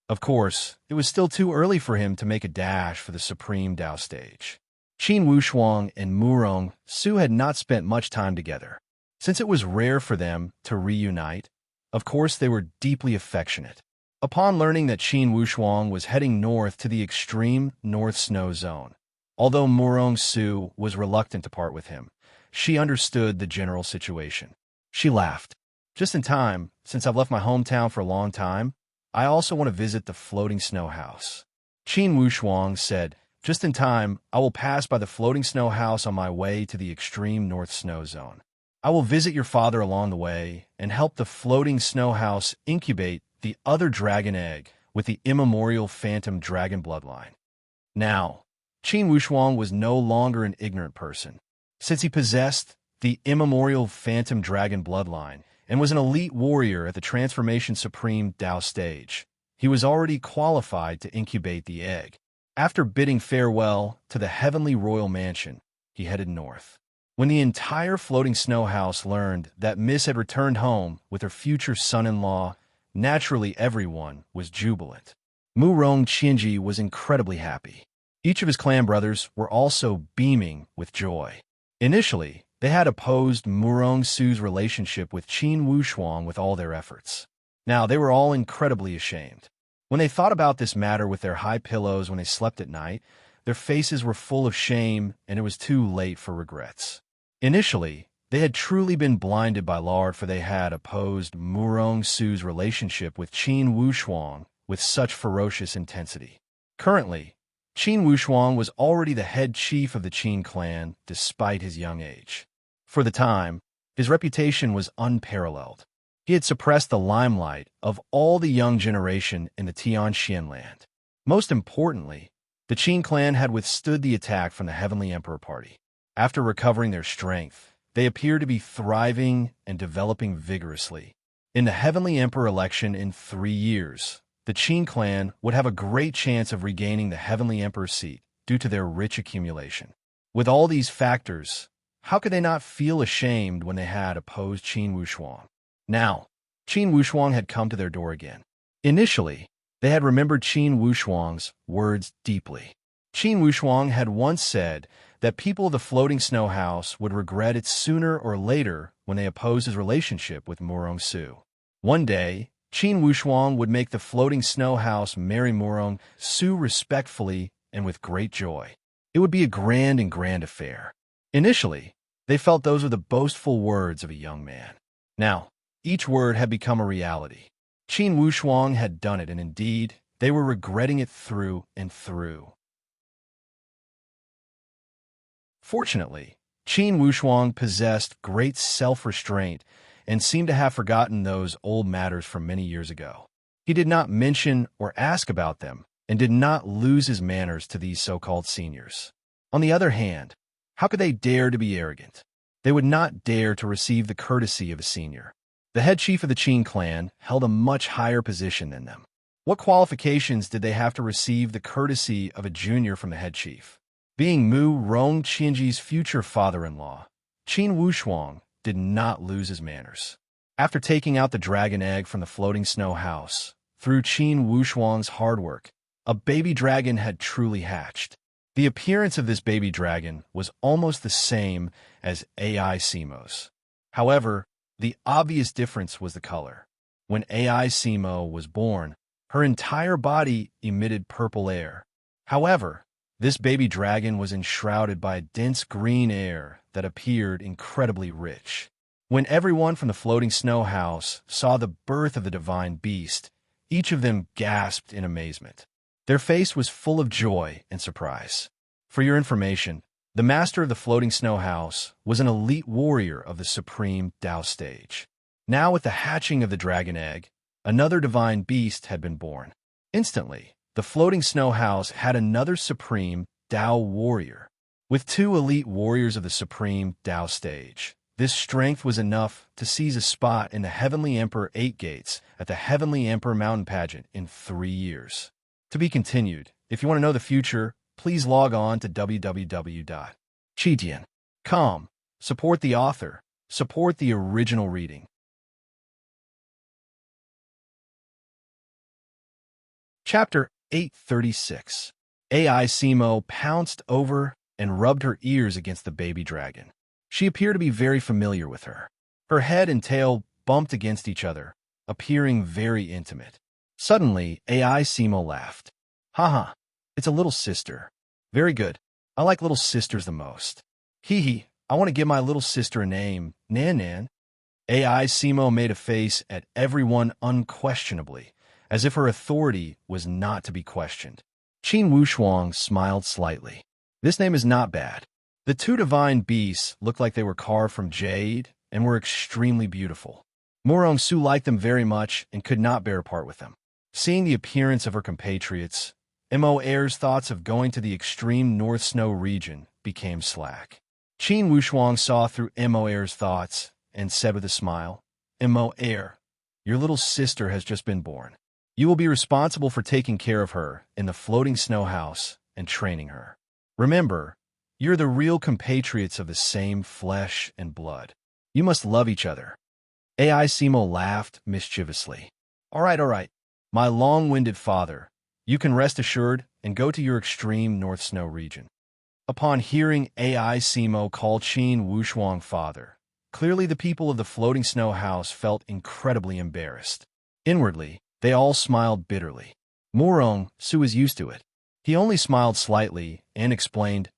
Of course, it was still too early for him to make a dash for the Supreme Dao stage. Qin Wushuang and Murong Su had not spent much time together. Since it was rare for them to reunite, of course they were deeply affectionate. Upon learning that Qin Wushuang was heading north to the extreme North Snow Zone, although Murong Su was reluctant to part with him, she understood the general situation. She laughed. Just in time, since I've left my hometown for a long time, I also want to visit the floating snow house. Qin Wushuang said, just in time, I will pass by the floating snow house on my way to the extreme North Snow Zone. I will visit your father along the way and help the floating snow house incubate the other dragon egg with the immemorial phantom dragon bloodline. Now, Qin Wushuang was no longer an ignorant person. Since he possessed the immemorial phantom dragon bloodline and was an elite warrior at the Transformation Supreme Dao stage, he was already qualified to incubate the egg. After bidding farewell to the Heavenly Royal Mansion, he headed north. When the entire floating snow house learned that Miss had returned home with her future son-in-law, naturally everyone was jubilant. Murong Qianji was incredibly happy. Each of his clan brothers were also beaming with joy. Initially, they had opposed Murong Su's relationship with Qin Wushuang with all their efforts. Now they were all incredibly ashamed. When they thought about this matter with their high pillows when they slept at night, their faces were full of shame and it was too late for regrets. Initially, they had truly been blinded by lard, for they had opposed Murong Su's relationship with Qin Wushuang with such ferocious intensity. Currently, Qin Wushuang was already the head chief of the Qin clan despite his young age. For the time, His reputation was unparalleled. He had suppressed the limelight of all the young generation in the Tianxian land. Most importantly, the Qin clan had withstood the attack from the Heavenly Emperor party. After recovering their strength, they appeared to be thriving and developing vigorously. In the Heavenly Emperor election in 3 years, the Qin clan would have a great chance of regaining the Heavenly Emperor's seat due to their rich accumulation. With all these factors, how could they not feel ashamed when they had opposed Qin Wushuang? Now, Qin Wushuang had come to their door again. Initially, they had remembered Qin Wushuang's words deeply. Qin Wushuang had once said that people of the Floating Snow House would regret it sooner or later when they opposed his relationship with Murong Su. One day, Qin Wushuang would make the Floating Snow House marry Murong Su respectfully and with great joy. It would be a grand affair. Initially, they felt those were the boastful words of a young man. Now, each word had become a reality. Qin Wushuang had done it, and indeed, they were regretting it through and through. Fortunately, Qin Wushuang possessed great self-restraint and seemed to have forgotten those old matters from many years ago. He did not mention or ask about them, and did not lose his manners to these so-called seniors. On the other hand, how could they dare to be arrogant? They would not dare to receive the courtesy of a senior. The head chief of the Qin clan held a much higher position than them. What qualifications did they have to receive the courtesy of a junior from the head chief? Being Mu Rong Qianji's future father-in-law, Qin Wushuang did not lose his manners. After taking out the dragon egg from the Floating Snow House, through Qin Wushuang's hard work, a baby dragon had truly hatched. The appearance of this baby dragon was almost the same as AI Simo's. However, the obvious difference was the color. When AI Simo was born, her entire body emitted purple air. However, this baby dragon was enshrouded by a dense green air that appeared incredibly rich. When everyone from the Floating Snow House saw the birth of the divine beast, each of them gasped in amazement. Their face was full of joy and surprise. For your information, the master of the Floating Snow House was an elite warrior of the Supreme Tao stage. Now, with the hatching of the dragon egg, another divine beast had been born. Instantly, the Floating Snow House had another Supreme Tao warrior. With 2 elite warriors of the Supreme Tao stage, this strength was enough to seize a spot in the Heavenly Emperor 8 Gates at the Heavenly Emperor Mountain Pageant in 3 years. To be continued. If you want to know the future, please log on to www.chidian.com. Support the author. Support the original reading. Chapter 836. AI Simo pounced over and rubbed her ears against the baby dragon. She appeared to be very familiar with her. Her head and tail bumped against each other, appearing very intimate. Suddenly, AI Simo laughed. Haha, it's a little sister. Very good. I like little sisters the most. Hee hee, I want to give my little sister a name, Nan Nan. AI Simo made a face at everyone unquestionably, as if her authority was not to be questioned. Qin Wushuang smiled slightly. This name is not bad. The 2 divine beasts looked like they were carved from jade and were extremely beautiful. Murong Su liked them very much and could not bear a part with them. Seeing the appearance of her compatriots, Mo Air's thoughts of going to the extreme North Snow region became slack. Qin Wushuang saw through Mo Air's thoughts and said with a smile, Mo Air, your little sister has just been born. You will be responsible for taking care of her in the Floating Snow House and training her. Remember, you're the real compatriots of the same flesh and blood. You must love each other. AI Simo laughed mischievously. All right. My long-winded father, you can rest assured and go to your extreme North Snow region. Upon hearing AI Simo call Qin Wushuang father, clearly the people of the Floating Snow House felt incredibly embarrassed. Inwardly, they all smiled bitterly. Murong Su was used to it. He only smiled slightly and explained,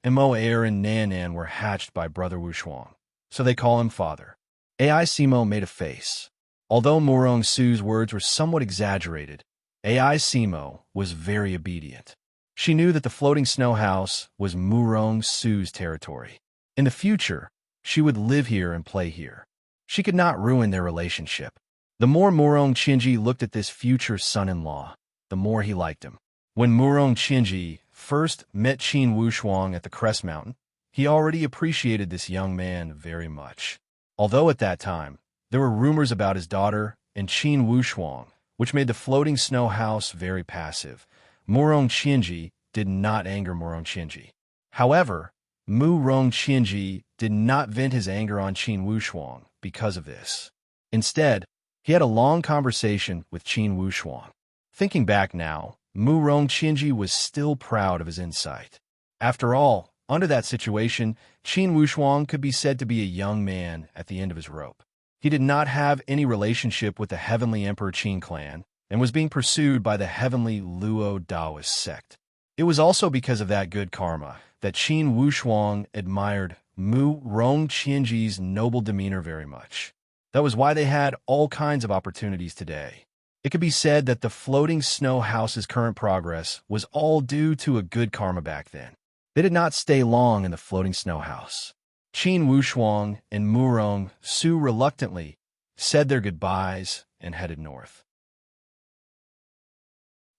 Mo Air and Nan Nan were hatched by Brother Wushuang, so they call him father. AI Simo made a face. Although Murong Su's words were somewhat exaggerated, AI Simo was very obedient. She knew that the Floating Snow House was Murong Su's territory. In the future, She would live here and play here. She could not ruin their relationship. The more Murong Qinji looked at this future son-in-law, the more he liked him. When Murong Qinji first met Qin Wushuang at the Crest Mountain, he already appreciated this young man very much. Although at that time, there were rumors about his daughter and Qin Wushuang, which made the floating snow house very passive. Murong Qinji did not anger Murong Qinji. However, Murong Qinji did not vent his anger on Qin Wushuang because of this. Instead, he had a long conversation with Qin Wushuang. Thinking back now, Murong Qinji was still proud of his insight. After all, under that situation, Qin Wushuang could be said to be a young man at the end of his rope. He did not have any relationship with the Heavenly Emperor Qin clan and was being pursued by the Heavenly Luo Taoist sect. It was also because of that good karma that Qin Wushuang admired Murong Qinji's noble demeanor very much. That was why they had all kinds of opportunities today. It could be said that the floating snow house's current progress was all due to a good karma back then. They did not stay long in the floating snow house. Qin Wushuang and Murong Su reluctantly said their goodbyes and headed north.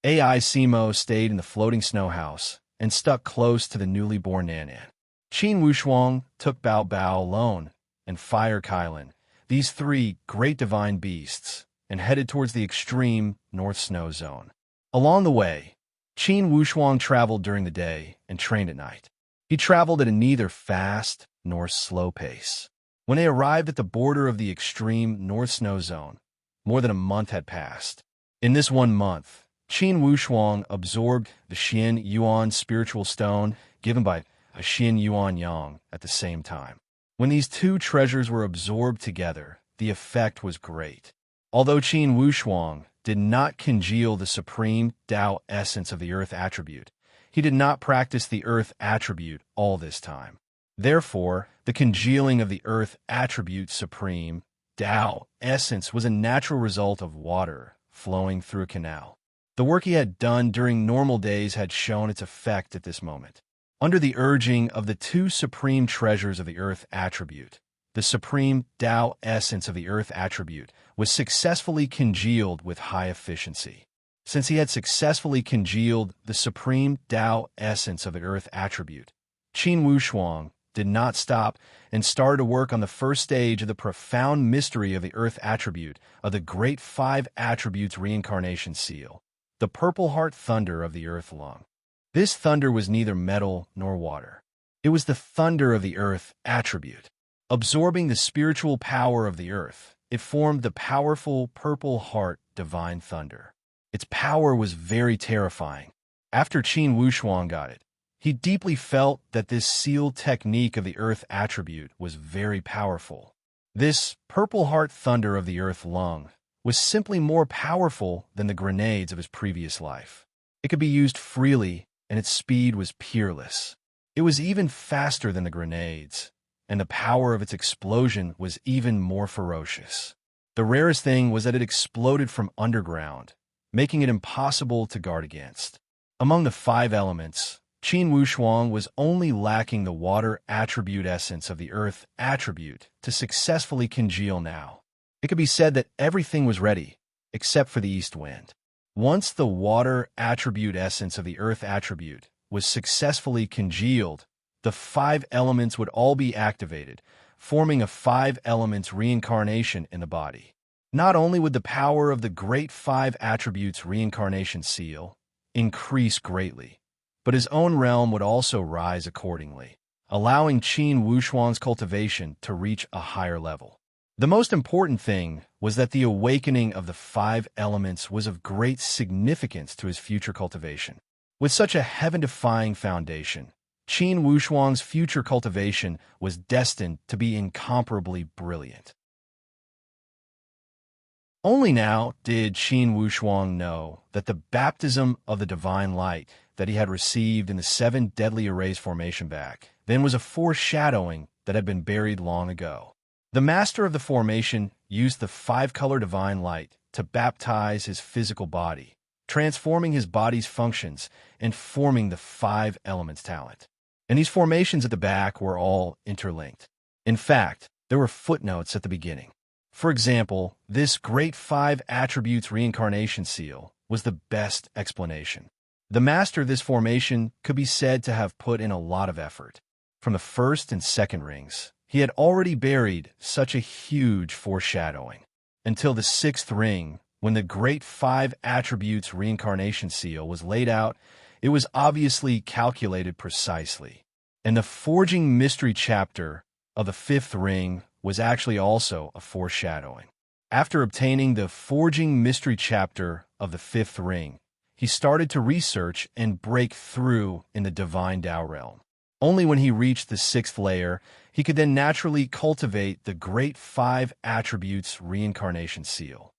Ai Simo stayed in the floating snow house and stuck close to the newly born Nanan. Qin Wushuang took Bao Bao alone and Fire Kailan, these three great divine beasts, and headed towards the extreme North Snow Zone. Along the way, Qin Wushuang traveled during the day and trained at night. He traveled at a neither fast nor slow pace. When they arrived at the border of the extreme North Snow Zone, more than a month had passed. In this 1 month, Qin Wushuang absorbed the Xian Yuan spiritual stone given by a Xian Yuan Yang at the same time. When these two treasures were absorbed together, the effect was great. Although Qin Wushuang did not congeal the supreme Tao essence of the earth attribute, he did not practice the earth attribute all this time. Therefore, the congealing of the earth attribute supreme Tao essence was a natural result of water flowing through a canal. The work he had done during normal days had shown its effect at this moment. Under the urging of the two supreme treasures of the earth attribute, the supreme Tao essence of the earth attribute was successfully congealed with high efficiency. Since he had successfully congealed the supreme Tao essence of the earth attribute, Qin Wushuang did not stop and started to work on the first stage of the profound mystery of the earth attribute of the great 5 attributes reincarnation seal, the purple heart thunder of the earth lung. This thunder was neither metal nor water. It was the thunder of the earth attribute. Absorbing the spiritual power of the earth, it formed the powerful purple heart divine thunder. Its power was very terrifying. After Qin Wushuang got it, he deeply felt that this sealed technique of the earth attribute was very powerful. This purple heart thunder of the earth lung was simply more powerful than the grenades of his previous life. It could be used freely, and its speed was peerless. It was even faster than the grenades, and the power of its explosion was even more ferocious. The rarest thing was that it exploded from underground, making it impossible to guard against. Among the 5 elements, Qin Wushuang was only lacking the water attribute essence of the earth attribute to successfully congeal now. It could be said that everything was ready, except for the east wind. Once the water attribute essence of the earth attribute was successfully congealed, the 5 elements would all be activated, forming a 5 elements reincarnation in the body. Not only would the power of the great 5 attributes reincarnation seal increase greatly, but his own realm would also rise accordingly, allowing Qin Wushuang's cultivation to reach a higher level. The most important thing was that the awakening of the 5 elements was of great significance to his future cultivation. With such a heaven-defying foundation, Qin Wushuang's future cultivation was destined to be incomparably brilliant. Only now did Qin Wushuang know that the baptism of the divine light that he had received in the 7 deadly arrays formation back then was a foreshadowing that had been buried long ago. The master of the formation used the 5-color divine light to baptize his physical body, transforming his body's functions and forming the 5 elements talent. And these formations at the back were all interlinked. In fact, there were footnotes at the beginning. For example, this Great Five Attributes Reincarnation Seal was the best explanation. The master of this formation could be said to have put in a lot of effort. From the first and second rings, he had already buried such a huge foreshadowing. Until the sixth ring, when the Great Five Attributes Reincarnation Seal was laid out, it was obviously calculated precisely. And the Forging Mystery chapter of the fifth ring was actually also a foreshadowing. After obtaining the Forging Mystery chapter of the fifth ring, he started to research and break through in the Divine Tao realm. Only when he reached the sixth layer, he could then naturally cultivate the Great Five Attributes Reincarnation Seal.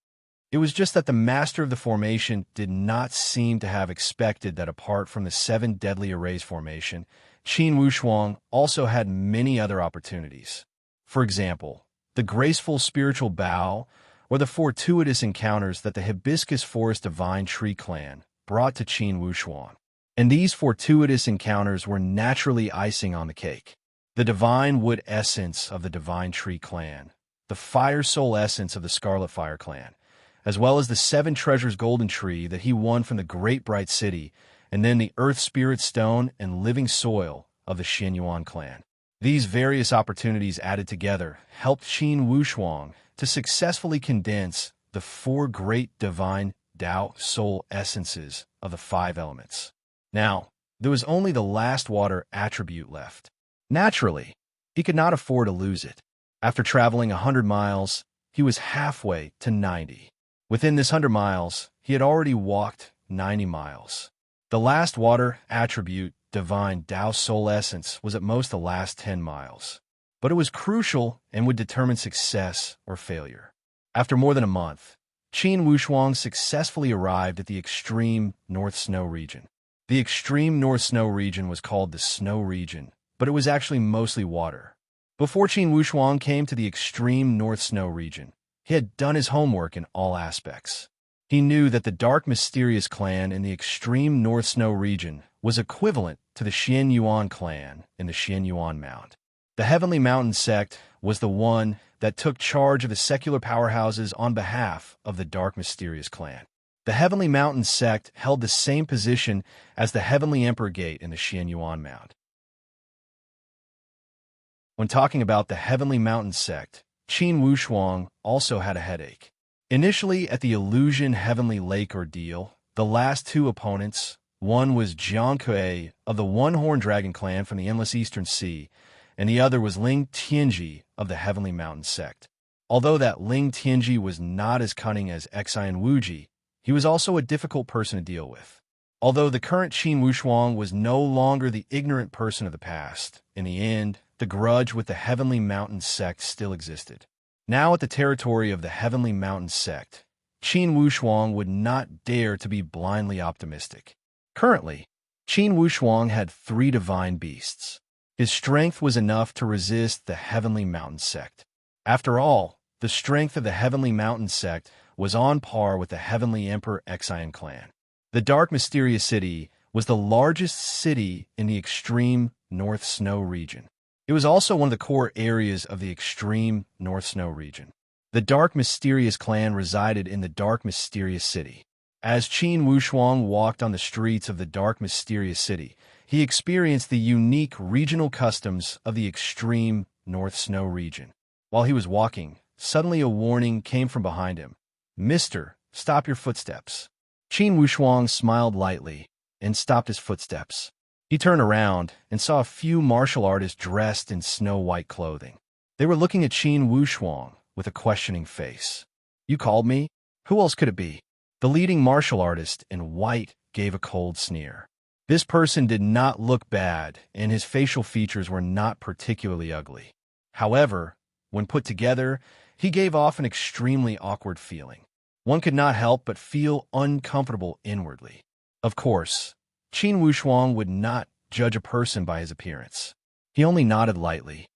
It was just that the master of the formation did not seem to have expected that apart from the seven deadly arrays formation, Qin Wushuang also had many other opportunities. For example, the graceful spiritual bow or the fortuitous encounters that the Hibiscus Forest Divine Tree Clan brought to Qin Wushuang. And these fortuitous encounters were naturally icing on the cake. The divine wood essence of the Divine Tree Clan, the fire soul essence of the Scarlet Fire Clan, as well as the seven treasures golden tree that he won from the Great Bright City, and then the Earth Spirit Stone and living soil of the Xianyuan clan. These various opportunities added together helped Qin Wushuang to successfully condense the four great divine Tao soul essences of the five elements. Now, there was only the last water attribute left. Naturally, he could not afford to lose it. After traveling 100 miles, he was halfway to 90. Within this 100 miles, he had already walked 90 miles. The last water attribute, divine Tao soul essence, was at most the last 10 miles. But it was crucial and would determine success or failure. After more than a month, Qin Wushuang successfully arrived at the extreme North Snow region. The extreme North Snow region was called the Snow region, but it was actually mostly water. Before Qin Wushuang came to the extreme North Snow region, he had done his homework in all aspects. He knew that the Dark Mysterious clan in the extreme North Snow region was equivalent to the Xianyuan clan in the Xianyuan Mound. The Heavenly Mountain sect was the one that took charge of the secular powerhouses on behalf of the Dark Mysterious clan. The Heavenly Mountain sect held the same position as the Heavenly Emperor Gate in the Xianyuan Mound. When talking about the Heavenly Mountain sect, Qin Wushuang also had a headache. Initially, at the Illusion Heavenly Lake ordeal, the last two opponents, one was Jiang Kuei of the One-Horned Dragon clan from the Endless Eastern Sea, and the other was Ling Tianji of the Heavenly Mountain sect. Although that Ling Tianji was not as cunning as Xian Wuji, he was also a difficult person to deal with. Although the current Qin Wushuang was no longer the ignorant person of the past, in the end, the grudge with the Heavenly Mountain sect still existed. Now at the territory of the Heavenly Mountain sect, Qin Wushuang would not dare to be blindly optimistic. Currently, Qin Wushuang had 3 divine beasts. His strength was enough to resist the Heavenly Mountain sect. After all, the strength of the Heavenly Mountain sect was on par with the Heavenly Emperor Xian clan. The Dark Mysterious City was the largest city in the extreme North Snow region. It was also one of the core areas of the extreme North Snow region. The Dark Mysterious clan resided in the Dark Mysterious City. As Qin Wushuang walked on the streets of the Dark Mysterious City, he experienced the unique regional customs of the extreme North Snow region. While he was walking, suddenly a warning came from behind him. "Mister, stop your footsteps." Qin Wushuang smiled lightly and stopped his footsteps. He turned around and saw a few martial artists dressed in snow-white clothing. They were looking at Qin Wushuang with a questioning face. "You called me? Who else could it be?" The leading martial artist in white gave a cold sneer. This person did not look bad, and his facial features were not particularly ugly. However, when put together, he gave off an extremely awkward feeling. One could not help but feel uncomfortable inwardly. Of course, Qin Wushuang would not judge a person by his appearance. He only nodded lightly.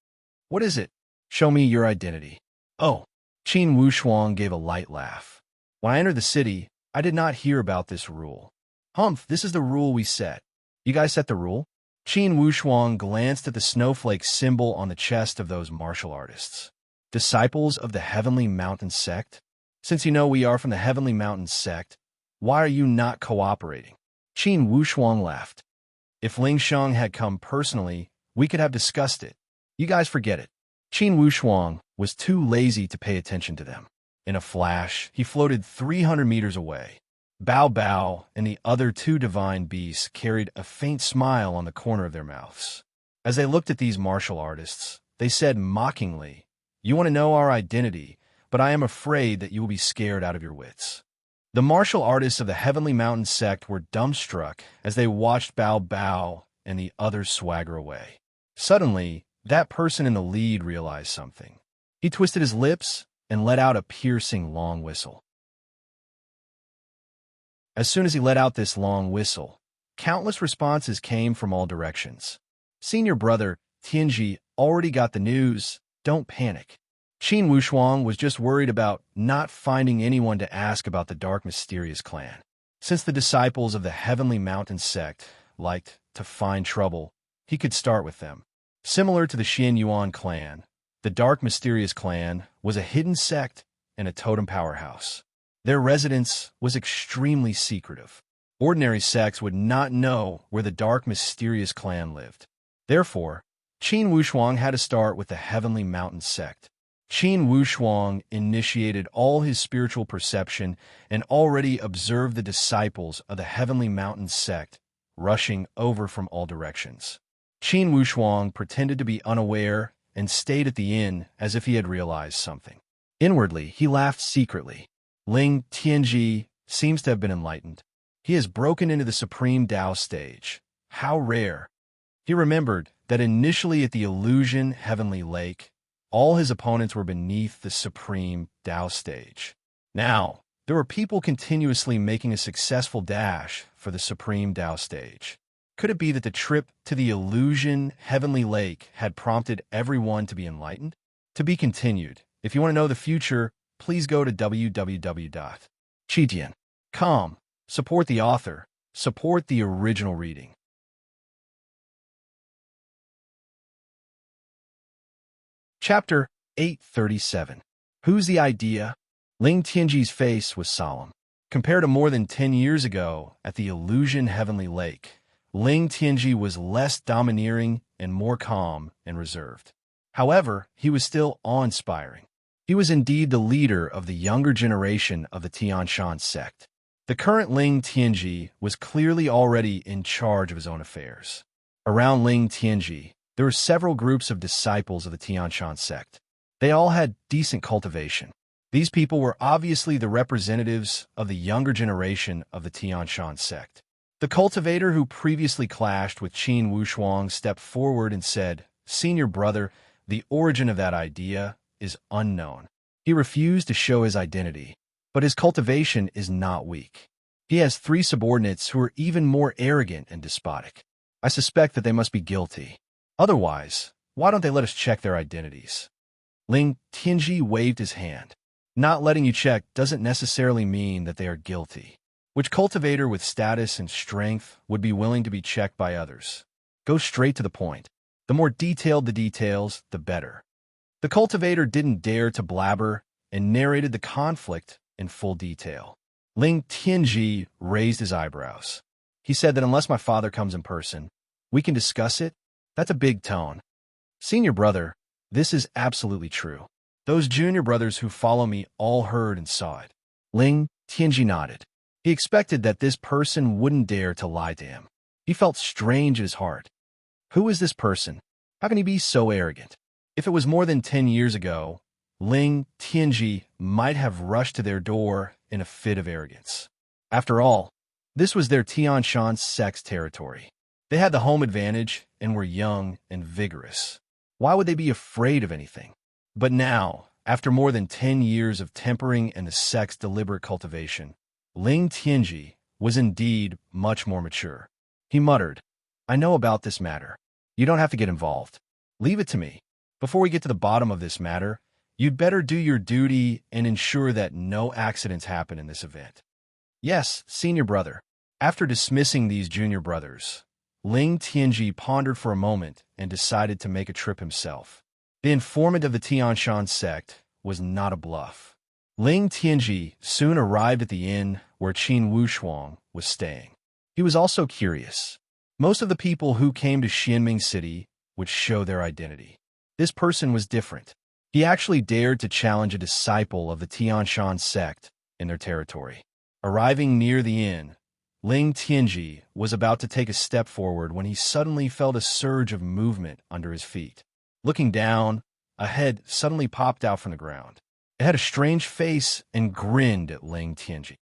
"What is it? Show me your identity." "Oh." Qin Wushuang gave a light laugh. "When I entered the city, I did not hear about this rule." "Humph, this is the rule we set." "You guys set the rule?" Qin Wushuang glanced at the snowflake symbol on the chest of those martial artists. Disciples of the Heavenly Mountain Sect? Since you know we are from the Heavenly Mountain Sect, why are you not cooperating? Qin Wushuang laughed. If Ling Sheng had come personally, we could have discussed it. You guys forget it. Qin Wushuang was too lazy to pay attention to them. In a flash, he floated 300 meters away. Bao Bao and the other two divine beasts carried a faint smile on the corner of their mouths. As they looked at these martial artists, they said mockingly, "You want to know our identity, but I am afraid that you will be scared out of your wits." The martial artists of the Heavenly Mountain Sect were dumbstruck as they watched Bao Bao and the others swagger away. Suddenly, that person in the lead realized something. He twisted his lips and let out a piercing long whistle. As soon as he let out this long whistle, countless responses came from all directions. Senior brother, Tianji, already got the news. Don't panic. Qin Wushuang was just worried about not finding anyone to ask about the dark mysterious clan. Since the disciples of the Heavenly Mountain Sect liked to find trouble, he could start with them. Similar to the Xian Yuan clan, the dark mysterious clan was a hidden sect and a totem powerhouse. Their residence was extremely secretive. Ordinary sects would not know where the dark mysterious clan lived. Therefore, Qin Wushuang had to start with the Heavenly Mountain Sect. Qin Wushuang initiated all his spiritual perception and already observed the disciples of the Heavenly Mountain Sect rushing over from all directions. Qin Wushuang pretended to be unaware and stayed at the inn as if he had realized something. Inwardly, he laughed secretly. Ling Tianji seems to have been enlightened. He has broken into the Supreme Tao stage. How rare. He remembered that initially at the Illusion Heavenly Lake, all his opponents were beneath the Supreme Tao stage. Now, there were people continuously making a successful dash for the Supreme Tao stage. Could it be that the trip to the Illusion Heavenly Lake had prompted everyone to be enlightened? To be continued. If you want to know the future, please go to www.chidian.com. Support the author. Support the original reading. Chapter 837. Who's the idea? Ling Tianji's face was solemn. Compared to more than 10 years ago at the Illusion Heavenly Lake, Ling Tianji was less domineering and more calm and reserved. However, he was still awe-inspiring. He was indeed the leader of the younger generation of the Tianshan sect. The current Ling Tianji was clearly already in charge of his own affairs. Around Ling Tianji, there were several groups of disciples of the Tianshan sect. They all had decent cultivation. These people were obviously the representatives of the younger generation of the Tianshan sect. The cultivator who previously clashed with Qin Wushuang stepped forward and said, "Senior brother, the origin of that idea is unknown." He refused to show his identity, but his cultivation is not weak. He has 3 subordinates who are even more arrogant and despotic. I suspect that they must be guilty. Otherwise, why don't they let us check their identities? Ling Tianji waved his hand. Not letting you check doesn't necessarily mean that they are guilty. Which cultivator with status and strength would be willing to be checked by others? Go straight to the point. The more detailed the details, the better. The cultivator didn't dare to blabber and narrated the conflict in full detail. Ling Tianji raised his eyebrows. He said that unless my father comes in person, we can discuss it. That's a big tone. Senior brother, this is absolutely true. Those junior brothers who follow me all heard and saw it. Ling Tianji nodded. He expected that this person wouldn't dare to lie to him. He felt strange in his heart. Who is this person? How can he be so arrogant? If it was more than 10 years ago, Ling Tianji might have rushed to their door in a fit of arrogance. After all, this was their Tianshan sect's territory. They had the home advantage and were young and vigorous. Why would they be afraid of anything? But now, after more than 10 years of tempering and the sect's deliberate cultivation, Ling Tianji was indeed much more mature. He muttered, "I know about this matter. You don't have to get involved. Leave it to me. Before we get to the bottom of this matter, you'd better do your duty and ensure that no accidents happen in this event." "Yes, senior brother." After dismissing these junior brothers, Ling Tianji pondered for a moment and decided to make a trip himself. The informant of the Tianshan sect was not a bluff. Ling Tianji soon arrived at the inn where Qin Wushuang was staying. He was also curious. Most of the people who came to Xianming City would show their identity. This person was different. He actually dared to challenge a disciple of the Tianshan sect in their territory. Arriving near the inn, Ling Tianji was about to take a step forward when he suddenly felt a surge of movement under his feet. Looking down, a head suddenly popped out from the ground. It had a strange face and grinned at Ling Tianji.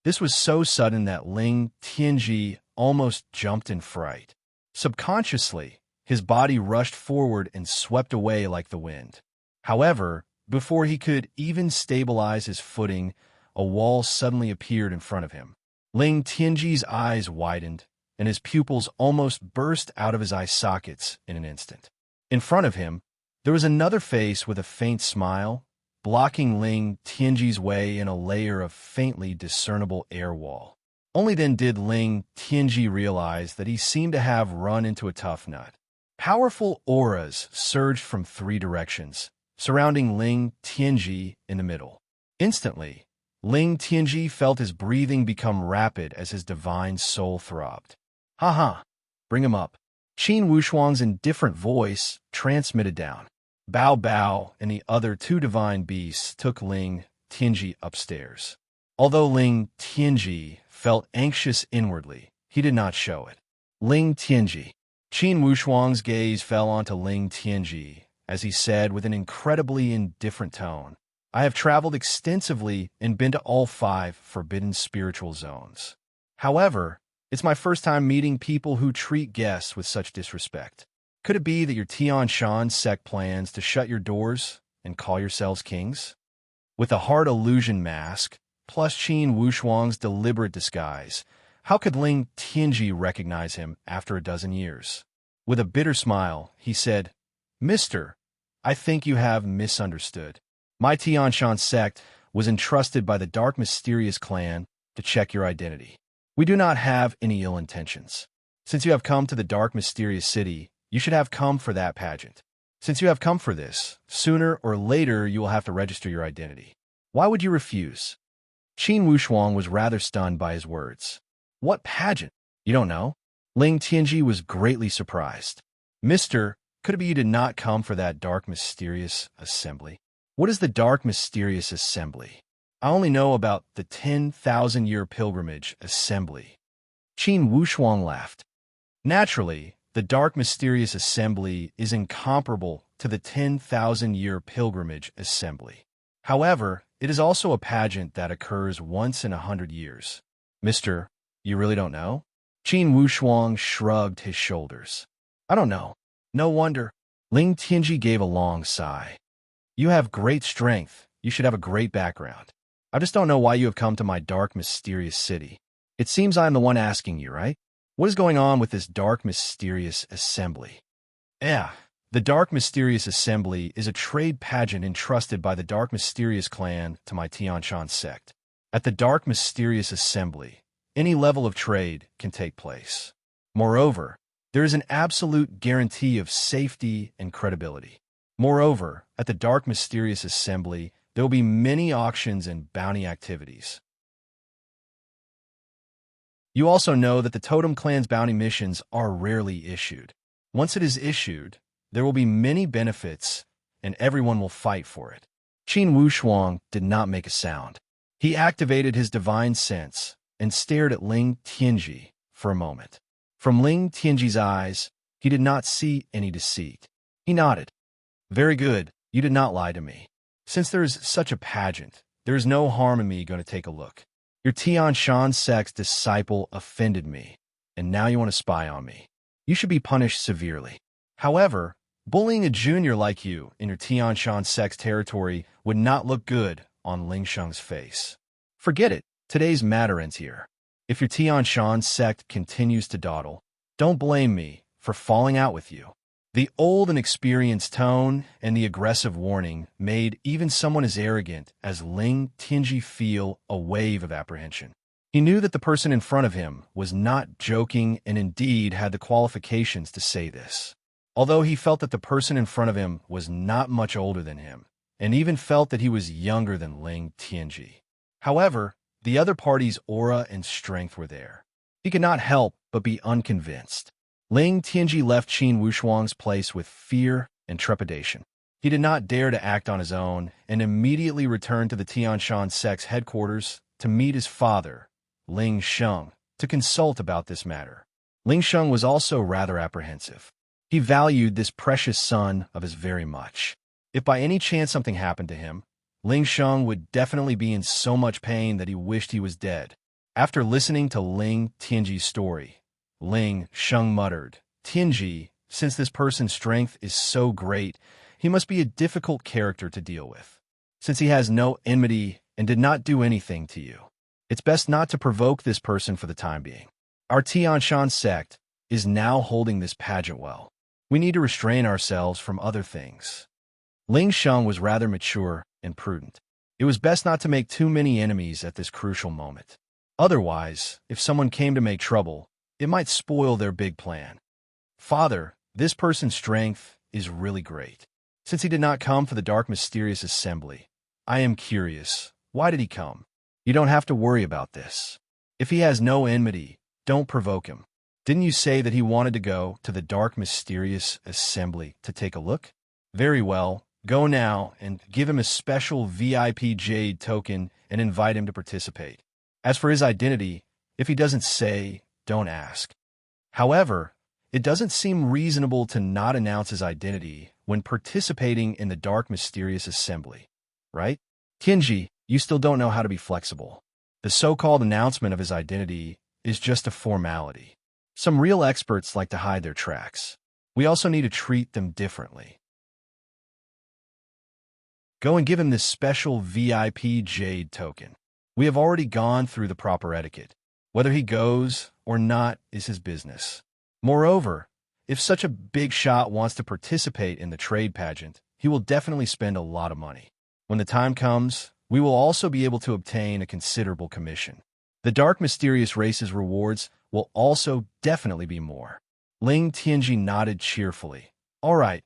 This was so sudden that Ling Tianji almost jumped in fright. Subconsciously, his body rushed forward and swept away like the wind. However, before he could even stabilize his footing, a wall suddenly appeared in front of him. Ling Tianji's eyes widened, and his pupils almost burst out of his eye sockets in an instant. In front of him, there was another face with a faint smile, blocking Ling Tianji's way in a layer of faintly discernible air wall. Only then did Ling Tianji realize that he seemed to have run into a tough nut. Powerful auras surged from 3 directions, surrounding Ling Tianji in the middle. Instantly, Ling Tianji felt his breathing become rapid as his divine soul throbbed. "Ha ha! Bring him up." Qin Wushuang's indifferent voice transmitted down. Bao Bao and the other 2 divine beasts took Ling Tianji upstairs. Although Ling Tianji felt anxious inwardly, he did not show it. Ling Tianji. Qin Wushuang's gaze fell onto Ling Tianji as he said with an incredibly indifferent tone, "I have traveled extensively and been to all 5 forbidden spiritual zones. However, it's my first time meeting people who treat guests with such disrespect. Could it be that your Tianshan sect plans to shut your doors and call yourselves kings?" With a hard illusion mask, plus Qin Wushuang's deliberate disguise, how could Ling Tianji recognize him after a dozen years? With a bitter smile, he said, "Mister, I think you have misunderstood. My Tianshan sect was entrusted by the Dark Mysterious Clan to check your identity. We do not have any ill intentions. Since you have come to the Dark Mysterious City, you should have come for that pageant. Since you have come for this, sooner or later you will have to register your identity. Why would you refuse?" Qin Wushuang was rather stunned by his words. "What pageant? You don't know?" Ling Tianji was greatly surprised. "Mister, could it be you did not come for that Dark Mysterious Assembly?" "What is the Dark Mysterious Assembly? I only know about the 10,000-year pilgrimage assembly." Qin Wushuang laughed. "Naturally, the Dark Mysterious Assembly is incomparable to the 10,000-year pilgrimage assembly. However, it is also a pageant that occurs once in 100 years. Mister, you really don't know?" Qin Wushuang shrugged his shoulders. "I don't know." "No wonder." Ling Tianji gave a long sigh. "You have great strength. You should have a great background. I just don't know why you have come to my dark, mysterious city. It seems I am the one asking you, right? What is going on with this dark, mysterious assembly?" The Dark Mysterious Assembly is a trade pageant entrusted by the Dark Mysterious Clan to my Tianshan sect. At the Dark Mysterious Assembly, any level of trade can take place. Moreover, there is an absolute guarantee of safety and credibility. Moreover, at the Dark Mysterious Assembly, there will be many auctions and bounty activities. You also know that the Totem Clan's bounty missions are rarely issued. Once it is issued, there will be many benefits, and everyone will fight for it. Qin Wushuang did not make a sound. He activated his divine sense and stared at Ling Tianji for a moment. From Ling Tianji's eyes, he did not see any deceit. He nodded. "Very good, you did not lie to me. Since there is such a pageant, there is no harm in me going to take a look. Your Tianshan sect's disciple offended me, and now you want to spy on me. You should be punished severely. However, bullying a junior like you in your Tianshan sect's territory would not look good on Ling Sheng's face. Forget it. Today's matter ends here. If your Tianshan sect continues to dawdle, don't blame me for falling out with you." The old and experienced tone and the aggressive warning made even someone as arrogant as Ling Tianji feel a wave of apprehension. He knew that the person in front of him was not joking and indeed had the qualifications to say this. Although he felt that the person in front of him was not much older than him, and even felt that he was younger than Ling Tianji. However, the other party's aura and strength were there. He could not help but be unconvinced. Ling Tianji left Qin Wushuang's place with fear and trepidation. He did not dare to act on his own and immediately returned to the Tianshan sect's headquarters to meet his father, Ling Sheng, to consult about this matter. Ling Sheng was also rather apprehensive. He valued this precious son of his very much. If by any chance something happened to him, Ling Sheng would definitely be in so much pain that he wished he was dead. After listening to Ling Tianji's story, Ling Sheng muttered, "Tianji, since this person's strength is so great, he must be a difficult character to deal with. Since he has no enmity and did not do anything to you, it's best not to provoke this person for the time being. Our Tianshan sect is now holding this pageant well. We need to restrain ourselves from other things." Ling Sheng was rather mature and prudent. It was best not to make too many enemies at this crucial moment. Otherwise, if someone came to make trouble, it might spoil their big plan. "Father, this person's strength is really great. Since he did not come for the dark mysterious assembly, I am curious, why did he come? You don't have to worry about this. If he has no enmity, don't provoke him. Didn't you say that he wanted to go to the dark mysterious assembly to take a look? Very well, go now and give him a special VIP jade token and invite him to participate. As for his identity, if he doesn't say, don't ask. However, it doesn't seem reasonable to not announce his identity when participating in the dark mysterious assembly, right? Tianji, you still don't know how to be flexible. The so-called announcement of his identity is just a formality. Some real experts like to hide their tracks. We also need to treat them differently. Go and give him this special VIP jade token. We have already gone through the proper etiquette. Whether he goes or not is his business. Moreover, if such a big shot wants to participate in the trade pageant, he will definitely spend a lot of money. When the time comes, we will also be able to obtain a considerable commission. The dark mysterious race's rewards will also definitely be more. Ling Tianji nodded cheerfully. All right,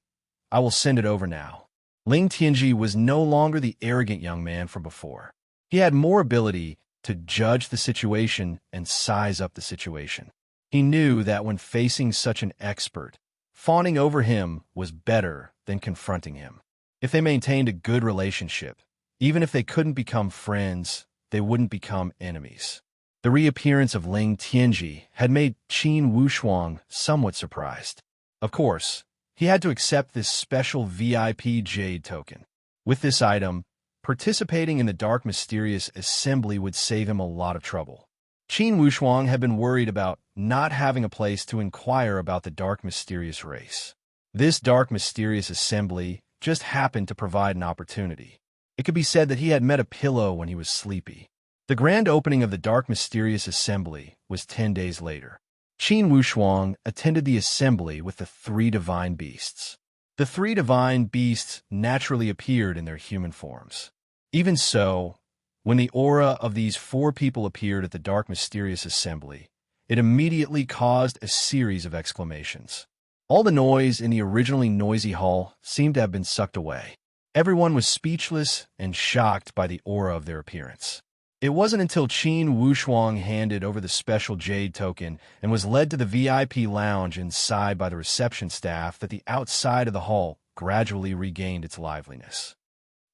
I will send it over now. Ling Tianji was no longer the arrogant young man from before. He had more ability to judge the situation and size up the situation. He knew that when facing such an expert, fawning over him was better than confronting him. If they maintained a good relationship, even if they couldn't become friends, they wouldn't become enemies. The reappearance of Ling Tianji had made Qin Wushuang somewhat surprised. Of course, he had to accept this special VIP jade token. With this item, participating in the dark mysterious assembly would save him a lot of trouble. Qin Wushuang had been worried about not having a place to inquire about the dark mysterious race. This dark mysterious assembly just happened to provide an opportunity. It could be said that he had met a pillow when he was sleepy. The grand opening of the dark mysterious assembly was 10 days later. Qin Wushuang attended the assembly with the 3 divine beasts. The 3 divine beasts naturally appeared in their human forms. Even so, when the aura of these 4 people appeared at the dark mysterious assembly, it immediately caused a series of exclamations. All the noise in the originally noisy hall seemed to have been sucked away. Everyone was speechless and shocked by the aura of their appearance. It wasn't until Qin Wushuang handed over the special jade token and was led to the VIP lounge inside by the reception staff that the outside of the hall gradually regained its liveliness.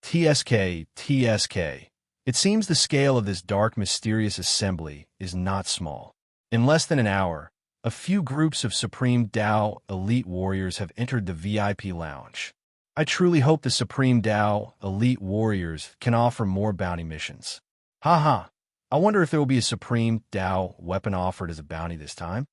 TSK. It seems the scale of this dark mysterious assembly is not small. In less than an hour, a few groups of Supreme Dao elite warriors have entered the VIP lounge. I truly hope the Supreme Dao elite warriors can offer more bounty missions. Haha, I wonder if there will be a Supreme Dao weapon offered as a bounty this time.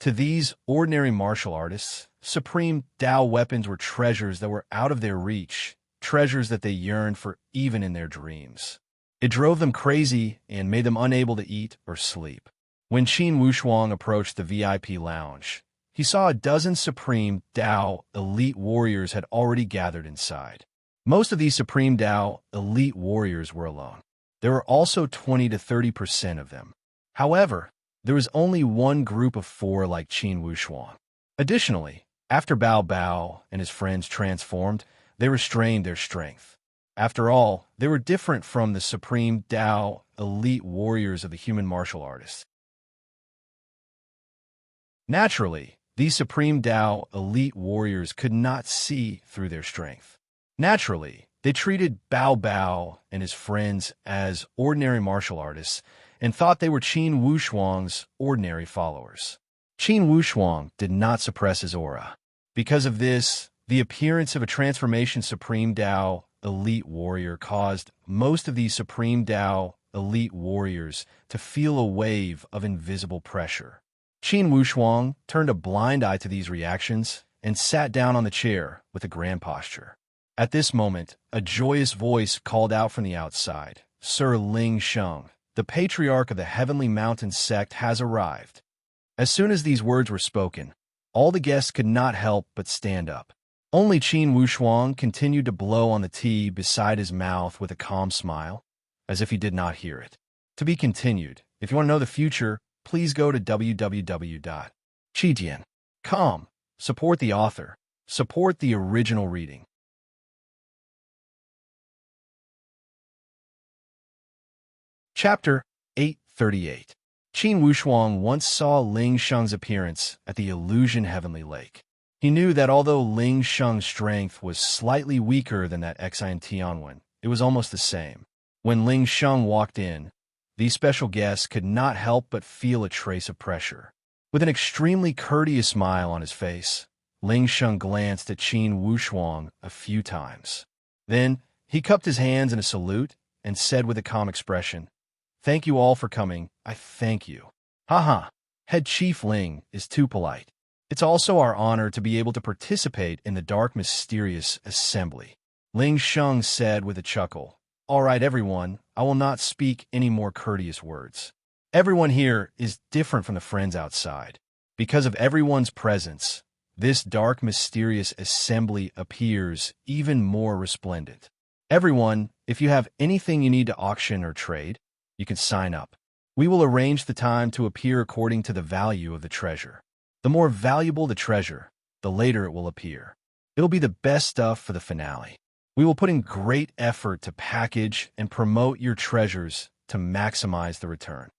To these ordinary martial artists, Supreme Dao weapons were treasures that were out of their reach, treasures that they yearned for even in their dreams. It drove them crazy and made them unable to eat or sleep. When Qin Wushuang approached the VIP lounge, he saw a dozen Supreme Dao elite warriors had already gathered inside. Most of these Supreme Dao elite warriors were alone. There were also 20 to 30% of them. However, there was only one group of 4 like Qin Wushuang. Additionally, after Bao Bao and his friends transformed, they restrained their strength. After all, they were different from the supreme Dao elite warriors of the human martial artists. Naturally, these supreme Dao elite warriors could not see through their strength. Naturally, they treated Bao Bao and his friends as ordinary martial artists and thought they were Qin Wushuang's ordinary followers. Qin Wushuang did not suppress his aura. Because of this, the appearance of a transformation Supreme Dao elite warrior caused most of these Supreme Dao elite warriors to feel a wave of invisible pressure. Qin Wushuang turned a blind eye to these reactions and sat down on the chair with a grand posture. At this moment, a joyous voice called out from the outside, "Sir Ling Sheng, the patriarch of the Heavenly Mountain sect has arrived." As soon as these words were spoken, all the guests could not help but stand up. Only Qin Wushuang continued to blow on the tea beside his mouth with a calm smile, as if he did not hear it. To be continued. If you want to know the future, please go to www.qitian.com. Support the author. Support the original reading. Chapter 838. Qin Wushuang once saw Ling Sheng's appearance at the Illusion Heavenly Lake. He knew that although Ling Sheng's strength was slightly weaker than that Xian Tianwen, it was almost the same. When Ling Sheng walked in, these special guests could not help but feel a trace of pressure. With an extremely courteous smile on his face, Ling Sheng glanced at Qin Wushuang a few times. Then, he cupped his hands in a salute and said with a calm expression, "Thank you all for coming, I thank you." Haha, Head Chief Ling is too polite. It's also our honor to be able to participate in the dark mysterious assembly. Ling Sheng said with a chuckle, "All right, everyone, I will not speak any more courteous words. Everyone here is different from the friends outside. Because of everyone's presence, this dark mysterious assembly appears even more resplendent. Everyone, if you have anything you need to auction or trade, you can sign up. We will arrange the time to appear according to the value of the treasure. The more valuable the treasure, the later it will appear. It'll be the best stuff for the finale. We will put in great effort to package and promote your treasures to maximize the return."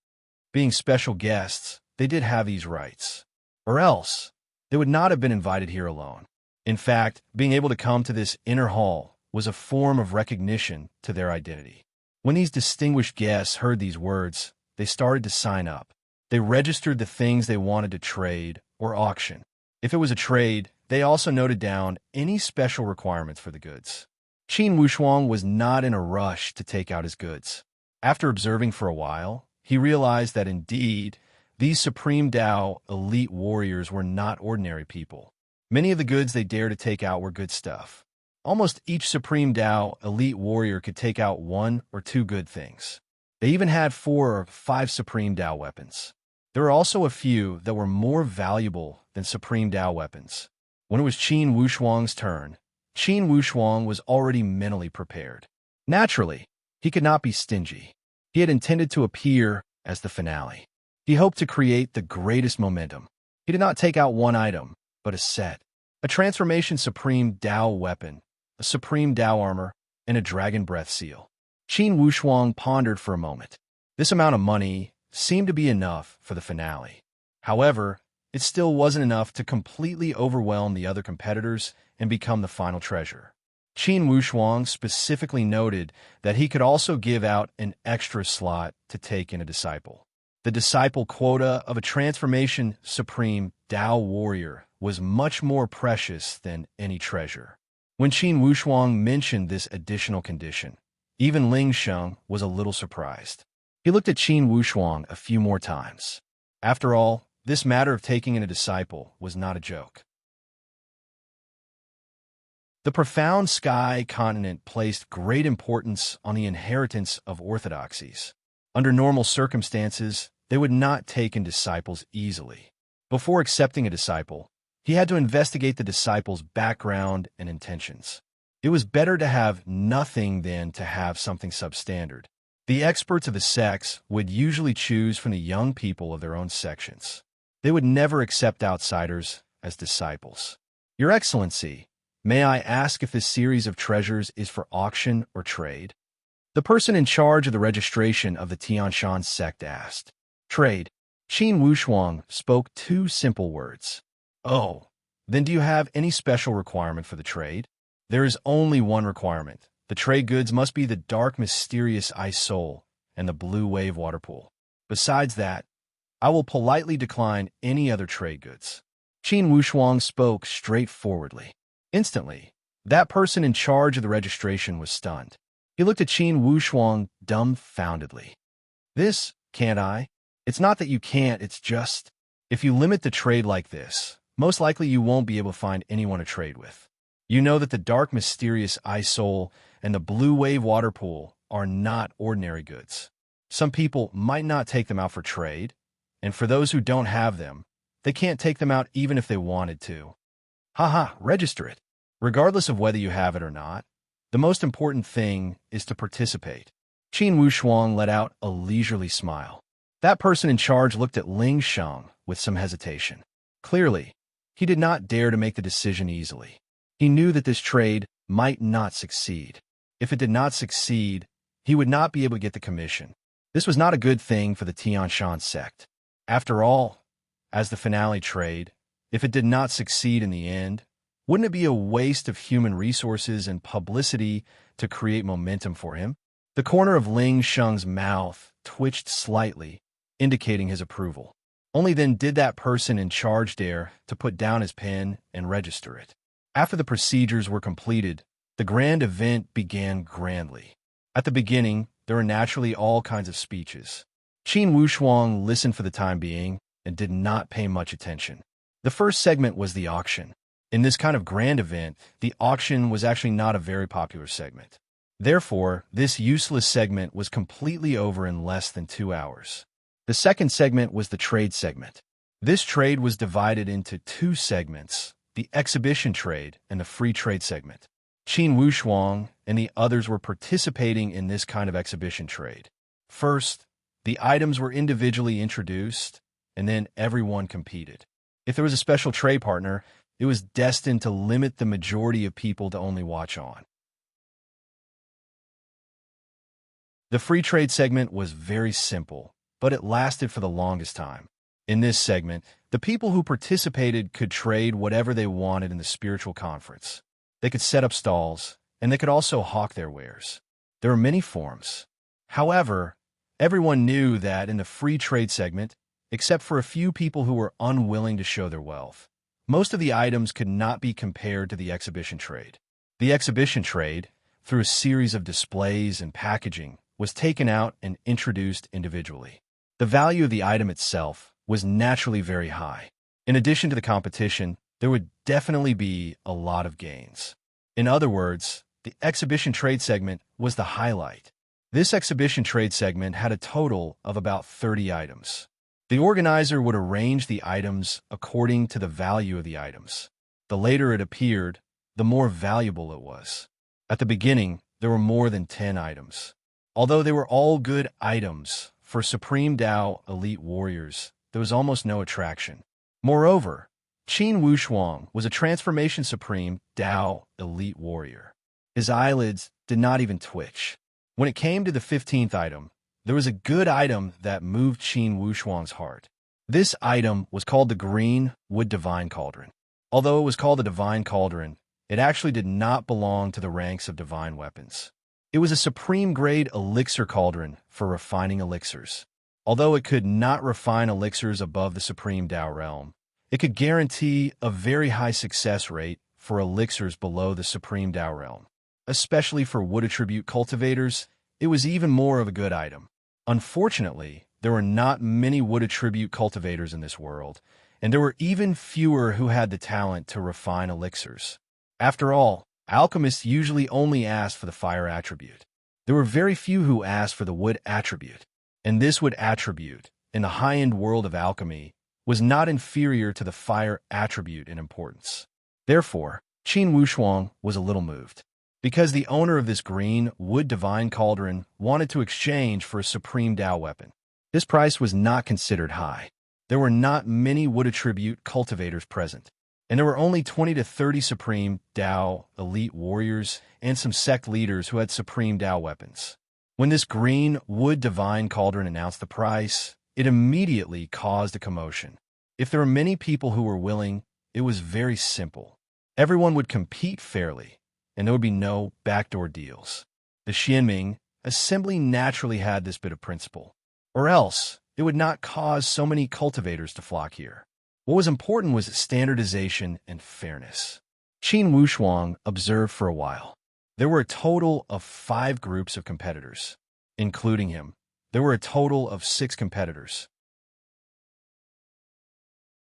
Being special guests, they did have these rights. Or else, they would not have been invited here alone. In fact, being able to come to this inner hall was a form of recognition to their identity. When these distinguished guests heard these words, they started to sign up. They registered the things they wanted to trade or auction. If it was a trade, they also noted down any special requirements for the goods. Qin Wushuang was not in a rush to take out his goods. After observing for a while, he realized that indeed, these Supreme Dao elite warriors were not ordinary people. Many of the goods they dared to take out were good stuff. Almost each Supreme Dao elite warrior could take out 1 or 2 good things. They even had 4 or 5 Supreme Dao weapons. There were also a few that were more valuable than Supreme Dao weapons. When it was Qin Wushuang's turn, Qin Wushuang was already mentally prepared. Naturally, he could not be stingy. He had intended to appear as the finale. He hoped to create the greatest momentum. He did not take out 1 item, but a set. A transformation Supreme Dao weapon, a Supreme Dao armor, and a Dragon Breath seal. Qin Wushuang pondered for a moment. This amount of money seemed to be enough for the finale. However, it still wasn't enough to completely overwhelm the other competitors and become the final treasure. Qin Wushuang specifically noted that he could also give out an extra slot to take in a disciple. The disciple quota of a transformation Supreme Dao warrior was much more precious than any treasure. When Qin Wushuang mentioned this additional condition, even Ling Sheng was a little surprised. He looked at Qin Wushuang a few more times. After all, this matter of taking in a disciple was not a joke. The profound sky continent placed great importance on the inheritance of orthodoxies. Under normal circumstances, they would not take in disciples easily. Before accepting a disciple, he had to investigate the disciple's background and intentions. It was better to have nothing than to have something substandard. The experts of the sects would usually choose from the young people of their own sections. They would never accept outsiders as disciples. Your Excellency, may I ask if this series of treasures is for auction or trade? The person in charge of the registration of the Tianshan sect asked. Trade. Qin Wushuang spoke two simple words. Oh, then do you have any special requirement for the trade? There is only one requirement. The trade goods must be the dark, mysterious ice soul and the blue wave water pool. Besides that, I will politely decline any other trade goods. Qin Wushuang spoke straightforwardly. Instantly, that person in charge of the registration was stunned. He looked at Qin Wushuang dumbfoundedly. This, can't I? It's not that you can't, it's just, if you limit the trade like this, most likely you won't be able to find anyone to trade with. You know that the dark, mysterious ice soul and the blue wave water pool are not ordinary goods. Some people might not take them out for trade, and for those who don't have them, they can't take them out even if they wanted to. Haha, register it. Regardless of whether you have it or not, the most important thing is to participate. Qin Wushuang let out a leisurely smile. That person in charge looked at Ling Sheng with some hesitation. Clearly, he did not dare to make the decision easily. He knew that this trade might not succeed. If it did not succeed, he would not be able to get the commission. This was not a good thing for the Tianshan sect. After all, as the finale trade, if it did not succeed in the end, wouldn't it be a waste of human resources and publicity to create momentum for him? The corner of Ling Sheng's mouth twitched slightly, indicating his approval. Only then did that person in charge dare to put down his pen and register it. After the procedures were completed, the grand event began grandly. At the beginning, there were naturally all kinds of speeches. Qin Wushuang listened for the time being and did not pay much attention. The first segment was the auction. In this kind of grand event, the auction was actually not a very popular segment. Therefore, this useless segment was completely over in less than 2 hours. The second segment was the trade segment. This trade was divided into two segments, the exhibition trade and the free trade segment. Qin Wushuang and the others were participating in this kind of exhibition trade. First, the items were individually introduced, and then everyone competed. If there was a special trade partner, it was destined to limit the majority of people to only watch on. The free trade segment was very simple, but it lasted for the longest time. In this segment, the people who participated could trade whatever they wanted in the spiritual conference. They could set up stalls, and they could also hawk their wares. There were many forms. However, everyone knew that in the free trade segment, except for a few people who were unwilling to show their wealth, most of the items could not be compared to the exhibition trade. The exhibition trade, through a series of displays and packaging, was taken out and introduced individually. The value of the item itself was naturally very high. In addition to the competition, there would definitely be a lot of gains. In other words, the exhibition trade segment was the highlight. This exhibition trade segment had a total of about 30 items. The organizer would arrange the items according to the value of the items. The later it appeared, the more valuable it was. At the beginning, there were more than 10 items. Although they were all good items, for Supreme Tao elite warriors, there was almost no attraction. Moreover, Qin Wushuang was a transformation Supreme Tao elite warrior. His eyelids did not even twitch. When it came to the 15th item, there was a good item that moved Qin Wushuang's heart. This item was called the Green Wood Divine Cauldron. Although it was called the Divine Cauldron, it actually did not belong to the ranks of divine weapons. It was a supreme-grade elixir cauldron for refining elixirs. Although it could not refine elixirs above the Supreme Tao realm, it could guarantee a very high success rate for elixirs below the Supreme Tao realm. Especially for wood attribute cultivators, it was even more of a good item. Unfortunately, there were not many wood attribute cultivators in this world, and there were even fewer who had the talent to refine elixirs. After all, alchemists usually only asked for the fire attribute. There were very few who asked for the wood attribute, and this wood attribute, in the high-end world of alchemy, was not inferior to the fire attribute in importance. Therefore, Qin Wushuang was a little moved. because the owner of this green wood divine cauldron wanted to exchange for a supreme Tao weapon. This price was not considered high. There were not many wood attribute cultivators present, and there were only 20 to 30 supreme Tao elite warriors and some sect leaders who had supreme Tao weapons. When this green wood divine cauldron announced the price, it immediately caused a commotion. If there were many people who were willing, it was very simple. Everyone would compete fairly, and there would be no backdoor deals. The Xianming assembly naturally had this bit of principle, or else it would not cause so many cultivators to flock here. What was important was standardization and fairness. Qin Wushuang observed for a while. There were a total of 5 groups of competitors. Including him, there were a total of 6 competitors.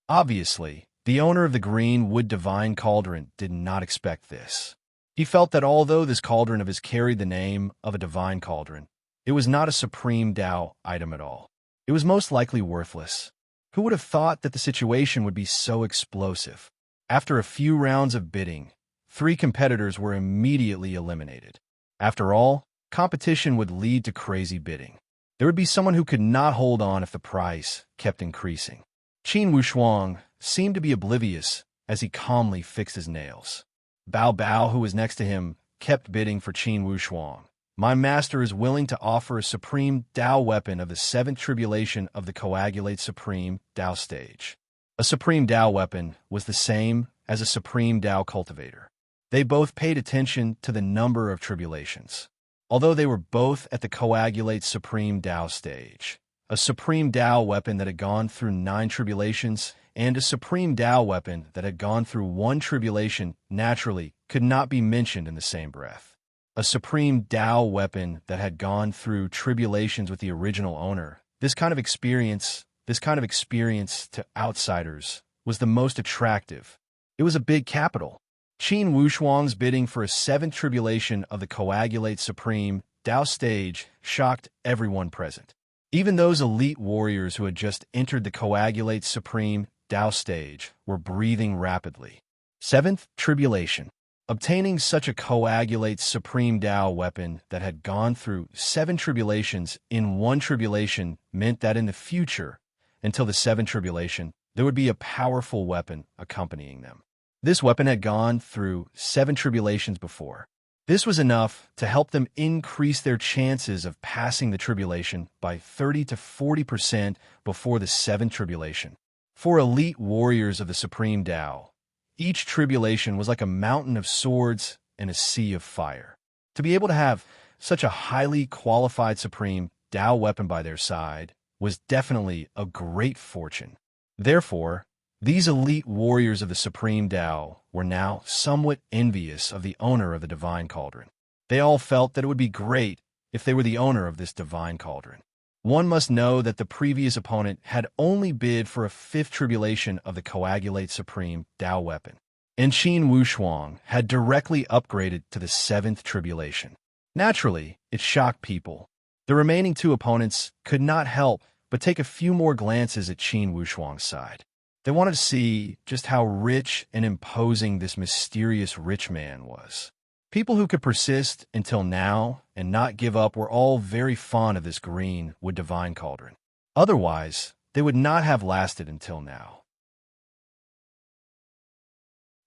Obviously, the owner of the green wood divine cauldron did not expect this. He felt that although this cauldron of his carried the name of a divine cauldron, it was not a supreme Tao item at all. It was most likely worthless. Who would have thought that the situation would be so explosive? After a few rounds of bidding, 3 competitors were immediately eliminated. After all, competition would lead to crazy bidding. There would be someone who could not hold on if the price kept increasing. Qin Wushuang seemed to be oblivious as he calmly fixed his nails. Bao Bao, who was next to him, kept bidding for Qin Wushuang. My master is willing to offer a supreme Tao weapon of the 7th tribulation of the Coagulate Supreme Tao stage. A supreme Tao weapon was the same as a supreme Tao cultivator. They both paid attention to the number of tribulations. Although they were both at the Coagulate Supreme Tao stage, a supreme Tao weapon that had gone through 9 tribulations and a supreme Tao weapon that had gone through 1 tribulation naturally could not be mentioned in the same breath. A supreme Tao weapon that had gone through tribulations with the original owner, this kind of experience to outsiders was the most attractive. It was a big capital. Qin Wushuang's bidding for a 7th tribulation of the Coagulate Supreme Tao stage shocked everyone present. Even those elite warriors who had just entered the Coagulate Supreme Tao stage were breathing rapidly. 7th tribulation. Obtaining such a Coagulate Supreme Tao weapon that had gone through 7 tribulations in 1 tribulation meant that in the future, until the 7th tribulation, there would be a powerful weapon accompanying them. This weapon had gone through 7 tribulations before. This was enough to help them increase their chances of passing the tribulation by 30 to 40% before the 7th tribulation. For elite warriors of the Supreme Tao, each tribulation was like a mountain of swords and a sea of fire. To be able to have such a highly qualified Supreme Tao weapon by their side was definitely a great fortune. Therefore, these elite warriors of the Supreme Tao were now somewhat envious of the owner of the Divine Cauldron. They all felt that it would be great if they were the owner of this Divine Cauldron. One must know that the previous opponent had only bid for a 5th tribulation of the Coagulate Supreme Tao weapon, and Qin Wushuang had directly upgraded to the 7th tribulation. Naturally, it shocked people. The remaining 2 opponents could not help but take a few more glances at Qin Wushuang's side. They wanted to see just how rich and imposing this mysterious rich man was. People who could persist until now and not give up were all very fond of this green wood divine cauldron. Otherwise, they would not have lasted until now.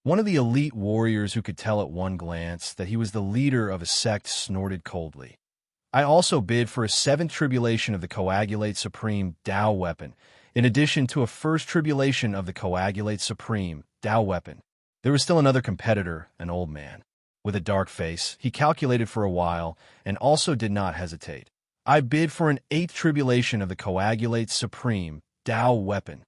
One of the elite warriors who could tell at one glance that he was the leader of a sect snorted coldly. I also bid for a 7th tribulation of the Coagulate Supreme Tao weapon, in addition to a 1st tribulation of the Coagulate Supreme Tao weapon. There was still another competitor, an old man. With a dark face, he calculated for a while and also did not hesitate. I bid for an 8th tribulation of the Coagulate Supreme Tao weapon.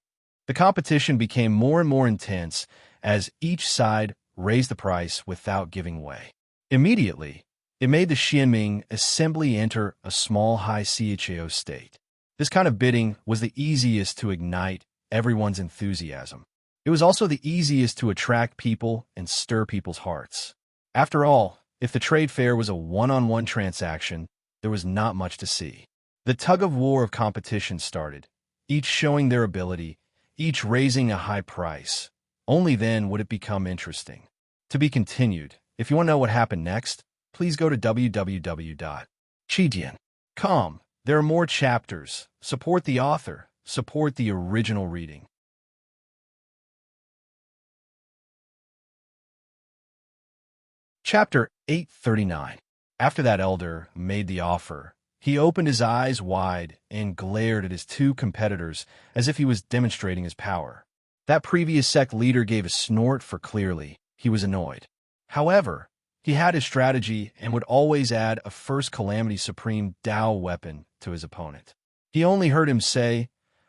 The competition became more and more intense as each side raised the price without giving way. Immediately, it made the Xianming assembly enter a small high CHAO state. This kind of bidding was the easiest to ignite everyone's enthusiasm. It was also the easiest to attract people and stir people's hearts. After all, if the trade fair was a one-on-one transaction, there was not much to see. The tug-of-war of competition started, each showing their ability, each raising a high price. Only then would it become interesting. To be continued, If you want to know what happened next, please go to www.chidian.com. There are more chapters. Support the author. Support the original reading. Chapter 839. After that elder made the offer, he opened his eyes wide and glared at his two competitors as if he was demonstrating his power. That previous sect leader gave a snort, for clearly he was annoyed. However, he had his strategy and would always add a first Calamity Supreme Tao weapon to his opponent. He only heard him say,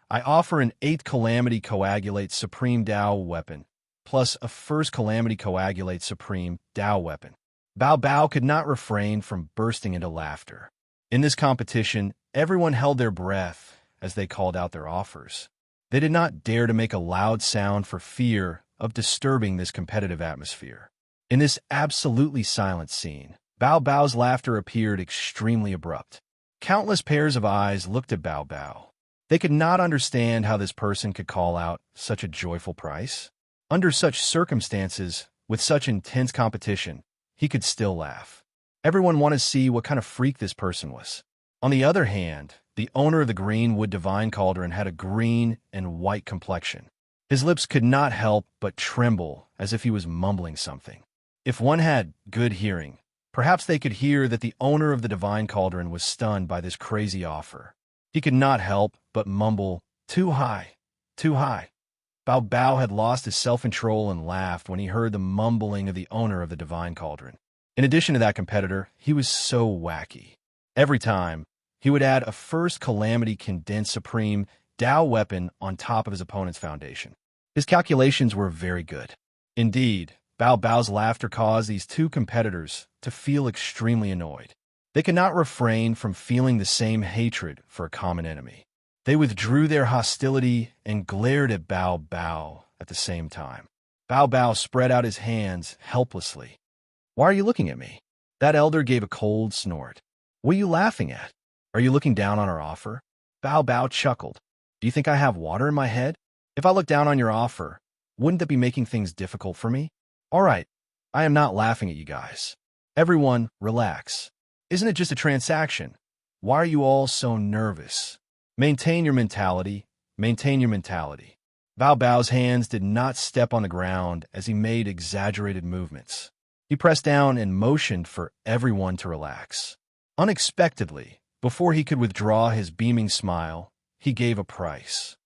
"I offer an 8th Calamity Coagulate Supreme Tao weapon, plus a first Calamity Coagulate Supreme Tao weapon." Bao Bao could not refrain from bursting into laughter. In this competition, everyone held their breath as they called out their offers. They did not dare to make a loud sound for fear of disturbing this competitive atmosphere. In this absolutely silent scene, Bao Bao's laughter appeared extremely abrupt. Countless pairs of eyes looked at Bao Bao. They could not understand how this person could call out such a joyful price. Under such circumstances, with such intense competition, he could still laugh. Everyone wanted to see what kind of freak this person was. On the other hand, the owner of the green wood divine cauldron had a green and white complexion. His lips could not help but tremble as if he was mumbling something. If one had good hearing, perhaps they could hear that the owner of the divine cauldron was stunned by this crazy offer. He could not help but mumble, "Too high, too high." Bao Bao had lost his self-control and laughed when he heard the mumbling of the owner of the divine cauldron. In addition to that competitor, he was so wacky. Every time, he would add a first Calamity Condensed Supreme Tao weapon on top of his opponent's foundation. His calculations were very good. Indeed, Bao Bao's laughter caused these two competitors to feel extremely annoyed. They could not refrain from feeling the same hatred for a common enemy. They withdrew their hostility and glared at Bao Bao at the same time. Bao Bao spread out his hands helplessly. "Why are you looking at me?" That elder gave a cold snort. "What are you laughing at? Are you looking down on our offer?" Bao Bao chuckled. "Do you think I have water in my head? If I look down on your offer, wouldn't that be making things difficult for me? All right, I am not laughing at you guys. Everyone, relax. Isn't it just a transaction? Why are you all so nervous? Maintain your mentality. Maintain your mentality." Bao Bao's hands did not step on the ground as he made exaggerated movements. He pressed down and motioned for everyone to relax. Unexpectedly, before he could withdraw his beaming smile, he gave a price.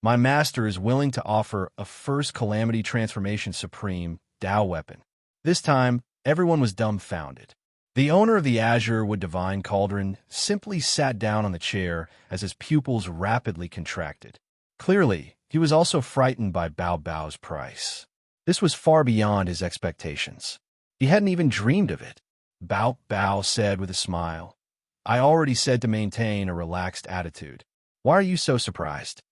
"My master is willing to offer a first Calamity Transformation Supreme Tao weapon." This time, everyone was dumbfounded. The owner of the Azure Wood Divine Cauldron simply sat down on the chair as his pupils rapidly contracted. Clearly, he was also frightened by Bao Bao's price. This was far beyond his expectations. He hadn't even dreamed of it. Bao Bao said with a smile, "I already said to maintain a relaxed attitude. Why are you so surprised?"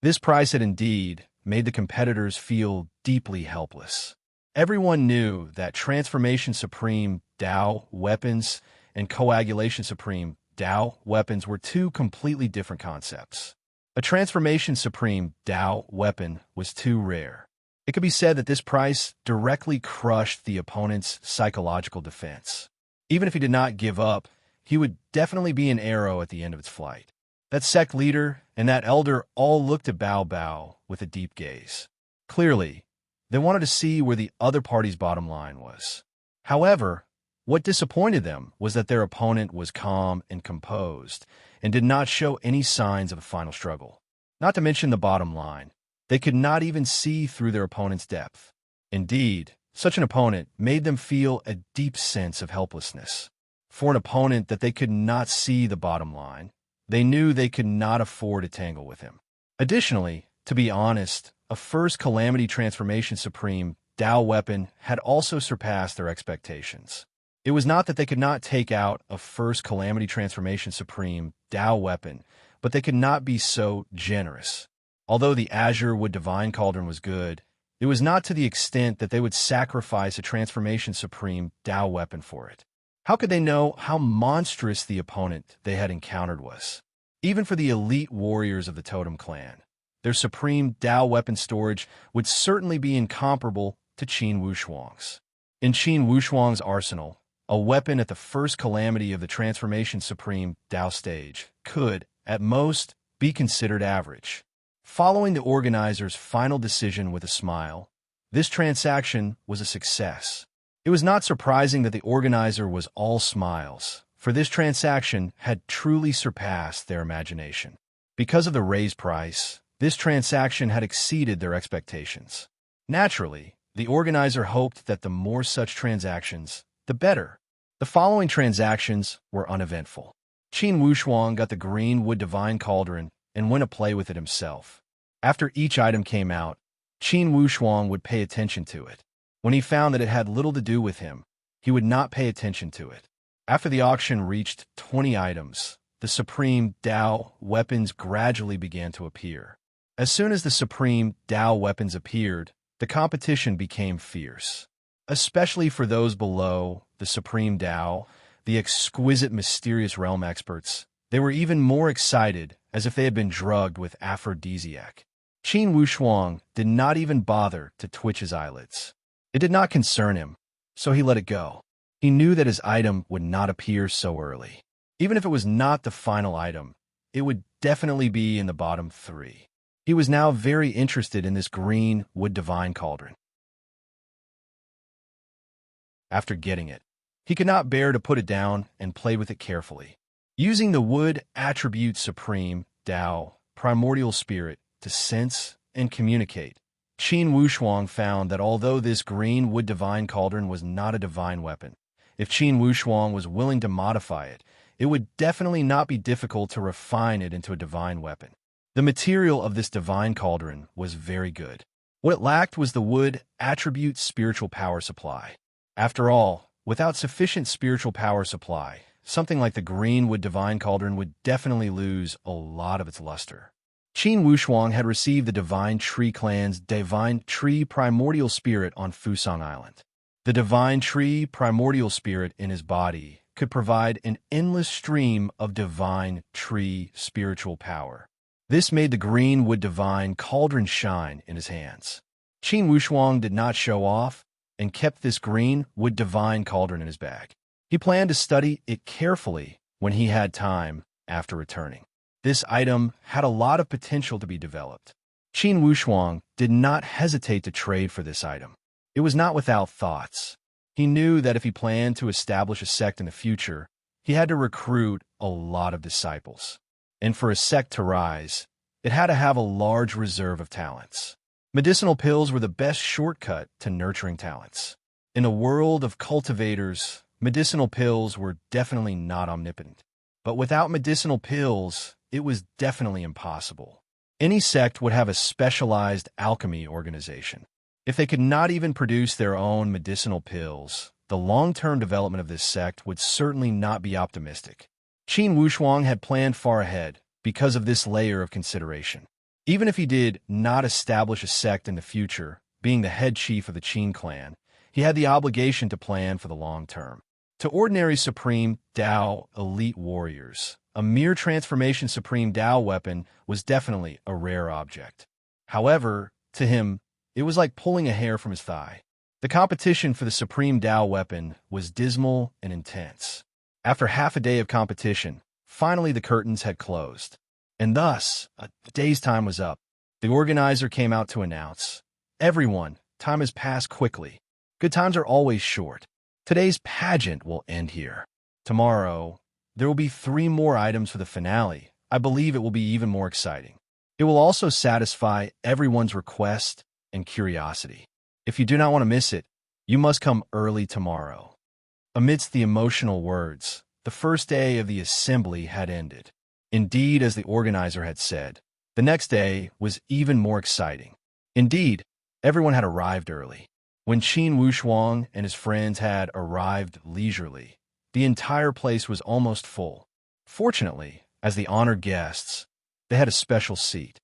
This price had indeed made the competitors feel deeply helpless. Everyone knew that Transformation Supreme Tao weapons and Coagulation Supreme Tao weapons were two completely different concepts. A Transformation Supreme Tao weapon was too rare. It could be said that this price directly crushed the opponent's psychological defense. Even if he did not give up, he would definitely be an arrow at the end of its flight. That sect leader and that elder all looked at Bao Bao with a deep gaze. Clearly, they wanted to see where the other party's bottom line was. However, what disappointed them was that their opponent was calm and composed and did not show any signs of a final struggle. Not to mention the bottom line, they could not even see through their opponent's depth. Indeed, such an opponent made them feel a deep sense of helplessness. For an opponent that they could not see the bottom line, they knew they could not afford to tangle with him. Additionally, to be honest, a first Calamity Transformation Supreme Tao weapon had also surpassed their expectations. It was not that they could not take out a first Calamity Transformation Supreme Tao weapon, but they could not be so generous. Although the Azure Wood Divine Cauldron was good, it was not to the extent that they would sacrifice a Transformation Supreme Tao weapon for it. How could they know how monstrous the opponent they had encountered was? Even for the elite warriors of the Totem Clan, their supreme Tao weapon storage would certainly be incomparable to Qin Wushuang's. In Qin Wushuang's arsenal, a weapon at the first calamity of the Transformation Supreme Dao stage could, at most, be considered average. Following the organizer's final decision with a smile, this transaction was a success. It was not surprising that the organizer was all smiles, for this transaction had truly surpassed their imagination. Because of the raised price, this transaction had exceeded their expectations. Naturally, the organizer hoped that the more such transactions, the better. The following transactions were uneventful. Qin Wushuang got the green wood divine cauldron and went to play with it himself. After each item came out, Qin Wushuang would pay attention to it. When he found that it had little to do with him, he would not pay attention to it. After the auction reached 20 items, the Supreme Dao weapons gradually began to appear. As soon as the Supreme Dao weapons appeared, the competition became fierce. Especially for those below the Supreme Dao, the exquisite mysterious realm experts, they were even more excited as if they had been drugged with aphrodisiac. Qin Wushuang did not even bother to twitch his eyelids. It did not concern him, so he let it go. He knew that his item would not appear so early. Even if it was not the final item, it would definitely be in the bottom 3. He was now very interested in this green wood divine cauldron. After getting it, he could not bear to put it down and play with it carefully. Using the wood attribute Supreme Dao primordial spirit to sense and communicate, Qin Wushuang found that although this green wood divine cauldron was not a divine weapon, if Qin Wushuang was willing to modify it, it would definitely not be difficult to refine it into a divine weapon. The material of this divine cauldron was very good. What it lacked was the wood attribute spiritual power supply. After all, without sufficient spiritual power supply, something like the green wood divine cauldron would definitely lose a lot of its luster. Qin Wushuang had received the Divine Tree Clan's Divine Tree Primordial Spirit on Fusang Island. The Divine Tree Primordial Spirit in his body could provide an endless stream of Divine Tree spiritual power. This made the green wood divine cauldron shine in his hands. Qin Wushuang did not show off and kept this green wood divine cauldron in his bag. He planned to study it carefully when he had time after returning. This item had a lot of potential to be developed. Qin Wushuang did not hesitate to trade for this item. It was not without thoughts. He knew that if he planned to establish a sect in the future, he had to recruit a lot of disciples. And for a sect to rise, it had to have a large reserve of talents. Medicinal pills were the best shortcut to nurturing talents. In a world of cultivators, medicinal pills were definitely not omnipotent. But without medicinal pills, it was definitely impossible. Any sect would have a specialized alchemy organization. If they could not even produce their own medicinal pills, the long-term development of this sect would certainly not be optimistic. Qin Wushuang had planned far ahead because of this layer of consideration. Even if he did not establish a sect in the future, being the head chief of the Qin clan, he had the obligation to plan for the long term. To ordinary Supreme Dao elite warriors, a mere Transformation Supreme Dao weapon was definitely a rare object. However, to him, it was like pulling a hair from his thigh. The competition for the Supreme Dao weapon was dismal and intense. After half a day of competition, finally the curtains had closed. And thus, a day's time was up. The organizer came out to announce, "Everyone, time has passed quickly. Good times are always short. Today's pageant will end here. Tomorrow, there will be 3 more items for the finale. I believe it will be even more exciting. It will also satisfy everyone's request and curiosity. If you do not want to miss it, you must come early tomorrow." Amidst the emotional words, the first day of the assembly had ended. Indeed, as the organizer had said, the next day was even more exciting. Indeed, everyone had arrived early. When Qin Wushuang and his friends had arrived leisurely, the entire place was almost full. Fortunately, as the honored guests, they had a special seat.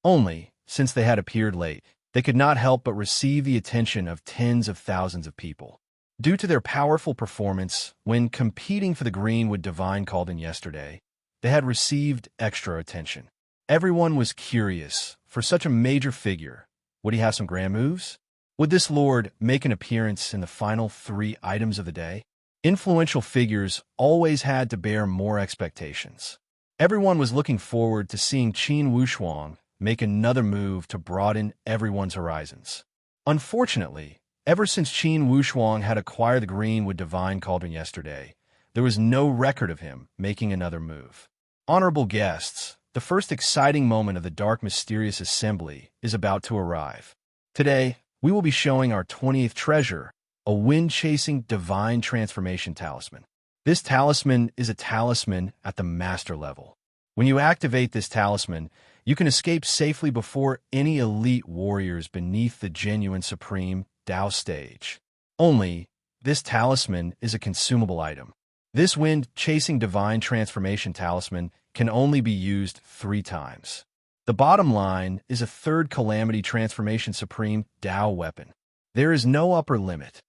Only, since they had appeared late, they could not help but receive the attention of tens of thousands of people. Due to their powerful performance when competing for the Greenwood Divine Cauldron yesterday, they had received extra attention. Everyone was curious For such a major figure, would he have some grand moves? Would this lord make an appearance in the final 3 items of the day? Influential figures always had to bear more expectations. Everyone was looking forward to seeing Qin Wushuang make another move to broaden everyone's horizons. Unfortunately, ever since Qin Wushuang had acquired the Greenwood Divine Cauldron yesterday, there was no record of him making another move. Honorable guests, the first exciting moment of the Dark Mysterious Assembly is about to arrive. Today, we will be showing our 20th treasure, a wind-chasing divine transformation talisman. This talisman is a talisman at the master level. When you activate this talisman, you can escape safely before any elite warriors beneath the genuine supreme Dao stage. Only, this talisman is a consumable item. This wind-chasing divine transformation talisman can only be used 3 times. The bottom line is a 3rd Calamity Transformation Supreme Dao weapon. There is no upper limit.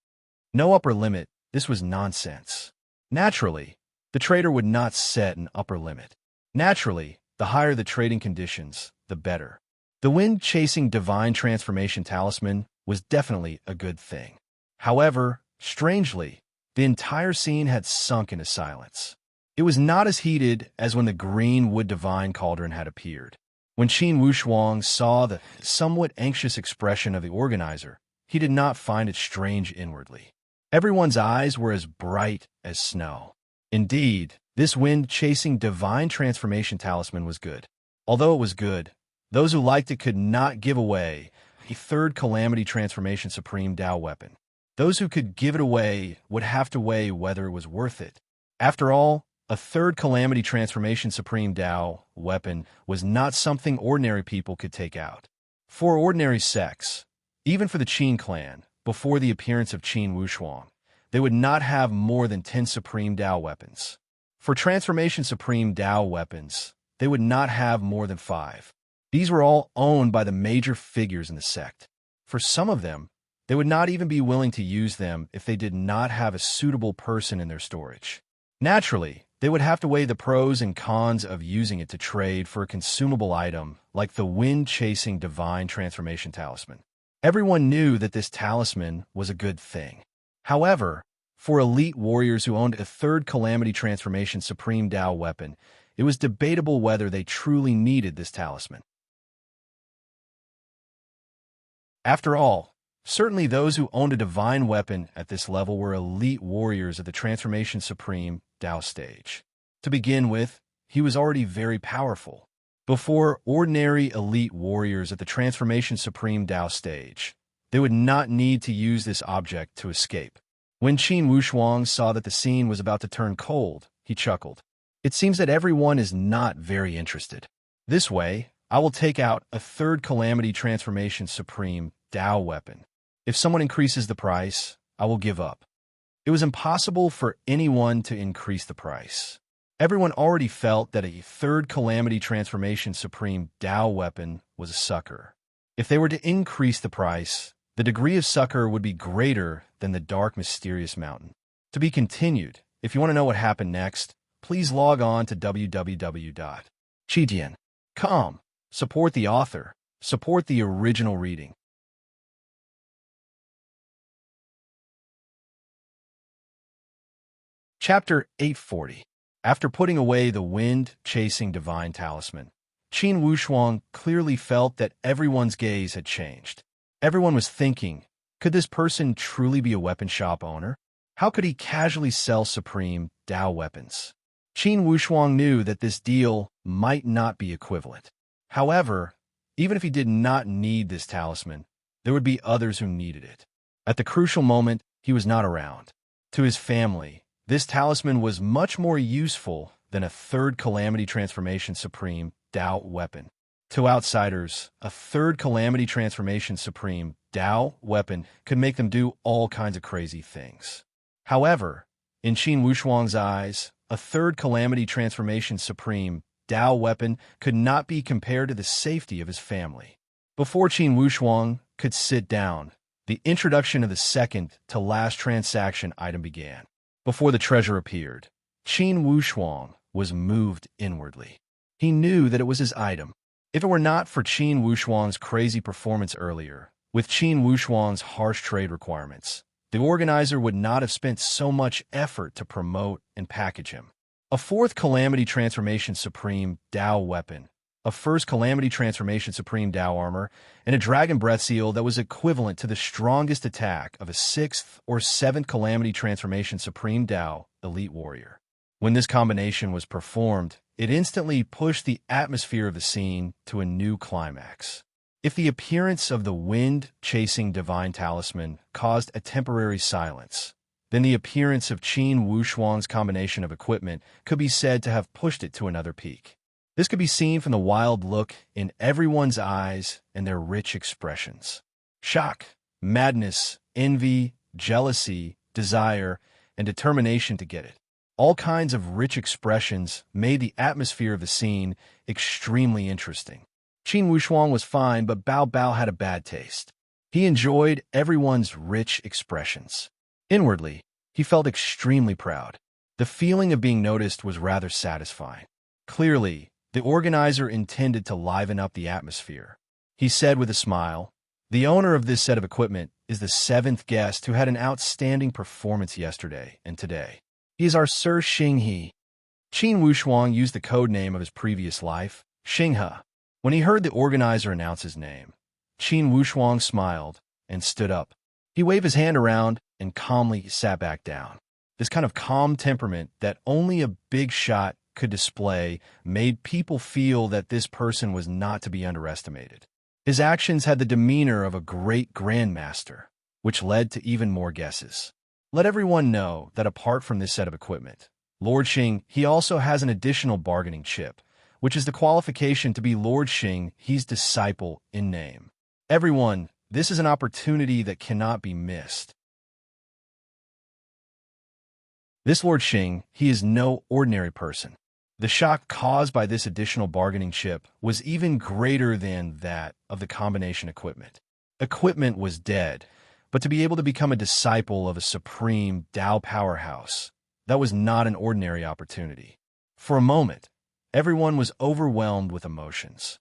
No upper limit, this was nonsense. Naturally, the trader would not set an upper limit. Naturally, the higher the trading conditions, the better. The wind-chasing divine transformation talisman was definitely a good thing. However, strangely, the entire scene had sunk into silence. It was not as heated as when the Greenwood Divine Cauldron had appeared. When Qin Wushuang saw the somewhat anxious expression of the organizer, he did not find it strange inwardly. Everyone's eyes were as bright as snow. Indeed, this wind-chasing divine transformation talisman was good. Although it was good, those who liked it could not give away a 3rd Calamity Transformation Supreme Dao weapon. Those who could give it away would have to weigh whether it was worth it. After all, a 3rd Calamity Transformation Supreme Dao weapon was not something ordinary people could take out. For ordinary sects, even for the Qin clan, before the appearance of Qin Wushuang, they would not have more than 10 Supreme Dao weapons. For Transformation Supreme Dao weapons, they would not have more than 5. These were all owned by the major figures in the sect. For some of them, they would not even be willing to use them if they did not have a suitable person in their storage. Naturally, they would have to weigh the pros and cons of using it to trade for a consumable item like the wind-chasing divine transformation talisman. Everyone knew that this talisman was a good thing. However, for elite warriors who owned a 3rd Calamity Transformation Supreme Dao weapon, it was debatable whether they truly needed this talisman. After all, certainly those who owned a divine weapon at this level were elite warriors of the Transformation Supreme Dao stage. To begin with, he was already very powerful. Before ordinary elite warriors at the Transformation Supreme Dao stage, they would not need to use this object to escape. When Qin Wushuang saw that the scene was about to turn cold, he chuckled. It seems that everyone is not very interested. This way, I will take out a 3rd Calamity Transformation Supreme Dao weapon. If someone increases the price, I will give up. It was impossible for anyone to increase the price. Everyone already felt that a 3rd Calamity Transformation Supreme Dao weapon was a sucker. If they were to increase the price, the degree of sucker would be greater than the Dark Mysterious Mountain. To be continued, if you want to know what happened next, please log on to www.chidian.com. Support the author. Support the original reading. Chapter 840. After putting away the wind-chasing divine talisman, Qin Wushuang clearly felt that everyone's gaze had changed. Everyone was thinking, could this person truly be a weapon shop owner? How could he casually sell supreme Dao weapons? Qin Wushuang knew that this deal might not be equivalent. However, even if he did not need this talisman, there would be others who needed it. At the crucial moment, he was not around. To his family, this talisman was much more useful than a 3rd Calamity Transformation Supreme Dao weapon. To outsiders, a 3rd Calamity Transformation Supreme Dao weapon could make them do all kinds of crazy things. However, in Qin Wushuang's eyes, a 3rd Calamity Transformation Supreme Dao weapon could not be compared to the safety of his family. Before Qin Wushuang could sit down, the introduction of the second to last transaction item began. Before the treasure appeared, Qin Wushuang was moved inwardly. He knew that it was his item. If it were not for Qin Wushuang's crazy performance earlier, with Qin Wushuang's harsh trade requirements, the organizer would not have spent so much effort to promote and package him. A fourth Calamity Transformation Supreme Dao weapon, a first Calamity Transformation Supreme Dao armor, and a Dragon Breath Seal that was equivalent to the strongest attack of a sixth or seventh Calamity Transformation Supreme Dao Elite Warrior. When this combination was performed, it instantly pushed the atmosphere of the scene to a new climax. If the appearance of the wind-chasing divine talisman caused a temporary silence, then the appearance of Qin Wushuang's combination of equipment could be said to have pushed it to another peak. This could be seen from the wild look in everyone's eyes and their rich expressions. Shock, madness, envy, jealousy, desire, and determination to get it. All kinds of rich expressions made the atmosphere of the scene extremely interesting. Qin Wushuang was fine, but Bao Bao had a bad taste. He enjoyed everyone's rich expressions. Inwardly, he felt extremely proud. The feeling of being noticed was rather satisfying. Clearly, the organizer intended to liven up the atmosphere. He said with a smile, "The owner of this set of equipment is the seventh guest who had an outstanding performance yesterday and today. He is our Sir Xinghe." Qin Wushuang used the code name of his previous life, Xinghe. When he heard the organizer announce his name, Qin Wushuang smiled and stood up. He waved his hand around and calmly sat back down. This kind of calm temperament that only a big shot could display made people feel that this person was not to be underestimated. His actions had the demeanor of a great grandmaster, which led to even more guesses. Let everyone know that apart from this set of equipment, Lord Xing, he also has an additional bargaining chip, which is the qualification to be Lord Xing, he's disciple in name. Everyone, this is an opportunity that cannot be missed. This Lord Xing, he is no ordinary person. The shock caused by this additional bargaining chip was even greater than that of the combination equipment. Equipment was dead, but to be able to become a disciple of a supreme Dao powerhouse, that was not an ordinary opportunity. For a moment, everyone was overwhelmed with emotions.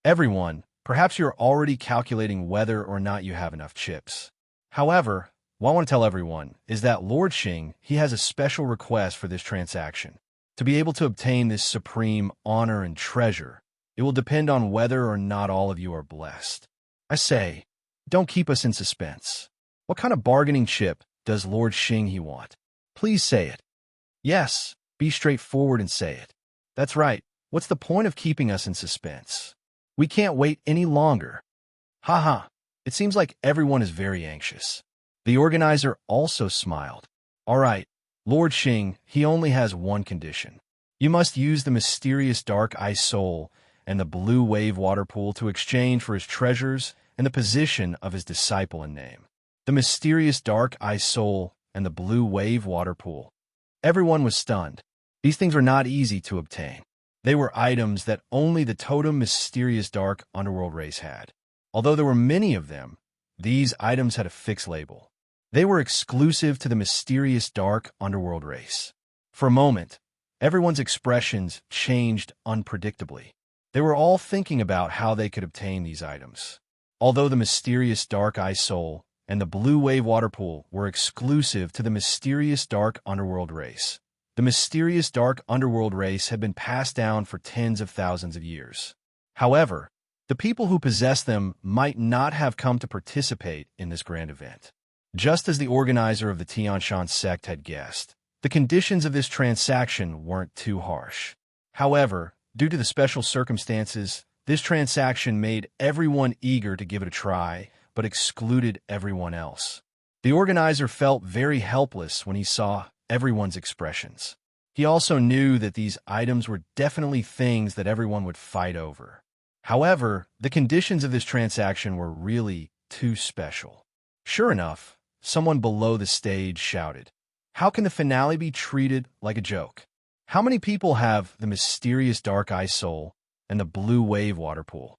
Everyone, perhaps you're already calculating whether or not you have enough chips. However, what I want to tell everyone is that Lord Xing, he has a special request for this transaction. To be able to obtain this supreme honor and treasure, it will depend on whether or not all of you are blessed. I say, don't keep us in suspense. What kind of bargaining chip does Lord Xing he want? Please say it. Yes, be straightforward and say it. That's right. What's the point of keeping us in suspense? We can't wait any longer. Haha, it seems like everyone is very anxious. The organizer also smiled. All right, Lord Xing, he only has one condition. You must use the mysterious dark ice soul and the blue wave water pool to exchange for his treasures and the position of his disciple in name. The mysterious dark ice soul and the blue wave water pool. Everyone was stunned. These things were not easy to obtain. They were items that only the totem mysterious dark underworld race had. Although there were many of them, these items had a fixed label. They were exclusive to the mysterious dark underworld race. For a moment, everyone's expressions changed unpredictably. They were all thinking about how they could obtain these items. Although the mysterious dark ice soul and the blue wave water pool were exclusive to the mysterious dark underworld race, the mysterious dark underworld race had been passed down for tens of thousands of years. However, the people who possessed them might not have come to participate in this grand event. Just as the organizer of the Tianshan sect had guessed, the conditions of this transaction weren't too harsh. However, due to the special circumstances, this transaction made everyone eager to give it a try, but excluded everyone else. The organizer felt very helpless when he saw everyone's expressions. He also knew that these items were definitely things that everyone would fight over. However, the conditions of this transaction were really too special. Sure enough, someone below the stage shouted, "How can the finale be treated like a joke? How many people have the mysterious dark ice soul and the blue wave water pool?"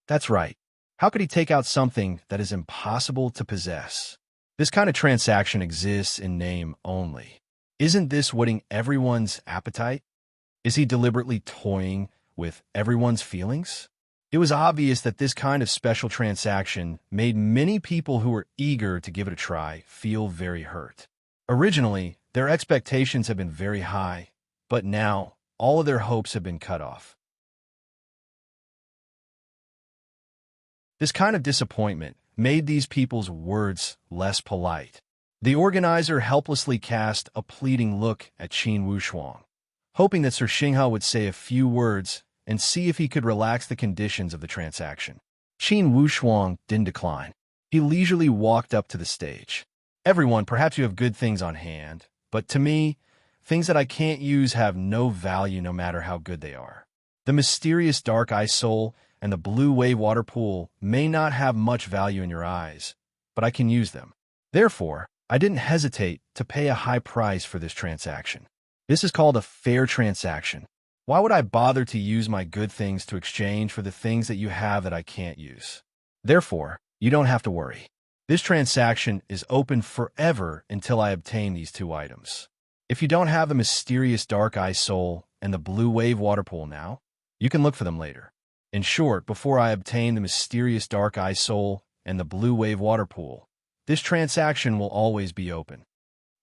That's right. How could he take out something that is impossible to possess? This kind of transaction exists in name only. Isn't this whetting everyone's appetite? Is he deliberately toying with everyone's feelings? It was obvious that this kind of special transaction made many people who were eager to give it a try feel very hurt. Originally, their expectations had been very high, but now all of their hopes have been cut off. This kind of disappointment made these people's words less polite. The organizer helplessly cast a pleading look at Qin Wushuang, hoping that Sir Xinghe would say a few words and see if he could relax the conditions of the transaction. Qin Wushuang didn't decline. He leisurely walked up to the stage. Everyone, perhaps you have good things on hand, but to me, things that I can't use have no value no matter how good they are. The mysterious dark ice soul and the blue wave water pool may not have much value in your eyes, but I can use them. Therefore, I didn't hesitate to pay a high price for this transaction. This is called a fair transaction. Why would I bother to use my good things to exchange for the things that you have that I can't use? Therefore, you don't have to worry. This transaction is open forever until I obtain these two items. If you don't have the mysterious dark ice soul and the blue wave water pool now, you can look for them later. In short, before I obtain the mysterious dark ice soul and the blue wave water pool, this transaction will always be open.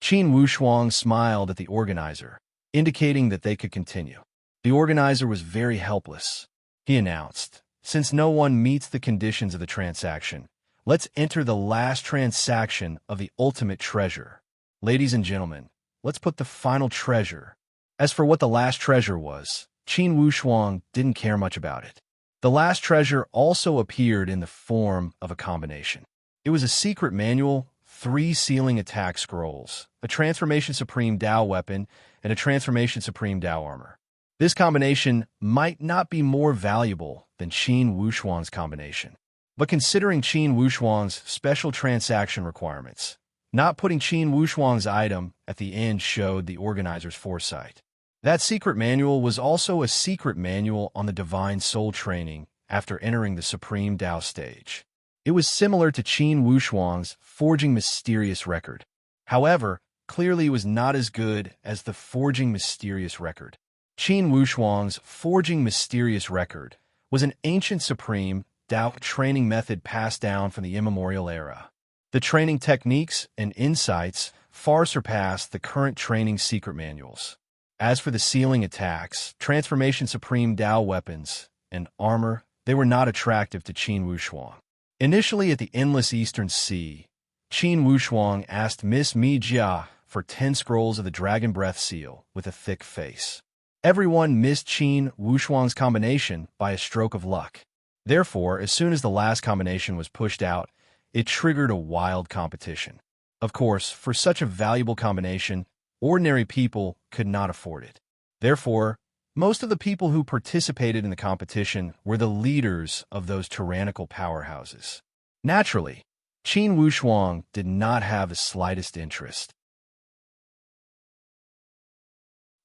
Qin Wushuang smiled at the organizer, indicating that they could continue. The organizer was very helpless. He announced, "Since no one meets the conditions of the transaction, let's enter the last transaction of the ultimate treasure. Ladies and gentlemen, let's put the final treasure." As for what the last treasure was, Qin Wushuang didn't care much about it. The last treasure also appeared in the form of a combination. It was a secret manual, 3 sealing attack scrolls, a Transformation Supreme Dao weapon, and a Transformation Supreme Dao armor. This combination might not be more valuable than Qin Wushuang's combination. But considering Qin Wushuang's special transaction requirements, not putting Qin Wushuang's item at the end showed the organizer's foresight. That secret manual was also a secret manual on the Divine Soul training after entering the Supreme Dao stage. It was similar to Qin Wushuang's Forging Mysterious record. However, clearly it was not as good as the Forging Mysterious record. Qin Wushuang's Forging Mysterious record was an ancient Supreme Dao training method passed down from the immemorial era. The training techniques and insights far surpassed the current training secret manuals. As for the sealing attacks, Transformation Supreme Dao weapons, and armor, they were not attractive to Qin Wushuang. Initially at the Endless Eastern Sea, Qin Wushuang asked Miss Mi Jia for 10 scrolls of the Dragon Breath seal with a thick face. Everyone missed Qin Wushuang's combination by a stroke of luck. Therefore, as soon as the last combination was pushed out, it triggered a wild competition. Of course, for such a valuable combination, ordinary people could not afford it. Therefore, most of the people who participated in the competition were the leaders of those tyrannical powerhouses. Naturally, Qin Wushuang did not have the slightest interest.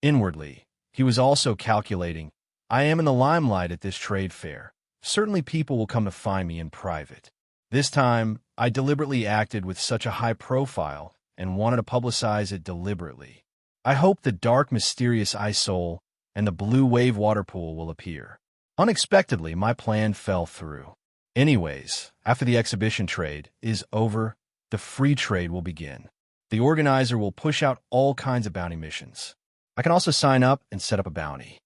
Inwardly, he was also calculating, "I am in the limelight at this trade fair. Certainly people will come to find me in private. This time, I deliberately acted with such a high profile and wanted to publicize it deliberately. I hope the dark mysterious ice soul and the blue wave water pool will appear." Unexpectedly, my plan fell through. Anyways, after the exhibition trade is over, the free trade will begin. The organizer will push out all kinds of bounty missions. I can also sign up and set up a bounty.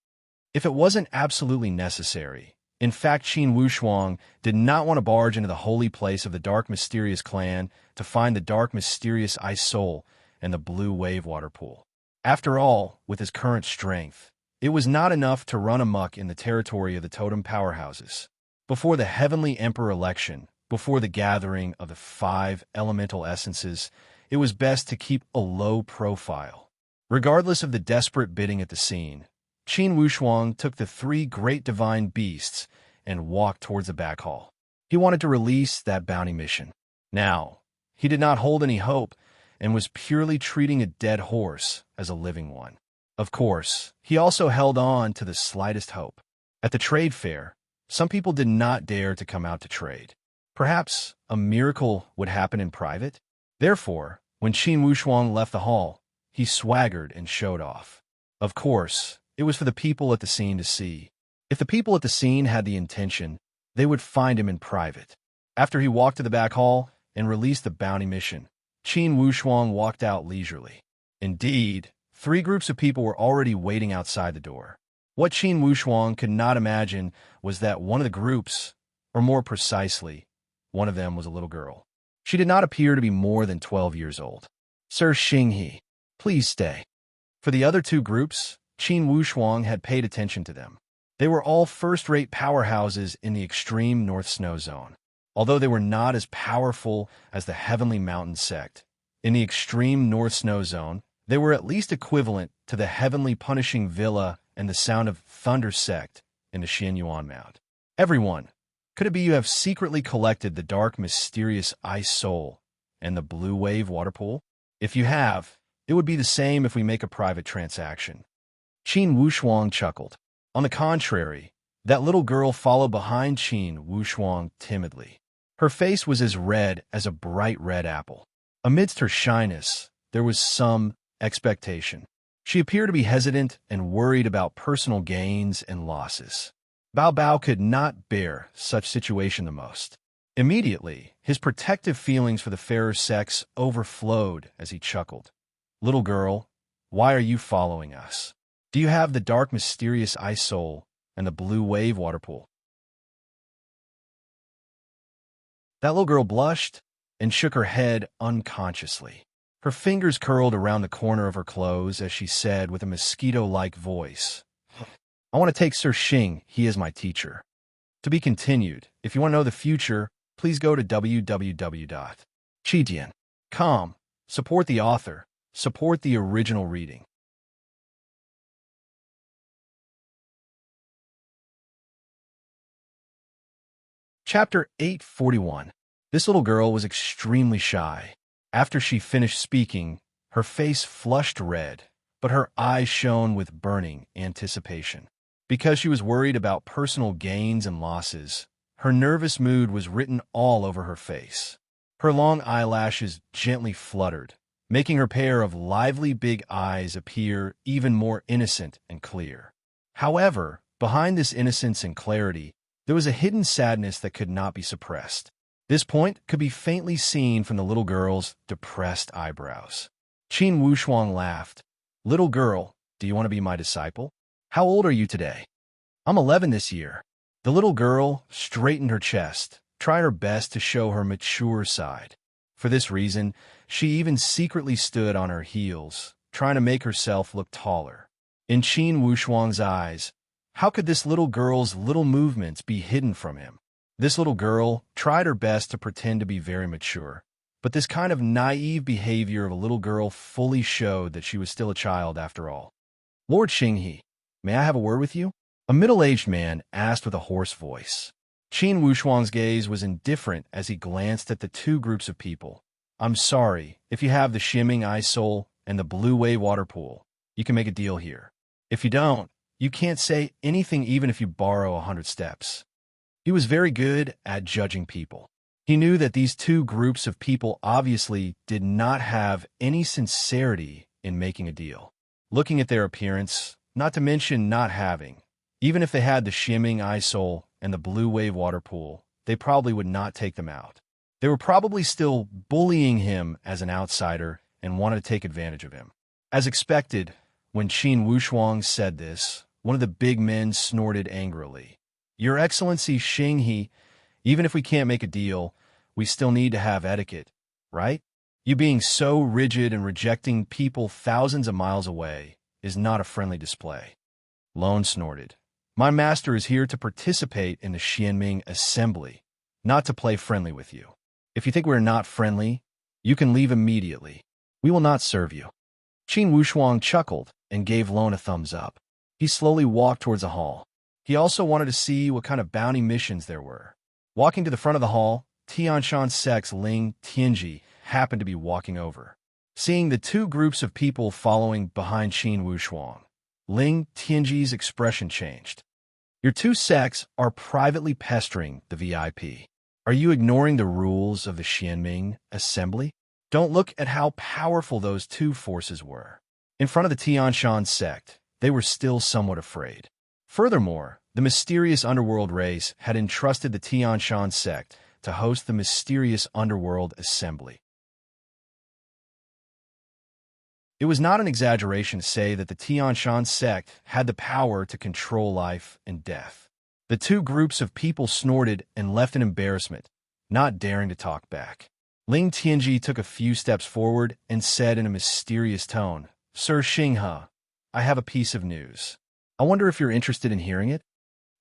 If it wasn't absolutely necessary, in fact, Qin Wushuang did not want to barge into the holy place of the Dark Mysterious Clan to find the Dark Mysterious Ice Soul and the Blue Wave Water Pool. After all, with his current strength, it was not enough to run amok in the territory of the totem powerhouses. Before the Heavenly Emperor election, before the gathering of the 5 elemental essences, it was best to keep a low profile. Regardless of the desperate bidding at the scene, Qin Wushuang took the 3 great divine beasts and walked towards the back hall. He wanted to release that bounty mission. Now, he did not hold any hope and was purely treating a dead horse as a living one. Of course, he also held on to the slightest hope. At the trade fair, some people did not dare to come out to trade. Perhaps a miracle would happen in private? Therefore, when Qin Wushuang left the hall, he swaggered and showed off. Of course, it was for the people at the scene to see. If the people at the scene had the intention, they would find him in private. After he walked to the back hall and released the bounty mission, Qin Wushuang walked out leisurely. Indeed, 3 groups of people were already waiting outside the door. What Qin Wushuang could not imagine was that one of the groups, or more precisely, one of them was a little girl. She did not appear to be more than 12 years old. Sir Xinghe, please stay. For the other 2 groups, Qin Wushuang had paid attention to them. They were all first-rate powerhouses in the extreme North Snow Zone. Although they were not as powerful as the Heavenly Mountain sect, in the extreme North Snow Zone, they were at least equivalent to the Heavenly Punishing Villa and the Sound of Thunder sect in the Xianyuan Mount. Everyone, could it be you have secretly collected the dark, mysterious ice soul and the blue wave water pool? If you have, it would be the same if we make a private transaction. Qin Wushuang chuckled. On the contrary, that little girl followed behind Qin Wushuang timidly. Her face was as red as a bright red apple. Amidst her shyness, there was some expectation. She appeared to be hesitant and worried about personal gains and losses. Bao Bao could not bear such situation the most. Immediately, his protective feelings for the fairer sex overflowed as he chuckled. Little girl, why are you following us? Do you have the dark, mysterious ice soul and the blue wave water pool? That little girl blushed and shook her head unconsciously. Her fingers curled around the corner of her clothes as she said with a mosquito-like voice, I want to take Sir Xing, he is my teacher. To be continued. If you want to know the future, please go to www.chidian.com. Support the author. Support the original reading. Chapter 841. This little girl was extremely shy. After she finished speaking, her face flushed red, but her eyes shone with burning anticipation. Because she was worried about personal gains and losses, her nervous mood was written all over her face. Her long eyelashes gently fluttered, making her pair of lively big eyes appear even more innocent and clear. However, behind this innocence and clarity, there was a hidden sadness that could not be suppressed. This point could be faintly seen from the little girl's depressed eyebrows. Qin Wushuang laughed. Little girl, do you want to be my disciple? How old are you today? I'm 11 this year. The little girl straightened her chest, tried her best to show her mature side. For this reason, she even secretly stood on her heels, trying to make herself look taller. In Qin Wushuang's eyes, how could this little girl's little movements be hidden from him? This little girl tried her best to pretend to be very mature, but this kind of naive behavior of a little girl fully showed that she was still a child after all. Lord Xinghe, may I have a word with you? A middle-aged man asked with a hoarse voice. Qin Wushuang's gaze was indifferent as he glanced at the 2 groups of people. I'm sorry, if you have the shimming ice soul and the blue wave water pool, you can make a deal here. If you don't, you can't say anything even if you borrow 100 steps. He was very good at judging people. He knew that these 2 groups of people obviously did not have any sincerity in making a deal. Looking at their appearance, not to mention not having, even if they had the shimming eye soul and the blue wave water pool, they probably would not take them out. They were probably still bullying him as an outsider and wanted to take advantage of him. As expected, when Qin Wushuang said this, one of the big men snorted angrily. Your Excellency Xinghe, even if we can't make a deal, we still need to have etiquette, right? You being so rigid and rejecting people thousands of miles away is not a friendly display. Lone snorted. My master is here to participate in the Xianming assembly, not to play friendly with you. If you think we're not friendly, you can leave immediately. We will not serve you. Qin Wushuang chuckled and gave Lone a thumbs up. He slowly walked towards the hall. He also wanted to see what kind of bounty missions there were. Walking to the front of the hall, Tianshan Sec's Ling Tianji happened to be walking over. Seeing the 2 groups of people following behind Qin Wushuang, Ling Tianji's expression changed. Your 2 sects are privately pestering the VIP. Are you ignoring the rules of the Xianming assembly? Don't look at how powerful those 2 forces were. In front of the Tianshan sect, they were still somewhat afraid. Furthermore, The mysterious underworld race had entrusted the Tianshan sect to host the mysterious underworld assembly. It was not an exaggeration to say that the Tianshan sect had the power to control life and death. The two groups of people snorted and left in embarrassment, not daring to talk back. Ling Tianji took a few steps forward and said in a mysterious tone, "Sir Xinghe, I have a piece of news. I wonder if you're interested in hearing it?"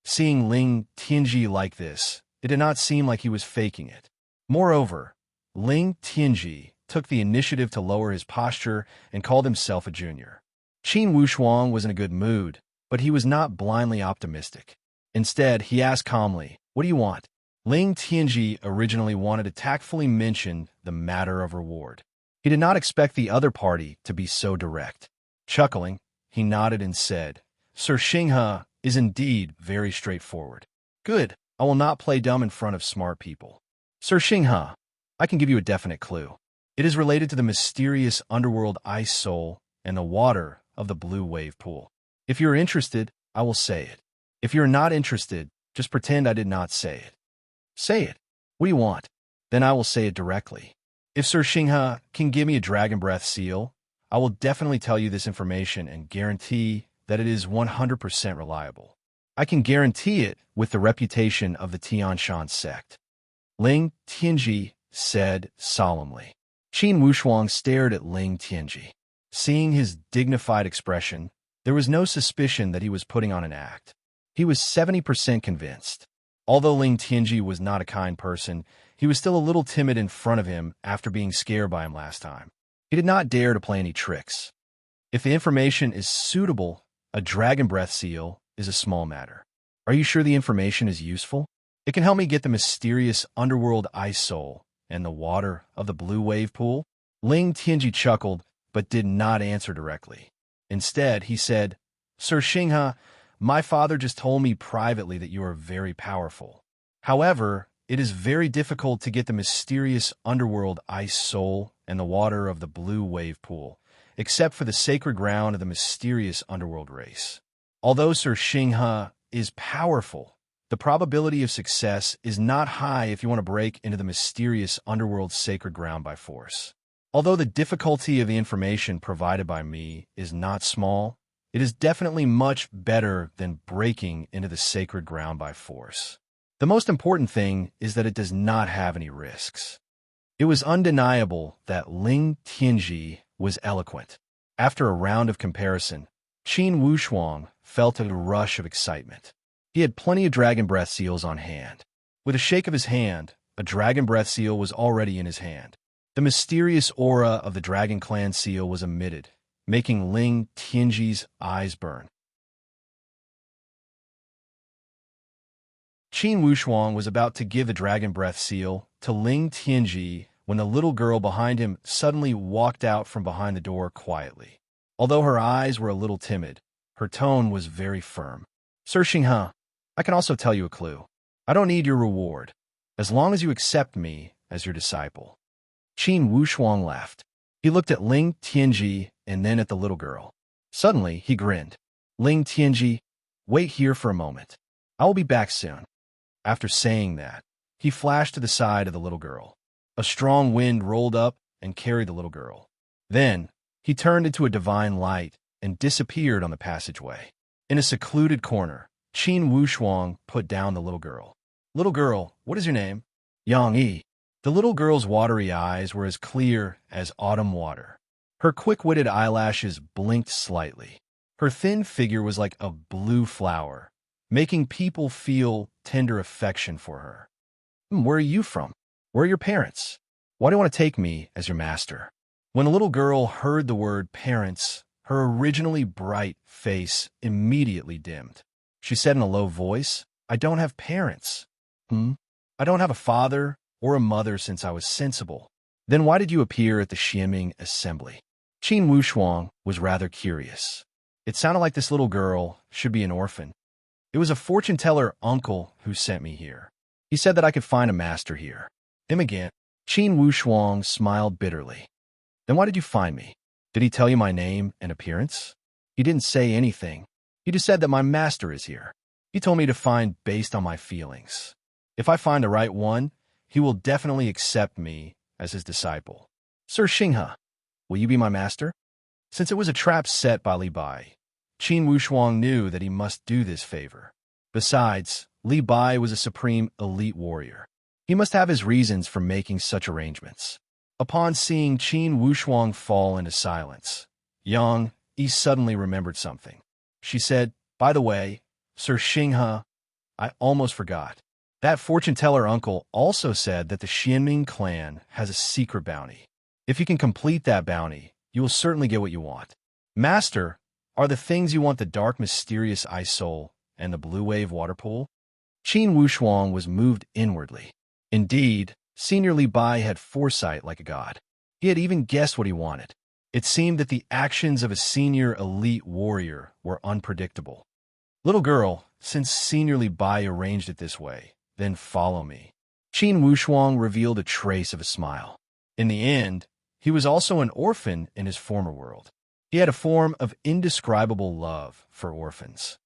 Seeing Ling Tianji like this, it did not seem like he was faking it. Moreover, Ling Tianji took the initiative to lower his posture and called himself a junior. Qin Wushuang was in a good mood, but he was not blindly optimistic. Instead, he asked calmly, "What do you want?" Ling Tianji originally wanted to tactfully mention the matter of reward. He did not expect the other party to be so direct. Chuckling, he nodded and said, "Sir Xinghe is indeed very straightforward." "Good. I will not play dumb in front of smart people. Sir Xinghe, I can give you a definite clue. It is related to the mysterious underworld ice soul and the water of the blue wave pool. If you are interested, I will say it. If you are not interested, just pretend I did not say it." "Say it. What do you want?" "Then I will say it directly. If Sir Xinghe can give me a dragon breath seal, I will definitely tell you this information and guarantee that it is 100% reliable. I can guarantee it with the reputation of the Tianshan sect," Ling Tianji said solemnly. Qin Wushuang stared at Ling Tianji. Seeing his dignified expression, there was no suspicion that he was putting on an act. He was 70% convinced. Although Ling Tianji was not a kind person, he was still a little timid in front of him after being scared by him last time. He did not dare to play any tricks. If the information is suitable, a dragon breath seal is a small matter. "Are you sure the information is useful? It can help me get the mysterious underworld ice soul and the water of the blue wave pool?" Ling Tianji chuckled, but did not answer directly. Instead, he said, "Sir Xinghe, my father just told me privately that you are very powerful. However, it is very difficult to get the mysterious underworld ice soul and the water of the blue wave pool, except for the sacred ground of the mysterious underworld race. Although Sir Xinghe is powerful, the probability of success is not high if you want to break into the mysterious underworld sacred ground by force. Although the difficulty of the information provided by me is not small, it is definitely much better than breaking into the sacred ground by force. The most important thing is that it does not have any risks." It was undeniable that Ling Tianji was eloquent. After a round of comparison, Qin Wushuang felt a rush of excitement. He had plenty of dragon breath seals on hand. With a shake of his hand, a dragon breath seal was already in his hand. The mysterious aura of the Dragon Clan seal was emitted, making Ling Tianji's eyes burn. Qin Wushuang was about to give the dragon breath seal to Ling Tianji when the little girl behind him suddenly walked out from behind the door quietly. Although her eyes were a little timid, her tone was very firm. "Sir Xinghe, I can also tell you a clue. I don't need your reward, as long as you accept me as your disciple." Qin Wushuang laughed. He looked at Ling Tianji and then at the little girl. Suddenly, he grinned. "Ling Tianji, wait here for a moment. I will be back soon." After saying that, he flashed to the side of the little girl. A strong wind rolled up and carried the little girl. Then, he turned into a divine light and disappeared on the passageway. In a secluded corner, Qin Wushuang put down the little girl. "Little girl, what is your name?" "Yang Yi." The little girl's watery eyes were as clear as autumn water. Her quick-witted eyelashes blinked slightly. Her thin figure was like a blue flower, making people feel tender affection for her. "Where are you from? Where are your parents? Why do you want to take me as your master?" When the little girl heard the word parents, her originally bright face immediately dimmed. She said in a low voice, "I don't have parents." "I don't have a father or a mother since I was sensible." "Then why did you appear at the Xianming assembly?" Qin Wushuang was rather curious. It sounded like this little girl should be an orphan. "It was a fortune-teller uncle who sent me here. He said that I could find a master here." Him again. Qin Wushuang smiled bitterly. "Then why did you find me? Did he tell you my name and appearance?" "He didn't say anything. He just said that my master is here." He told me to find based on my feelings. If I find the right one, he will definitely accept me as his disciple. Sir Xinghe, will you be my master? Since it was a trap set by Li Bai, Qin Wushuang knew that he must do this favor. Besides, Li Bai was a supreme elite warrior. He must have his reasons for making such arrangements. Upon seeing Qin Wushuang fall into silence, Yang Yi suddenly remembered something. She said, "By the way, Sir Xinghe, I almost forgot. That fortune-teller uncle also said that the Xianming clan has a secret bounty. If you can complete that bounty, you will certainly get what you want. Master, are the things you want the dark mysterious ice soul and the blue wave water pool?" Qin Wushuang was moved inwardly. Indeed, Senior Li Bai had foresight like a god. He had even guessed what he wanted. It seemed that the actions of a senior elite warrior were unpredictable. "Little girl, since Senior Li Bai arranged it this way, then follow me." Qin Wushuang revealed a trace of a smile. In the end, he was also an orphan in his former world. He had a form of indescribable love for orphans.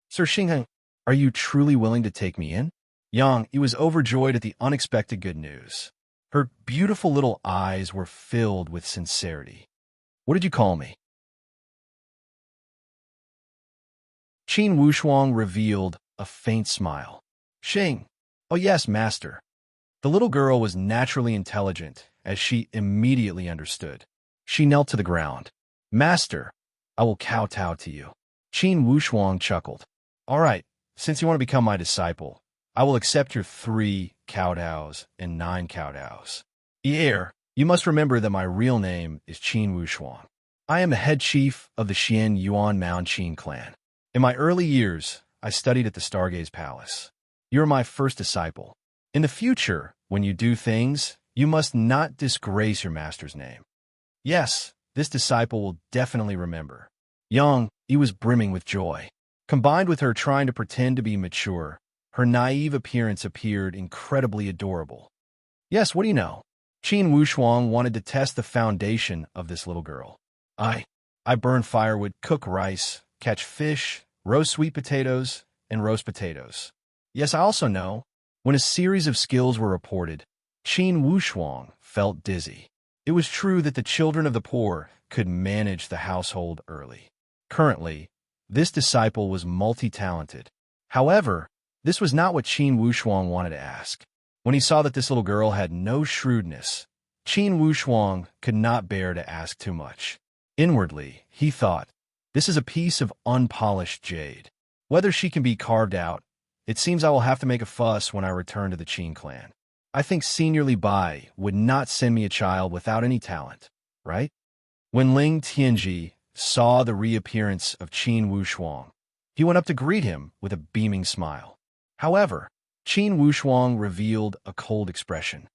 "Sir Xinghe, are you truly willing to take me in?" Yang Yi was overjoyed at the unexpected good news. Her beautiful little eyes were filled with sincerity. "What did you call me?" Qin Wushuang revealed a faint smile. "Xing. Oh yes, master." The little girl was naturally intelligent, as she immediately understood. She knelt to the ground. "Master, I will kowtow to you." Qin Wushuang chuckled. "All right, since you want to become my disciple, I will accept your 3 kowtows and 9 kowtows. Here, you must remember that my real name is Qin Wushuang. I am the head chief of the Xian Yuan Mound Qin clan. In my early years, I studied at the Stargaze Palace. You are my first disciple. In the future, when you do things, you must not disgrace your master's name." Yes, this disciple will definitely remember. Yang Yi was brimming with joy. Combined with her trying to pretend to be mature, her naive appearance appeared incredibly adorable. "Yes, what do you know?" Qin Wushuang wanted to test the foundation of this little girl. I burn firewood, cook rice, catch fish, roast sweet potatoes, and roast potatoes. Yes, I also know." When a series of skills were reported, Qin Wushuang felt dizzy. It was true that the children of the poor could manage the household early. Currently, this disciple was multi-talented. However, this was not what Qin Wushuang wanted to ask. When he saw that this little girl had no shrewdness, Qin Wushuang could not bear to ask too much. Inwardly, he thought, "This is a piece of unpolished jade. Whether she can be carved out, it seems I will have to make a fuss when I return to the Qin clan. I think Senior Li Bai would not send me a child without any talent, right?" When Ling Tianji saw the reappearance of Qin Wushuang, he went up to greet him with a beaming smile. However, Qin Wushuang revealed a cold expression.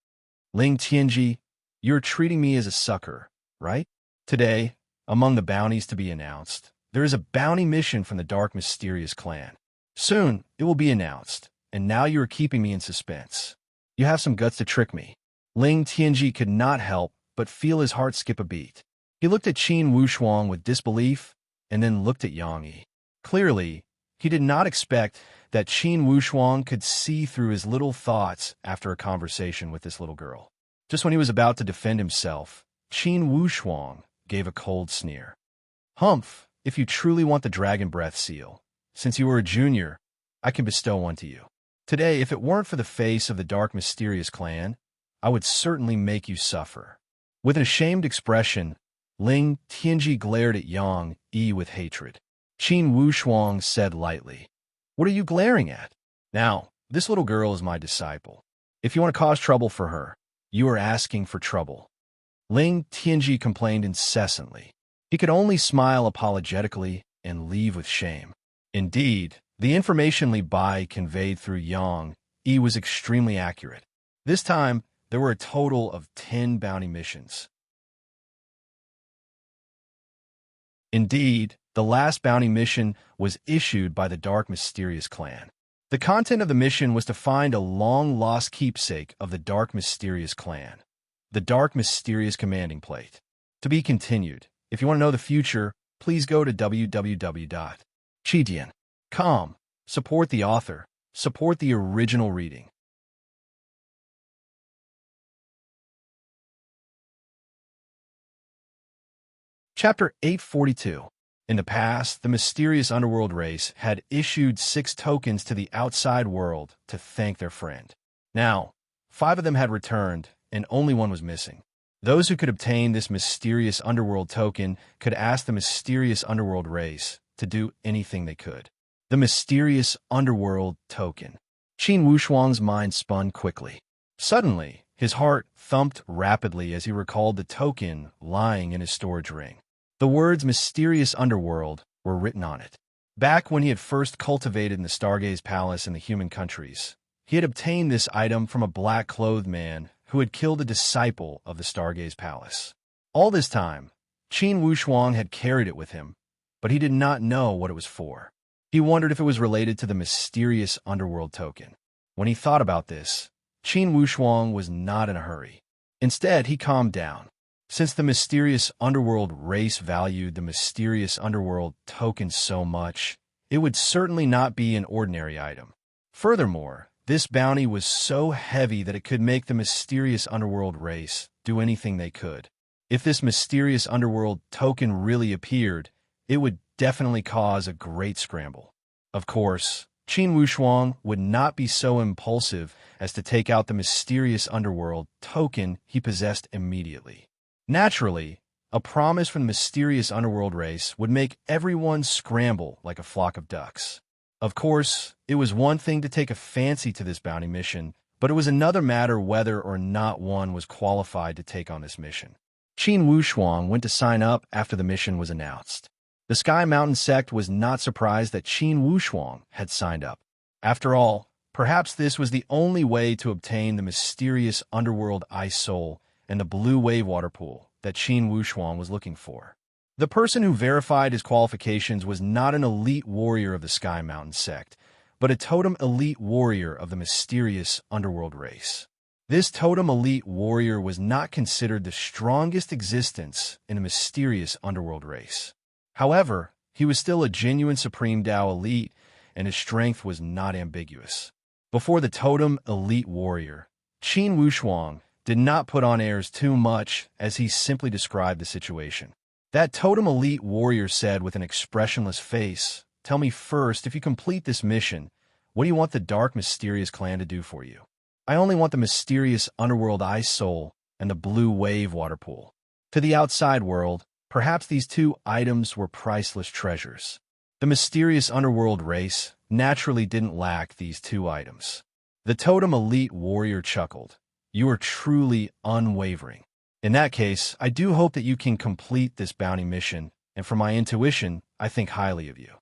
"Ling Tianji, you're treating me as a sucker, right? Today, among the bounties to be announced, there is a bounty mission from the Dark Mysterious Clan. Soon, it will be announced, and now you are keeping me in suspense. You have some guts to trick me." Ling Tianji could not help but feel his heart skip a beat. He looked at Qin Wushuang with disbelief, and then looked at Yang Yi. Clearly, he did not expect that Qin Wushuang could see through his little thoughts after a conversation with this little girl. Just when he was about to defend himself, Qin Wushuang gave a cold sneer. "Humph, if you truly want the dragon breath seal, since you are a junior, I can bestow one to you. Today, if it weren't for the face of the Dark Mysterious Clan, I would certainly make you suffer." With an ashamed expression, Ling Tianji glared at Yang Yi with hatred. Qin Wushuang said lightly, "What are you glaring at? Now, this little girl is my disciple. If you want to cause trouble for her, you are asking for trouble." Ling Tianji complained incessantly. He could only smile apologetically and leave with shame. Indeed, the information Li Bai conveyed through Yang Yi was extremely accurate. This time, there were a total of 10 bounty missions. Indeed, the last bounty mission was issued by the Dark Mysterious Clan. The content of the mission was to find a long-lost keepsake of the Dark Mysterious Clan, the Dark Mysterious Commanding Plate. To be continued. If you want to know the future, please go to www.chidian.com. Support the author. Support the original reading. Chapter 842. In the past, the mysterious underworld race had issued 6 tokens to the outside world to thank their friend. Now, 5 of them had returned, and only 1 was missing. Those who could obtain this mysterious underworld token could ask the mysterious underworld race to do anything they could. The mysterious underworld token. Qin Wushuang's mind spun quickly. Suddenly, his heart thumped rapidly as he recalled the token lying in his storage ring. The words mysterious underworld were written on it. Back when he had first cultivated in the Stargaze Palace in the human countries, he had obtained this item from a black-clothed man who had killed a disciple of the Stargaze Palace. All this time, Qin Wushuang had carried it with him, but he did not know what it was for. He wondered if it was related to the mysterious underworld token. When he thought about this, Qin Wushuang was not in a hurry. Instead, he calmed down. Since the mysterious underworld race valued the mysterious underworld token so much, it would certainly not be an ordinary item. Furthermore, this bounty was so heavy that it could make the mysterious underworld race do anything they could. If this mysterious underworld token really appeared, it would definitely cause a great scramble. Of course, Qin Wushuang would not be so impulsive as to take out the mysterious underworld token he possessed immediately. Naturally, a promise from the mysterious underworld race would make everyone scramble like a flock of ducks. Of course, it was one thing to take a fancy to this bounty mission, but it was another matter whether or not one was qualified to take on this mission. Qin Wushuang went to sign up after the mission was announced. The Sky Mountain sect was not surprised that Qin Wushuang had signed up. After all, perhaps this was the only way to obtain the mysterious underworld ice soul and the blue wave water pool that Qin Wushuang was looking for. The person who verified his qualifications was not an elite warrior of the Sky Mountain sect, but a totem elite warrior of the mysterious underworld race. This totem elite warrior was not considered the strongest existence in the mysterious underworld race. However, he was still a genuine Supreme Tao elite, and his strength was not ambiguous. Before the totem elite warrior, Qin Wushuang did not put on airs too much as he simply described the situation. That totem elite warrior said with an expressionless face, "Tell me first, if you complete this mission, what do you want the dark mysterious clan to do for you?" "I only want the mysterious underworld ice soul and the blue wave water pool." To the outside world, perhaps these 2 items were priceless treasures. The mysterious underworld race naturally didn't lack these 2 items. The totem elite warrior chuckled. "You are truly unwavering. In that case, I do hope that you can complete this bounty mission, and from my intuition, I think highly of you."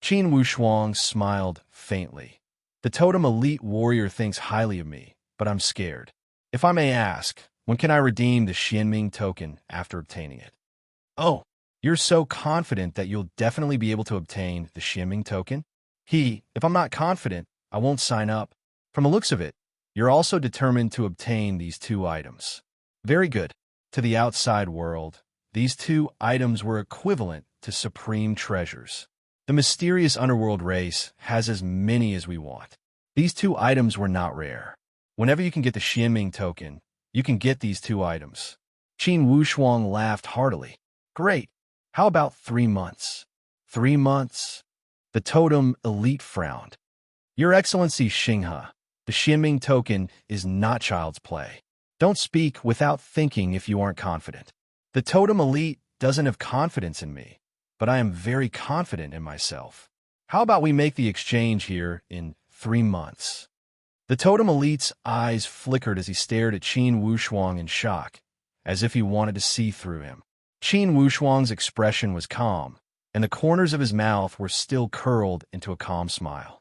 Qin Wushuang smiled faintly. "The totem elite warrior thinks highly of me, but I'm scared. If I may ask, when can I redeem the Xianming token after obtaining it?" "Oh, you're so confident that you'll definitely be able to obtain the Xianming token?" If I'm not confident, I won't sign up. From the looks of it, you're also determined to obtain these 2 items. Very good. To the outside world, these 2 items were equivalent to supreme treasures. The mysterious underworld race has as many as we want. These 2 items were not rare. Whenever you can get the Xianming token, you can get these 2 items. Qin Wushuang laughed heartily. "Great. How about 3 months?" 3 months? The totem elite frowned. "Your Excellency Xinghe, the Xianming token is not child's play. Don't speak without thinking if you aren't confident. The totem elite doesn't have confidence in me, but I am very confident in myself. How about we make the exchange here in 3 months? The totem elite's eyes flickered as he stared at Qin Wushuang in shock, as if he wanted to see through him. Qin Wushuang's expression was calm, and the corners of his mouth were still curled into a calm smile.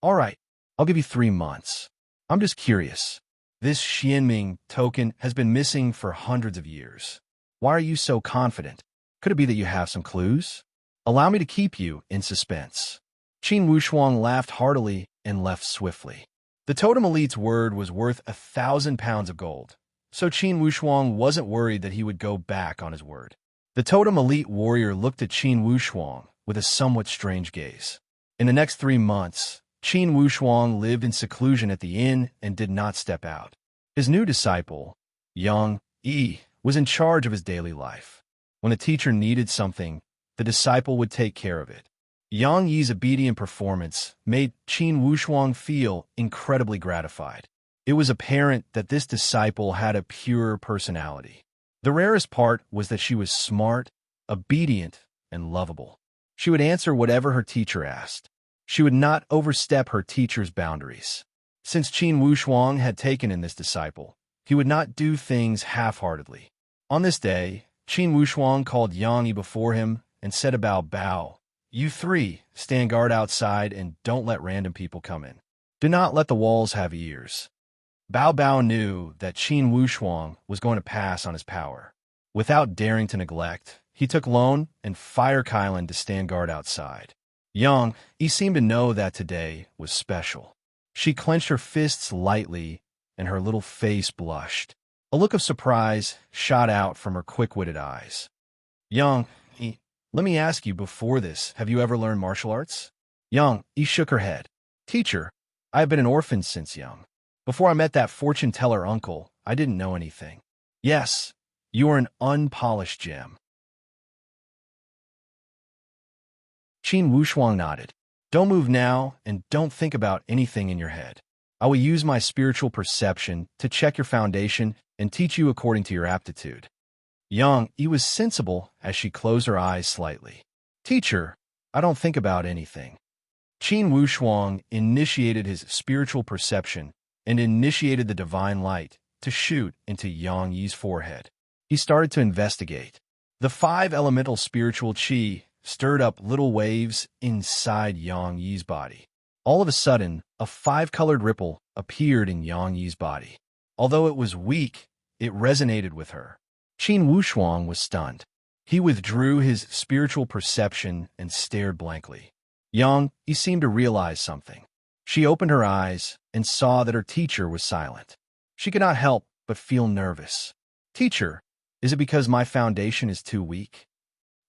"All right, I'll give you 3 months. I'm just curious. This Xianming token has been missing for hundreds of years. Why are you so confident? Could it be that you have some clues? Allow me to keep you in suspense." Qin Wushuang laughed heartily and left swiftly. The totem elite's word was worth 1,000 pounds of gold, so Qin Wushuang wasn't worried that he would go back on his word. The totem elite warrior looked at Qin Wushuang with a somewhat strange gaze. In the next 3 months, Qin Wushuang lived in seclusion at the inn and did not step out. His new disciple, Yang Yi, was in charge of his daily life. When the teacher needed something, the disciple would take care of it. Yang Yi's obedient performance made Qin Wushuang feel incredibly gratified. It was apparent that this disciple had a pure personality. The rarest part was that she was smart, obedient, and lovable. She would answer whatever her teacher asked. She would not overstep her teacher's boundaries. Since Qin Wushuang had taken in this disciple, he would not do things half-heartedly. On this day, Qin Wushuang called Yang Yi before him and said about Bao, "You three, stand guard outside and don't let random people come in. Do not let the walls have ears." Bao Bao knew that Qin Wushuang was going to pass on his power. Without daring to neglect, he took Lone and Fire Kylan to stand guard outside. Yang Yi seemed to know that today was special. She clenched her fists lightly, and her little face blushed. A look of surprise shot out from her quick-witted eyes. "Yang Yi, let me ask you before this, have you ever learned martial arts?" Yang Yi shook her head. "Teacher, I have been an orphan since young. Before I met that fortune-teller uncle, I didn't know anything." "Yes, you are an unpolished gem." Qin Wushuang nodded. "Don't move now, and don't think about anything in your head. I will use my spiritual perception to check your foundation and teach you according to your aptitude." Yang Yi was sensible as she closed her eyes slightly. "Teacher, I don't think about anything." Qin Wushuang initiated his spiritual perception and initiated the divine light to shoot into Yang Yi's forehead. He started to investigate. The 5 elemental spiritual qi stirred up little waves inside Yang Yi's body. All of a sudden, a 5-colored ripple appeared in Yang Yi's body. Although it was weak, it resonated with her. Qin Wushuang was stunned. He withdrew his spiritual perception and stared blankly. Yang Yi seemed to realize something. She opened her eyes and saw that her teacher was silent. She could not help but feel nervous. "Teacher, is it because my foundation is too weak?"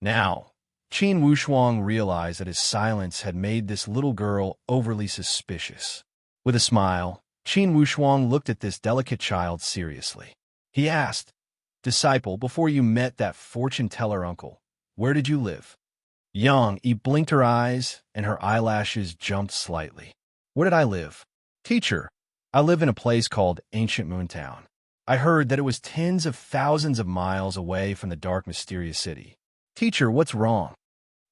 Now, Qin Wushuang realized that his silence had made this little girl overly suspicious. With a smile, Qin Wushuang looked at this delicate child seriously. He asked, "Disciple, before you met that fortune-teller uncle, where did you live?" Yang Yi blinked her eyes, and her eyelashes jumped slightly. "Where did I live?" "Teacher, I live in a place called Ancient Moontown. I heard that it was tens of thousands of miles away from the dark, mysterious city." "Teacher, what's wrong?"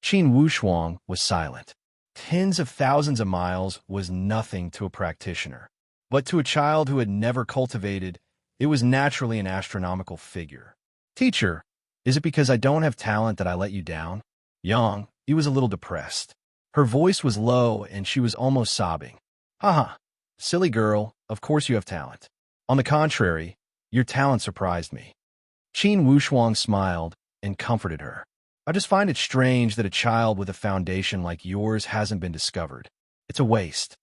Qin Wushuang was silent. Tens of thousands of miles was nothing to a practitioner. But to a child who had never cultivated, it was naturally an astronomical figure. "Teacher, is it because I don't have talent that I let you down?" Yang Yi was a little depressed. Her voice was low and she was almost sobbing. "Haha, silly girl, of course you have talent. On the contrary, your talent surprised me." Qin Wushuang smiled and comforted her. "I just find it strange that a child with a foundation like yours hasn't been discovered. It's a waste."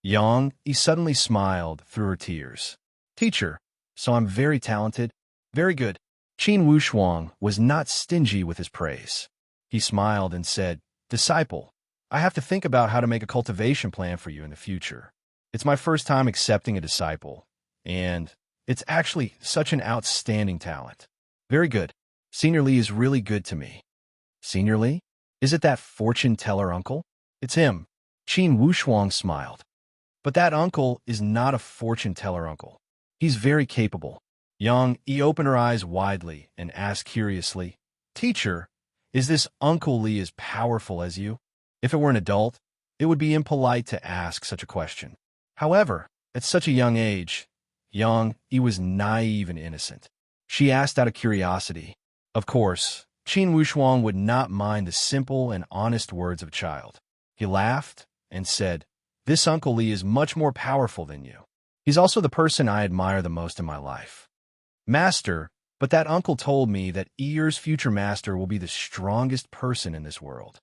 Yang Yi suddenly smiled through her tears. "Teacher, so I'm very talented?" "Very good." Qin Wushuang was not stingy with his praise. He smiled and said, "Disciple, I have to think about how to make a cultivation plan for you in the future. It's my first time accepting a disciple, and it's actually such an outstanding talent." "Very good. Senior Li is really good to me." "Senior Li? Is it that fortune-teller uncle?" "It's him." Qin Wushuang smiled. "But that uncle is not a fortune-teller uncle. He's very capable." Yang Yi opened her eyes widely and asked curiously, "Teacher, is this Uncle Li as powerful as you?" If it were an adult, it would be impolite to ask such a question. However, at such a young age, Yang Yi was naive and innocent. She asked out of curiosity. Of course, Qin Wushuang would not mind the simple and honest words of a child. He laughed and said, "This Uncle Li is much more powerful than you. He's also the person I admire the most in my life." "Master, but that uncle told me that Ear's future master will be the strongest person in this world."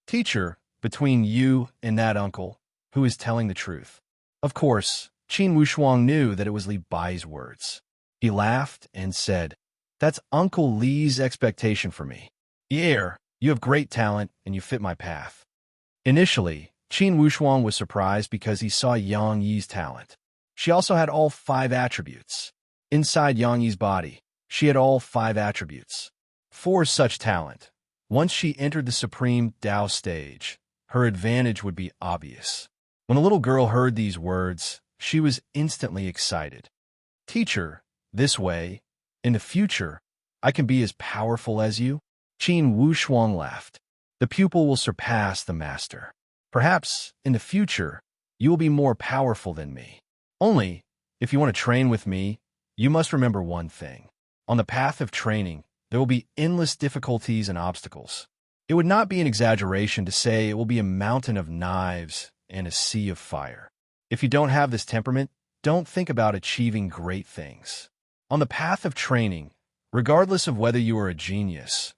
"Teacher, between you and that uncle, who is telling the truth?" Of course, Qin Wushuang knew that it was Li Bai's words. He laughed and said, That's Uncle Lee's expectation for me. Yeah, you have great talent and you fit my path. Initially, Qin Wushuang was surprised because he saw Yang Yi's talent. She also had all 5 attributes. Inside Yang Yi's body, she had all 5 attributes. For such talent, once she entered the Supreme Tao stage, her advantage would be obvious. When the little girl heard these words, she was instantly excited. Teacher, this way, in the future, I can be as powerful as you? Qin Wushuang laughed. The pupil will surpass the master. Perhaps, in the future, you will be more powerful than me. Only, if you want to train with me, you must remember one thing. On the path of training, there will be endless difficulties and obstacles. It would not be an exaggeration to say it will be a mountain of knives and a sea of fire. If you don't have this temperament, don't think about achieving great things. On the path of training, regardless of whether you are a genius,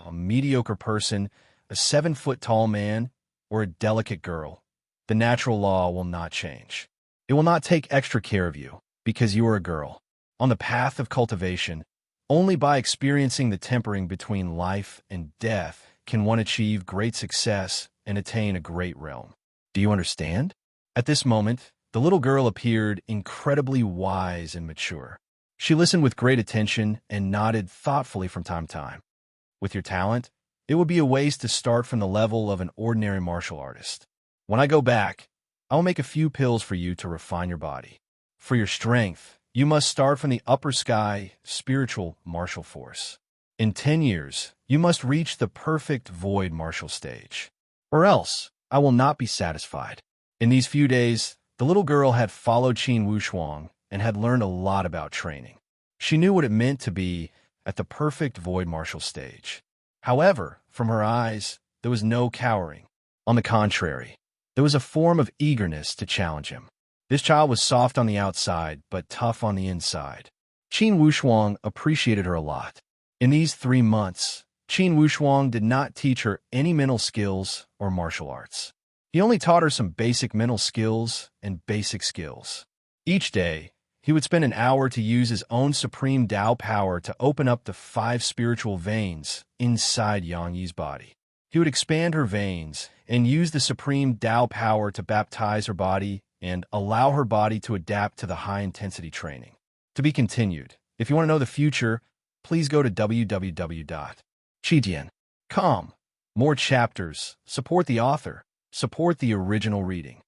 a mediocre person, a 7-foot-tall man, or a delicate girl, the natural law will not change. It will not take extra care of you because you are a girl. On the path of cultivation, only by experiencing the tempering between life and death can one achieve great success and attain a great realm. Do you understand? At this moment, the little girl appeared incredibly wise and mature. She listened with great attention and nodded thoughtfully from time to time. With your talent, it would be a waste to start from the level of an ordinary martial artist. When I go back, I will make a few pills for you to refine your body. For your strength, you must start from the upper sky spiritual martial force. In 10 years, you must reach the perfect void martial stage. Or else, I will not be satisfied. In these few days, the little girl had followed Qin Wushuang and had learned a lot about training. She knew what it meant to be at the perfect void martial stage. However, from her eyes, there was no cowering. On the contrary, there was a form of eagerness to challenge him. This child was soft on the outside, but tough on the inside. Qin Wushuang appreciated her a lot. In these 3 months, Qin Wushuang did not teach her any mental skills or martial arts. He only taught her some basic mental skills and basic skills. Each day, he would spend an hour to use his own supreme Tao power to open up the 5 spiritual veins inside Yang Yi's body. He would expand her veins and use the supreme Tao power to baptize her body and allow her body to adapt to the high-intensity training. To be continued. If you want to know the future, please go to www.chidian.com. More chapters. Support the author. Support the original reading.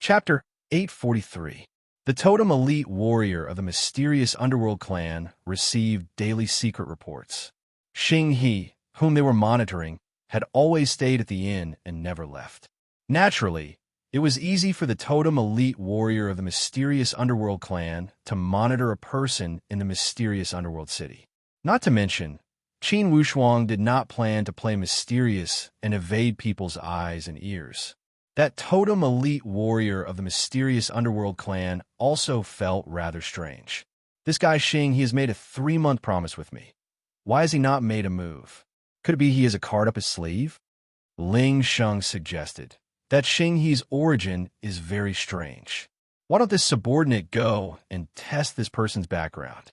Chapter 843. The totem elite warrior of the mysterious underworld clan received daily secret reports. Xing He, whom they were monitoring, had always stayed at the inn and never left. Naturally, it was easy for the totem elite warrior of the mysterious underworld clan to monitor a person in the mysterious underworld city. Not to mention, Qin Wushuang did not plan to play mysterious and evade people's eyes and ears. That totem elite warrior of the mysterious underworld clan also felt rather strange. This guy Xing, he has made a 3-month promise with me. Why has he not made a move? Could it be he has a card up his sleeve? Ling Sheng suggested that Xing He's origin is very strange. Why don't this subordinate go and test this person's background?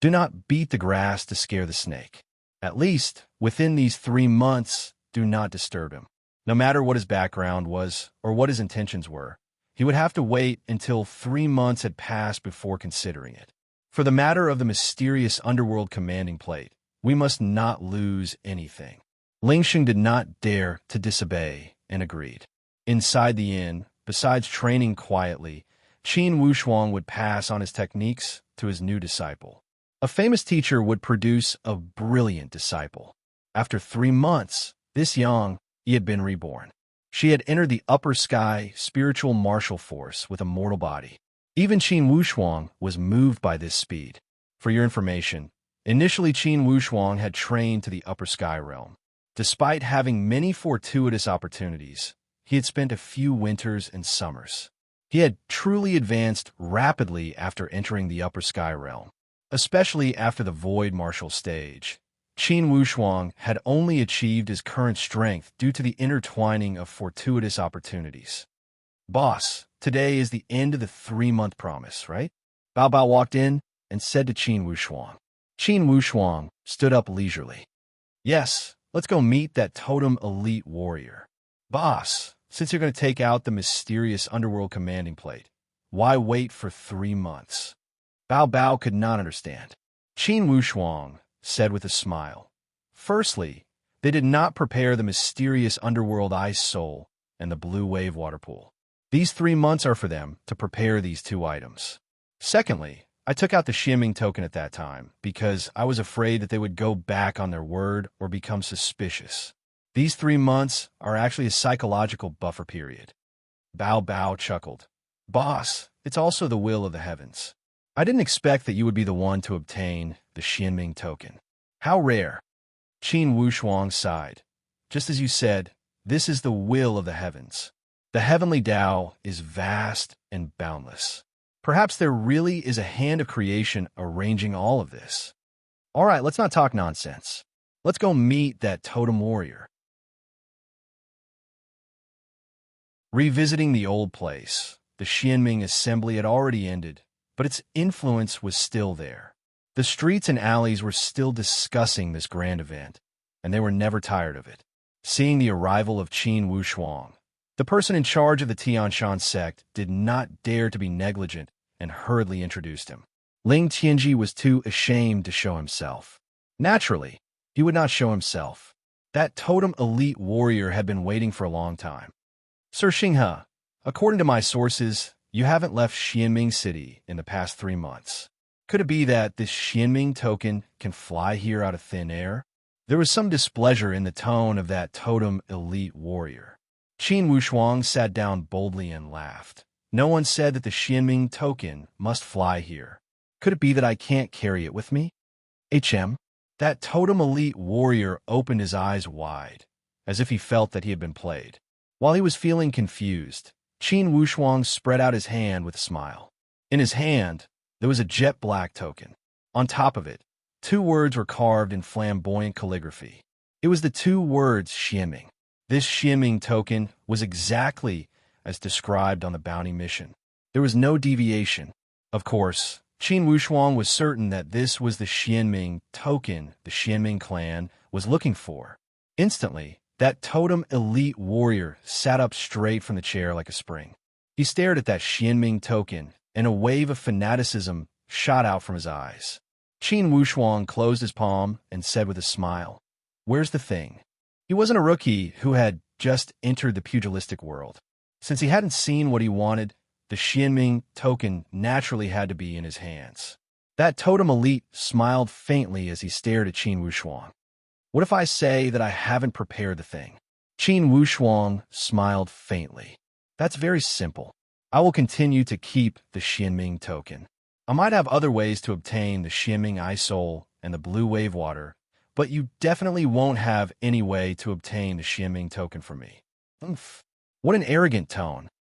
Do not beat the grass to scare the snake. At least, within these 3 months, do not disturb him. No matter what his background was or what his intentions were, he would have to wait until 3 months had passed before considering it. For the matter of the mysterious underworld commanding plate, we must not lose anything. Lingxing did not dare to disobey and agreed. Inside the inn, besides training quietly, Qin Wushuang would pass on his techniques to his new disciple. A famous teacher would produce a brilliant disciple. After 3 months, this young, he had been reborn. She had entered the upper sky spiritual martial force with a mortal body. Even Qin Wushuang was moved by this speed. For your information, initially Qin Wushuang had trained to the upper sky realm. Despite having many fortuitous opportunities, he had spent a few winters and summers. He had truly advanced rapidly after entering the upper sky realm, especially after the void martial stage. Qin Wushuang had only achieved his current strength due to the intertwining of fortuitous opportunities. Boss, Today is the end of the 3-month promise, right? Bao Bao walked in and said to Qin Wushuang. Qin Wushuang stood up leisurely. Yes, let's go meet that totem elite warrior. Boss, since you're going to take out the mysterious underworld commanding plate, why wait for 3 months? Bao Bao could not understand. Qin Wushuang said with a smile. Firstly, they did not prepare the mysterious underworld ice soul and the blue wave water pool. These 3 months are for them to prepare these 2 items. Secondly, I took out the Xianming token at that time because I was afraid that they would go back on their word or become suspicious. These 3 months are actually a psychological buffer period. Bao Bao chuckled. Boss, it's also the will of the heavens. I didn't expect that you would be the one to obtain the Xianming token. How rare. Qin Wushuang sighed. Just as you said, this is the will of the heavens. The heavenly Tao is vast and boundless. Perhaps there really is a hand of creation arranging all of this. All right, let's not talk nonsense. Let's go meet that totem warrior. Revisiting the old place, the Xianming assembly had already ended, but its influence was still there. The streets and alleys were still discussing this grand event, and they were never tired of it. Seeing the arrival of Qin Wushuang, the person in charge of the Tianshan sect did not dare to be negligent and hurriedly introduced him. Ling Tianji was too ashamed to show himself. Naturally, he would not show himself. That totem elite warrior had been waiting for a long time. Sir Xinghe, according to my sources, you haven't left Xianming City in the past 3 months. Could it be that this Xianming token can fly here out of thin air? There was some displeasure in the tone of that totem elite warrior. Qin Wushuang sat down boldly and laughed. No one said that the Xianming token must fly here. Could it be that I can't carry it with me? That totem elite warrior opened his eyes wide, as if he felt that he had been played. While he was feeling confused, Qin Wushuang spread out his hand with a smile. In his hand, there was a jet black token. On top of it, 2 words were carved in flamboyant calligraphy. It was the 2 words Xianming. This Xianming token was exactly as described on the bounty mission. There was no deviation. Of course, Qin Wushuang was certain that this was the Xianming token the Xianming clan was looking for. Instantly, that totem elite warrior sat up straight from the chair like a spring. He stared at that Xianming token, and a wave of fanaticism shot out from his eyes. Qin Wushuang closed his palm and said with a smile, "Where's the thing?" He wasn't a rookie who had just entered the pugilistic world. Since he hadn't seen what he wanted, the Xianming token naturally had to be in his hands. That totem elite smiled faintly as he stared at Qin Wushuang. What if I say that I haven't prepared the thing? Qin Wushuang smiled faintly. That's very simple. I will continue to keep the Xianming token. I might have other ways to obtain the Xianming Ice Soul and the Blue Wave Water, but you definitely won't have any way to obtain the Xianming token from me. Oof. What an arrogant tone.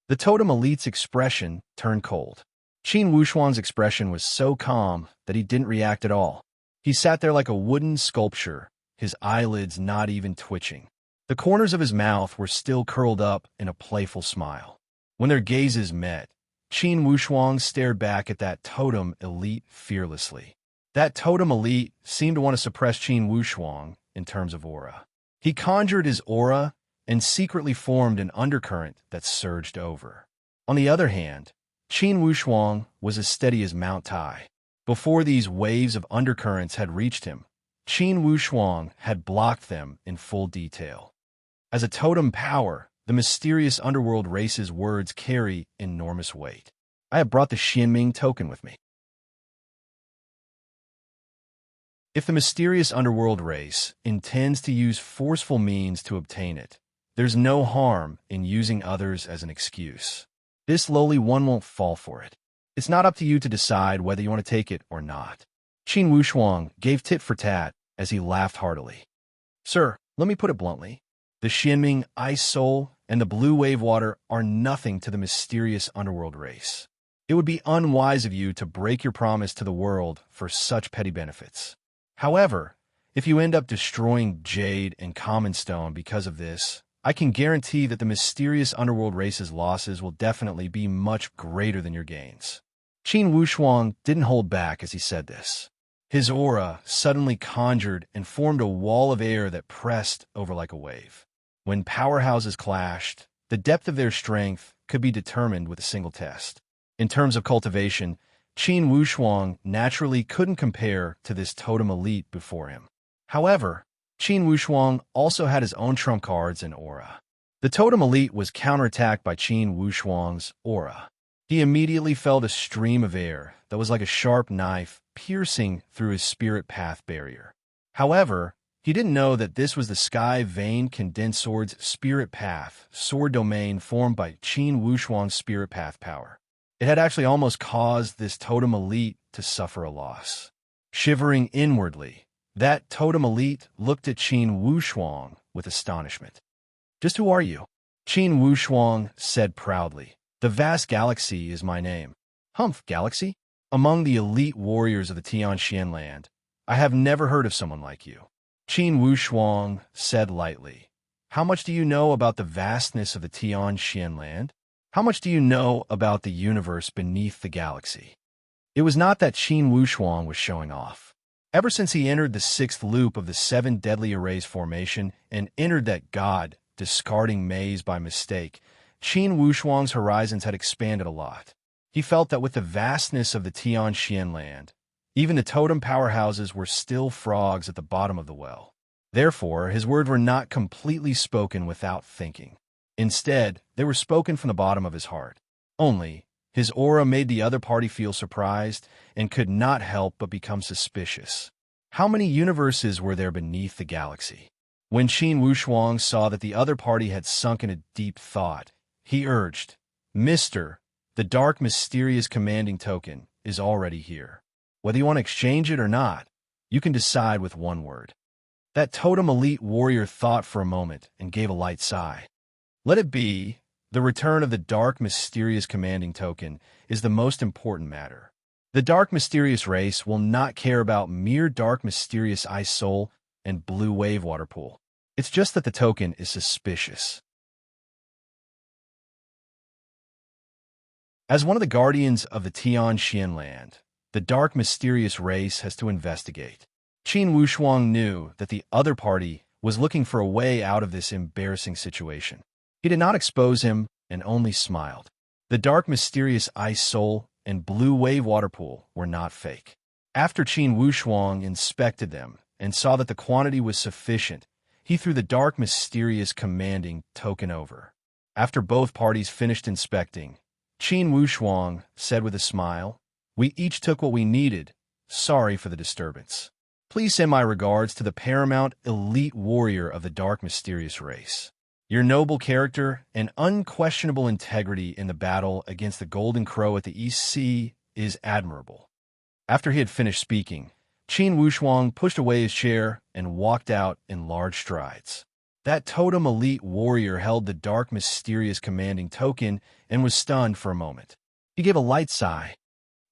The totem elite's expression turned cold. Qin Wushuang's expression was so calm that he didn't react at all. He sat there like a wooden sculpture, his eyelids not even twitching. The corners of his mouth were still curled up in a playful smile. When their gazes met, Qin Wushuang stared back at that totem elite fearlessly. That totem elite seemed to want to suppress Qin Wushuang in terms of aura. He conjured his aura and secretly formed an undercurrent that surged over. On the other hand, Qin Wushuang was as steady as Mount Tai. Before these waves of undercurrents had reached him, Qin Wushuang had blocked them in full detail. As a totem power, the mysterious underworld race's words carry enormous weight. I have brought the Xianming token with me. If the mysterious underworld race intends to use forceful means to obtain it, there's no harm in using others as an excuse. This lowly one won't fall for it. It's not up to you to decide whether you want to take it or not. Qin Wushuang gave tit for tat as he laughed heartily. Sir, let me put it bluntly. The Xianming Ice Soul and the Blue Wave Water are nothing to the mysterious underworld race. It would be unwise of you to break your promise to the world for such petty benefits. However, if you end up destroying Jade and Common Stone because of this, I can guarantee that the mysterious underworld race's losses will definitely be much greater than your gains. Qin Wushuang didn't hold back as he said this. His aura suddenly conjured and formed a wall of air that pressed over like a wave. When powerhouses clashed, the depth of their strength could be determined with a single test. In terms of cultivation, Qin Wushuang naturally couldn't compare to this totem elite before him. However, Qin Wushuang also had his own trump cards and aura. The totem elite was counterattacked by Qin Wushuang's aura. He immediately felt a stream of air that was like a sharp knife piercing through his spirit path barrier. However, he didn't know that this was the Sky Vein Condensed Sword's spirit path sword domain formed by Qin Wushuang's spirit path power. It had actually almost caused this totem elite to suffer a loss. Shivering inwardly, that totem elite looked at Qin Wushuang with astonishment. "Just who are you?" Qin Wushuang said proudly. "The vast Galaxy is my name." "Humph, Galaxy? Among the elite warriors of the Tianxian land, I have never heard of someone like you." Qin Wushuang said lightly. "How much do you know about the vastness of the Tianxian land? How much do you know about the universe beneath the galaxy?" It was not that Qin Wushuang was showing off. Ever since he entered the sixth loop of the seven deadly arrays formation and entered that god-discarding maze by mistake, Qin Wushuang's horizons had expanded a lot. He felt that with the vastness of the Tianxian land, even the totem powerhouses were still frogs at the bottom of the well. Therefore, his words were not completely spoken without thinking. Instead, they were spoken from the bottom of his heart. Only, his aura made the other party feel surprised and could not help but become suspicious. How many universes were there beneath the galaxy? When Qin Wushuang saw that the other party had sunk into deep thought, he urged, "Mister, the dark mysterious commanding token is already here. Whether you want to exchange it or not, you can decide with one word." That totem elite warrior thought for a moment and gave a light sigh. "Let it be. The return of the dark mysterious commanding token is the most important matter. The dark mysterious race will not care about mere dark mysterious ice soul and blue wave water pool. It's just that the token is suspicious." As one of the guardians of the Tianxian land, the dark mysterious race has to investigate. Qin Wushuang knew that the other party was looking for a way out of this embarrassing situation. He did not expose him and only smiled. The dark mysterious ice soul and blue wave water pool were not fake. After Qin Wushuang inspected them and saw that the quantity was sufficient, he threw the dark mysterious commanding token over. After both parties finished inspecting, Qin Wushuang said with a smile, "We each took what we needed. Sorry for the disturbance. Please send my regards to the paramount elite warrior of the dark mysterious race. Your noble character and unquestionable integrity in the battle against the Golden Crow at the East Sea is admirable." After he had finished speaking, Qin Wushuang pushed away his chair and walked out in large strides. That totem elite warrior held the dark mysterious commanding token and was stunned for a moment. He gave a light sigh.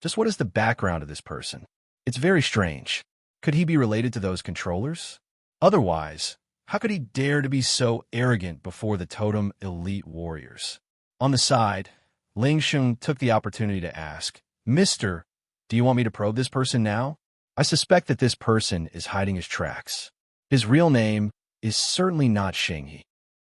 Just what is the background of this person? It's very strange. Could he be related to those controllers? Otherwise, how could he dare to be so arrogant before the totem elite warriors? On the side, Ling Sheng took the opportunity to ask, "Mister, do you want me to probe this person now? I suspect that this person is hiding his tracks. His real name is certainly not Shenghe.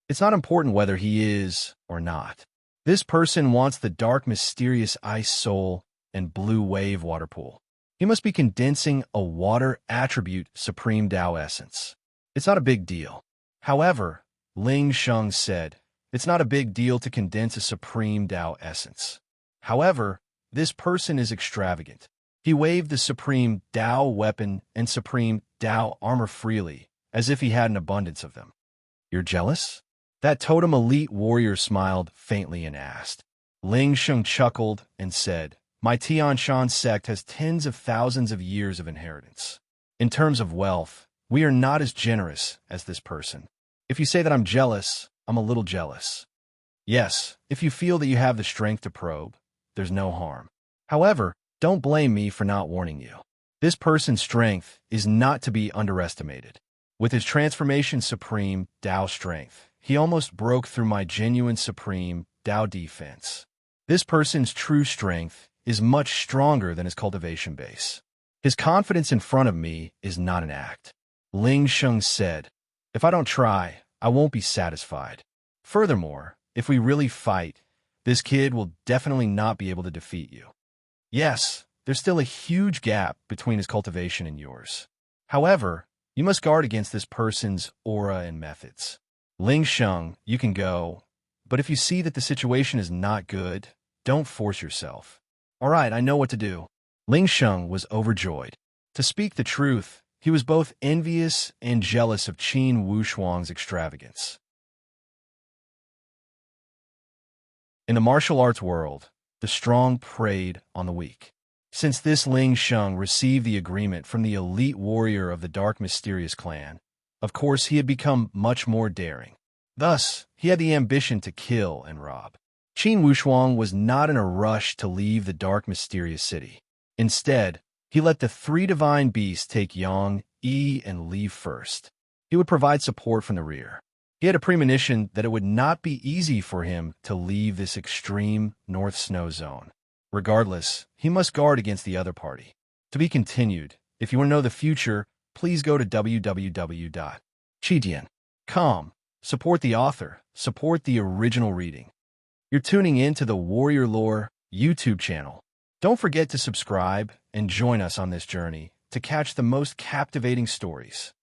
It's not important whether he is or not. This person wants the dark mysterious ice soul and blue wave water pool. He must be condensing a water attribute supreme Tao essence. It's not a big deal." However, Ling Sheng said, "It's not a big deal to condense a supreme Tao essence. However, this person is extravagant. He waved the supreme Tao weapon and supreme Tao armor freely, as if he had an abundance of them. You're jealous?" That totem elite warrior smiled faintly and asked. Ling Sheng chuckled and said, "My Tianshan sect has tens of thousands of years of inheritance. In terms of wealth, we are not as generous as this person. If you say that I'm jealous, I'm a little jealous. Yes, if you feel that you have the strength to probe, there's no harm. However, don't blame me for not warning you. This person's strength is not to be underestimated. With his transformation supreme Tao strength, he almost broke through my genuine supreme Dao defense. This person's true strength is much stronger than his cultivation base. His confidence in front of me is not an act. Ling Sheng said, "If I don't try, I won't be satisfied. Furthermore, if we really fight, this kid will definitely not be able to defeat you. Yes, there's still a huge gap between his cultivation and yours. However, you must guard against this person's aura and methods. Ling Sheng, you can go, but if you see that the situation is not good, don't force yourself." "All right, I know what to do." Ling Sheng was overjoyed. To speak the truth, he was both envious and jealous of Qin Wushuang's extravagance. In the martial arts world, the strong preyed on the weak. Since this Ling Sheng received the agreement from the elite warrior of the Dark Mysterious clan, of course he had become much more daring. Thus, he had the ambition to kill and rob. Qin Wushuang was not in a rush to leave the Dark Mysterious city. Instead, he let the three divine beasts take Yang, Yi, and leave first. He would provide support from the rear. He had a premonition that it would not be easy for him to leave this extreme North Snow zone. Regardless, he must guard against the other party. To be continued. If you want to know the future, please go to www.chidian.com. Support the author. Support the original reading. You're tuning in to the Warrior Lore YouTube channel. Don't forget to subscribe and join us on this journey to catch the most captivating stories.